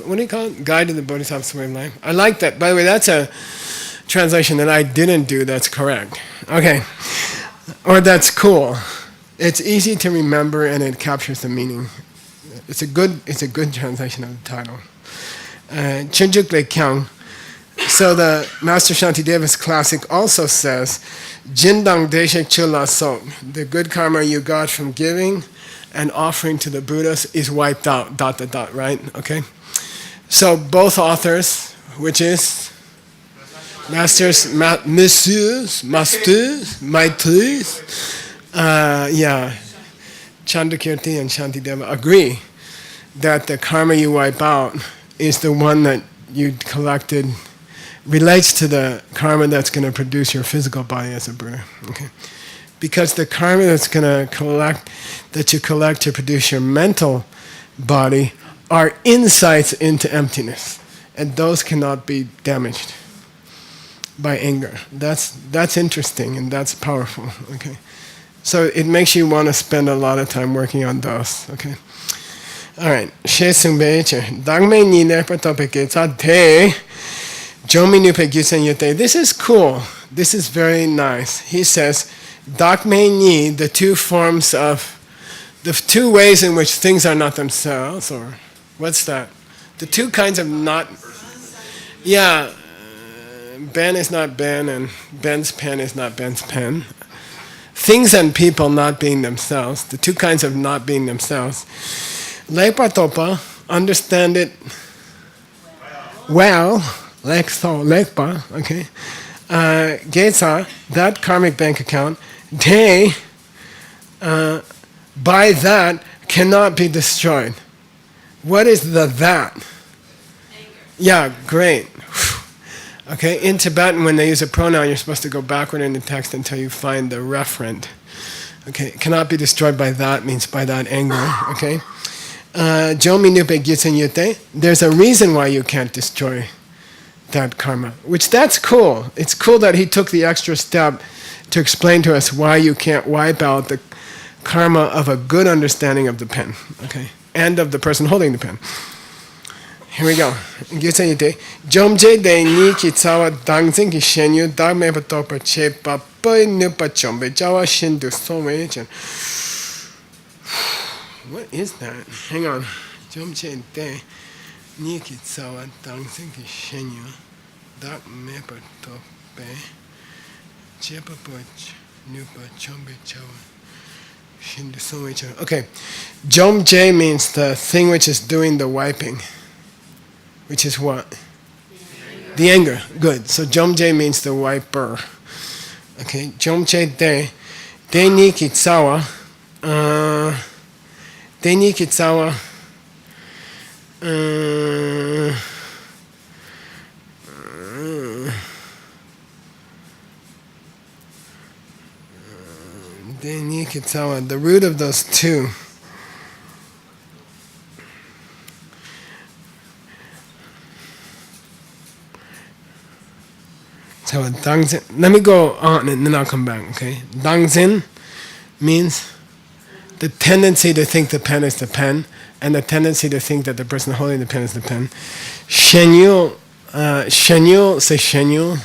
Speaker 2: What do you call it? Guide to the Bodhisattva's way of life. I like that. By the way, that's a translation that I didn't do. That's correct. Okay, or that's cool. It's easy to remember and it captures the meaning. It's a good translation of the title. Chinjuk Le Kyang. So the Master Shantideva's classic also says, Jindang Deshe Chula So. The good karma you got from giving and offering to the Buddhas is wiped out, ... right? Okay? So both authors, which is Masters, Messieurs, Maitris, Chandakirti and Shantideva agree that the karma you wipe out is the one that you collected, relates to the karma that's going to produce your physical body as a Buddha. Okay? Because the karma that's going to that you collect to produce your mental body are insights into emptiness. And those cannot be damaged by anger. That's interesting and that's powerful. Okay? So it makes you want to spend a lot of time working on those. Okay? Alright, She Sung Becher. Dagme Ni Nepa Topeke Te Jomi Nupe Gyusen Yute. This is cool. This is very nice. He says, Dagme Ni, the two forms of, the two ways in which things are not themselves, or what's that? The two kinds of not, yeah, Ben is not Ben, and Ben's pen is not Ben's pen. Things and people not being themselves, the two kinds of not being themselves. Lepa topa, understand it well, lekso, lekpa, okay. Gesa, that karmic bank account, they, by that, cannot be destroyed. What is the that?
Speaker 3: Anger.
Speaker 2: Yeah, great. Okay, in Tibetan, when they use a pronoun, you're supposed to go backward in the text until you find the referent. Okay, cannot be destroyed by that means by that anger. Okay, Jomi nupe gyutsen yute. There's a reason why you can't destroy that karma, which that's cool. It's cool that he took the extra step to explain to us why you can't wipe out the karma of a good understanding of the pen. Okay, and of the person holding the pen. Here we go. Gyutsen yute. Jomje de ni ki tsawa dangzin ki shenyu dagme patopa che papai nupa chombe jawa shindu sowe chen. What is that? Hang on. Jomje de ni ki tsawa dangzin ki shenyu dagme patopa che papai nupa chombe jawa shindu sowe chen. Okay. Jomje means the thing which is doing the wiping. Which is what? The anger. Good. So Jomje means the wiper. Okay. Jomje de ni kitsawa. De ni kitsawa. De ni kitsawa. The root of those two. So dangzin, let me go on and then I'll come back, okay? Dangzin means the tendency to think the pen is the pen and the tendency to think that the person holding the pen is the pen. Shenyu, say shenyu.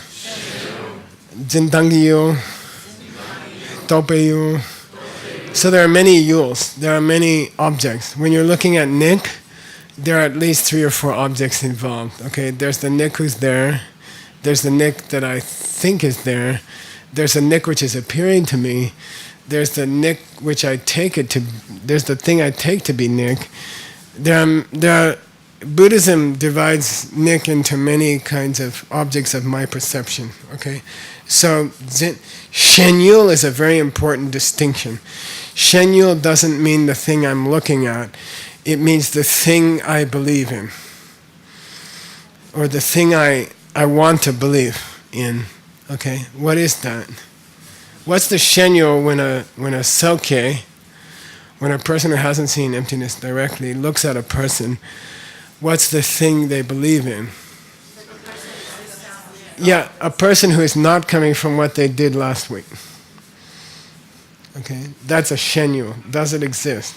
Speaker 2: Zintangyu. Topeyu. So there are many yuls, there are many objects. When you're looking at Nick, there are at least 3 or 4 objects involved, okay? There's the Nick who's there. There's the Nick that I think is there. There's a Nick which is appearing to me. There's the Nick which I take it to. There's the thing I take to be Nick. Buddhism divides Nick into many kinds of objects of my perception. Okay, so Shenyul is a very important distinction. Shenyul doesn't mean the thing I'm looking at. It means the thing I believe in, or the thing I want to believe in. Okay, what is that? What's the shenyo when a selke, when a person who hasn't seen emptiness directly looks at a person? What's the thing they believe in? Yeah, a person who is not coming from what they did last week. Okay, that's a shenyo. Does it exist?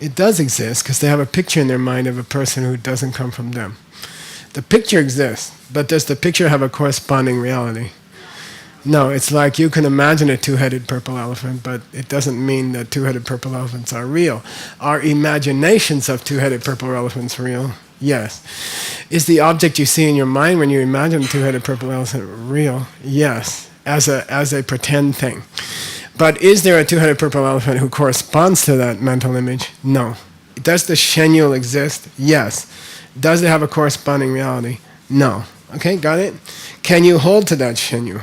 Speaker 2: It does exist because they have a picture in their mind of a person who doesn't come from them. The picture exists, but does the picture have a corresponding reality? No, it's like you can imagine a two-headed purple elephant, but it doesn't mean that two-headed purple elephants are real. Are imaginations of two-headed purple elephants real? Yes. Is the object you see in your mind when you imagine a two-headed purple elephant real? Yes, as a pretend thing. But is there a two-headed purple elephant who corresponds to that mental image? No. Does the shenyul exist? Yes. Does it have a corresponding reality? No. Okay, got it? Can you hold to that shenyul?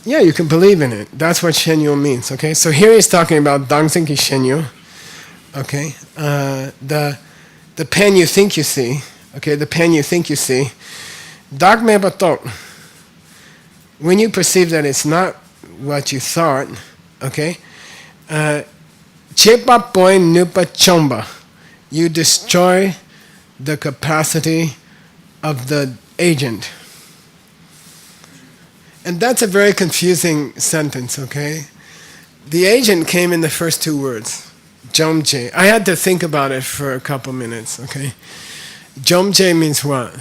Speaker 2: Yeah, you can believe in it. That's what shenyul means. Okay, so here he's talking about dangsenki shenyul. Okay, the pen you think you see. Okay, the pen you think you see. Dagme batok. When you perceive that it's not what you thought, okay, chepa poin nupa chomba, you destroy the capacity of the agent. And that's a very confusing sentence, okay? The agent came in the first two words. Jomje. I had to think about it for a couple minutes, okay? Jomje means what?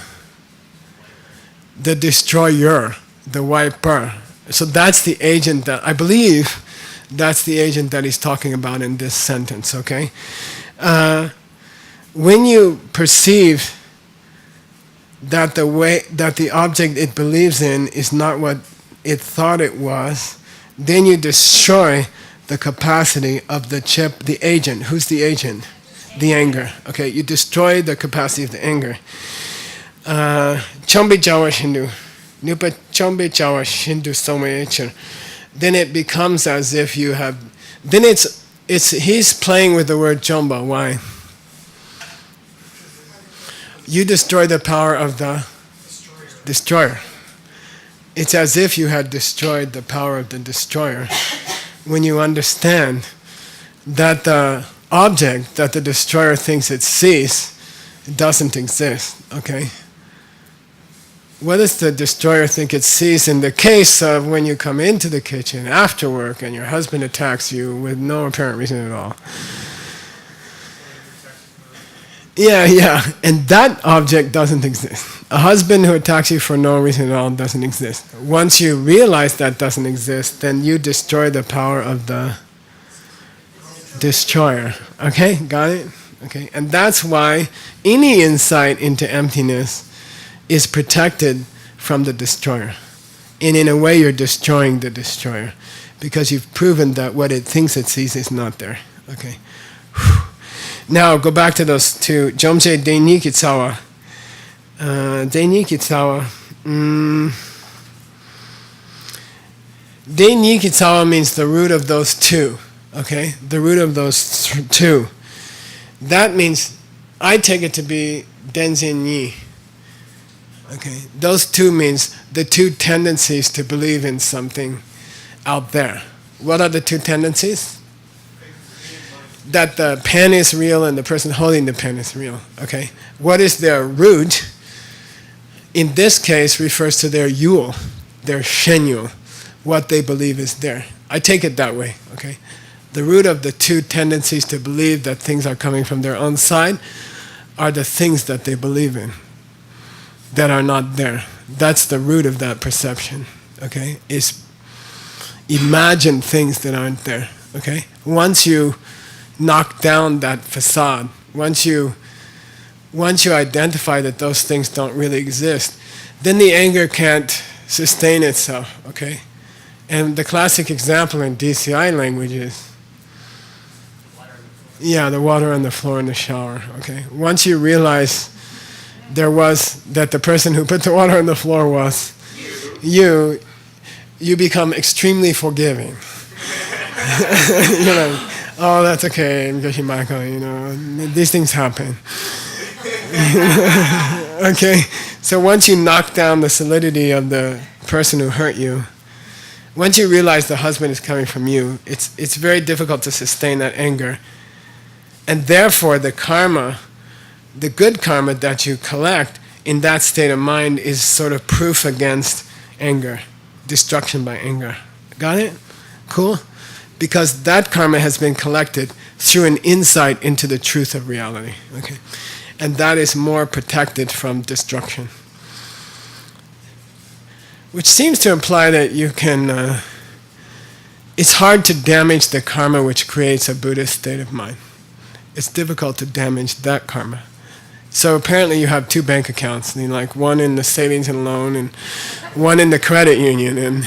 Speaker 2: The destroyer, the wiper. So that's the agent that, I believe, that's the agent that he's talking about in this sentence, okay? When you perceive that the way, that the object it believes in is not what it thought it was, then you destroy the capacity of the chip, the agent. Who's the agent? The anger. Okay, you destroy the capacity of the anger. Chombi Jawa Shindu. Nupa Chombi Jawa Shindu Somayacher. Then it becomes as if you have, then he's playing with the word Chomba. Why? You destroy the power of the destroyer. It's as if you had destroyed the power of the destroyer when you understand that the object that the destroyer thinks it sees doesn't exist, okay? What does the destroyer think it sees in the case of when you come into the kitchen after work and your husband attacks you with no apparent reason at all? Yeah, and that object doesn't exist. A husband who attacks you for no reason at all doesn't exist. Once you realize that doesn't exist, then you destroy the power of the destroyer. Okay, got it? Okay, and that's why any insight into emptiness is protected from the destroyer. And in a way, you're destroying the destroyer because you've proven that what it thinks it sees is not there. Okay. Now go back to those two. Jomje Deini Kitsawa. Deini Kitsawa. Deini Kitsawa means the root of those two. Okay? The root of those two. That means, I take it to be Denzin Yi. Okay? Those two means the two tendencies to believe in something out there. What are the two tendencies? That the pen is real and the person holding the pen is real. Okay? What is their root? In this case, refers to their yul, their shenyul, what they believe is there. I take it that way. Okay? The root of the two tendencies to believe that things are coming from their own side are the things that they believe in that are not there. That's the root of that perception. Okay? Is imagine things that aren't there. Okay? Once you knock down that facade, once you identify that those things don't really exist, then the anger can't sustain itself, okay? And the classic example in DCI language is, the water on the floor in the shower, okay? Once you realize that the person who put the water on the floor was you become extremely forgiving. Oh, that's okay, Geshe Michael, these things happen. Okay, so once you knock down the solidity of the person who hurt you, once you realize the husband is coming from you, it's very difficult to sustain that anger. And therefore the karma, the good karma that you collect in that state of mind is sort of proof against anger, destruction by anger. Got it? Cool? Because that karma has been collected through an insight into the truth of reality. Okay? And that is more protected from destruction. Which seems to imply that you can, it's hard to damage the karma which creates a Buddhist state of mind. It's difficult to damage that karma. So apparently you have two bank accounts, like one in the savings and loan and one in the credit union, and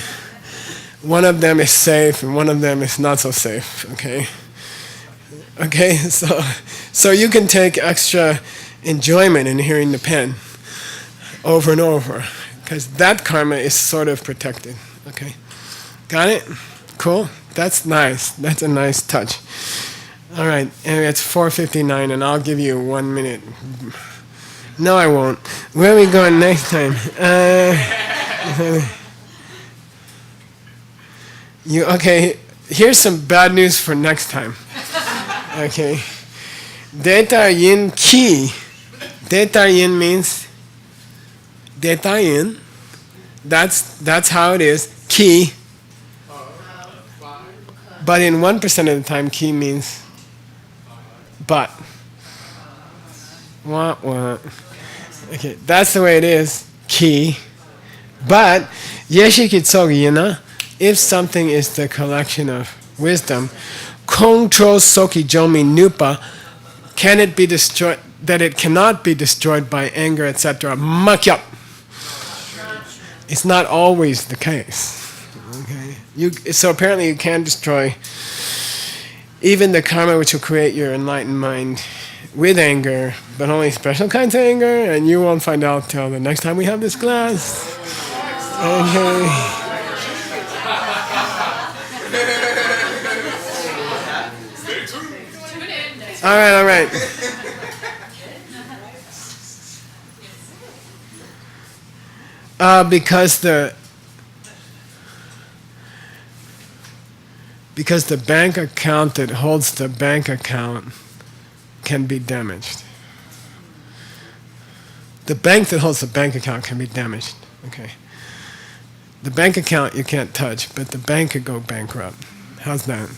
Speaker 2: one of them is safe and one of them is not so safe, okay? Okay, so you can take extra enjoyment in hearing the pen over and over, because that karma is sort of protected, okay? Got it? Cool? That's nice. That's a nice touch. All right, and it's 4:59 and I'll give you 1 minute. No, I won't. Where are we going next time? Okay, here's some bad news for next time. Okay. Deta yin ki. Deta yin means deta yin. That's how it is. Ki. But in 1% of the time, ki means but. Wah, wah. Okay, that's the way it is, ki. But, Geshe Kitsogiyana, if something is the collection of wisdom, Kongtro Soki Jomi Nupa, can it be destroyed, that it cannot be destroyed by anger, etc. Makyap. It's not always the case. Okay? So apparently you can destroy even the karma which will create your enlightened mind with anger, but only special kinds of anger, and you won't find out till the next time we have this class. Okay. All right. Because the bank account that holds the bank account can be damaged. The bank that holds the bank account can be damaged. Okay. The bank account you can't touch, but the bank could go bankrupt. How's that?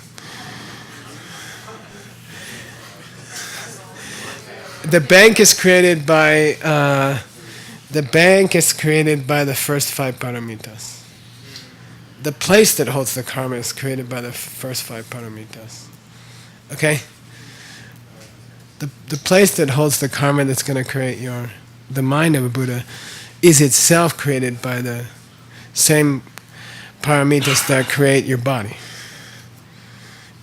Speaker 2: The bank is created by the first 5 paramitas. The place that holds the karma is created by the first 5 paramitas. Okay? The place that holds the karma that's going to create the mind of a Buddha is itself created by the same paramitas that create your body.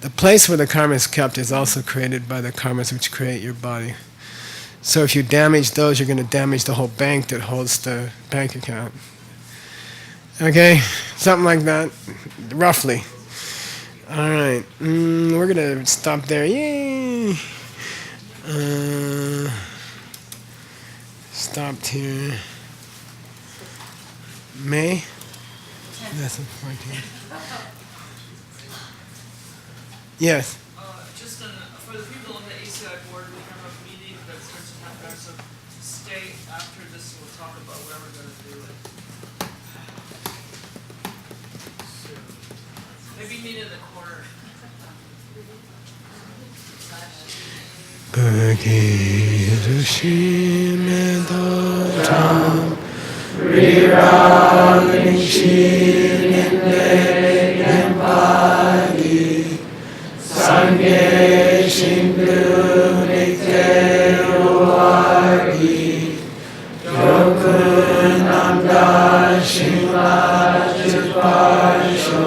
Speaker 2: The place where the karma is kept is also created by the karmas which create your body. So if you damage those, you're going to damage the whole bank that holds the bank account. Okay? Something like that, roughly. All right. We're going to stop there. Yay! Stopped here. May? That's 14. Yes.
Speaker 5: Just for the people on the ACI board, we have a meeting that starts at 10:30, so stay after this and we'll talk about where we're going to do it. Maybe meet in the corner.
Speaker 2: Sangye Shindu Nikte Uwagi Dokun Namda Shimla Chipasho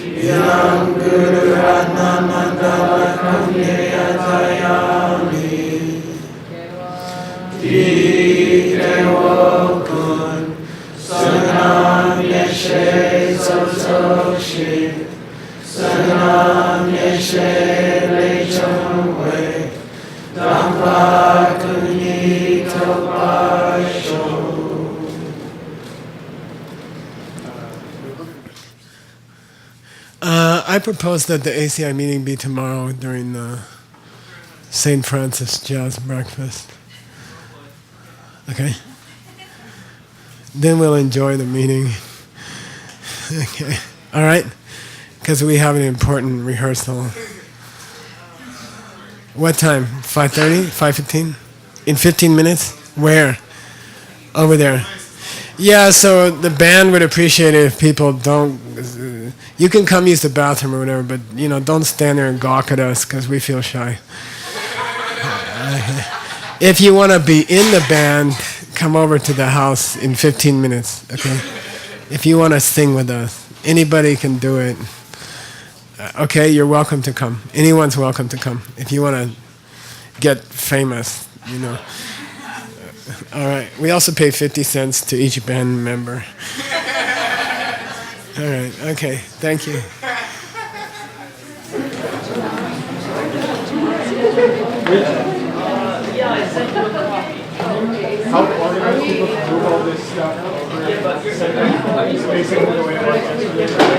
Speaker 2: Yang Guru Ratna Mandala Kamye Atayami Dike Wokun Sanam Yeshe Sososhin Sanam Yeshe Lechongwe Dampa Kunito Pasho. I propose that the ACI meeting be tomorrow during the St. Francis Jazz Breakfast. Okay? Then we'll enjoy the meeting. Okay. All right? Because we have an important rehearsal. What time? 5:30? 5:15? In 15 minutes? Where? Over there. Yeah, so the band would appreciate it if people don't... You can come use the bathroom or whatever, but don't stand there and gawk at us because we feel shy. If you want to be in the band, come over to the house in 15 minutes, okay? If you want to sing with us, anybody can do it. Okay, you're welcome to come. Anyone's welcome to come. If you want to get famous, All right. We also pay 50 cents to each band member. All right. Okay. Thank you.
Speaker 4: How organized people to move all this stuff over? Basically the way it works.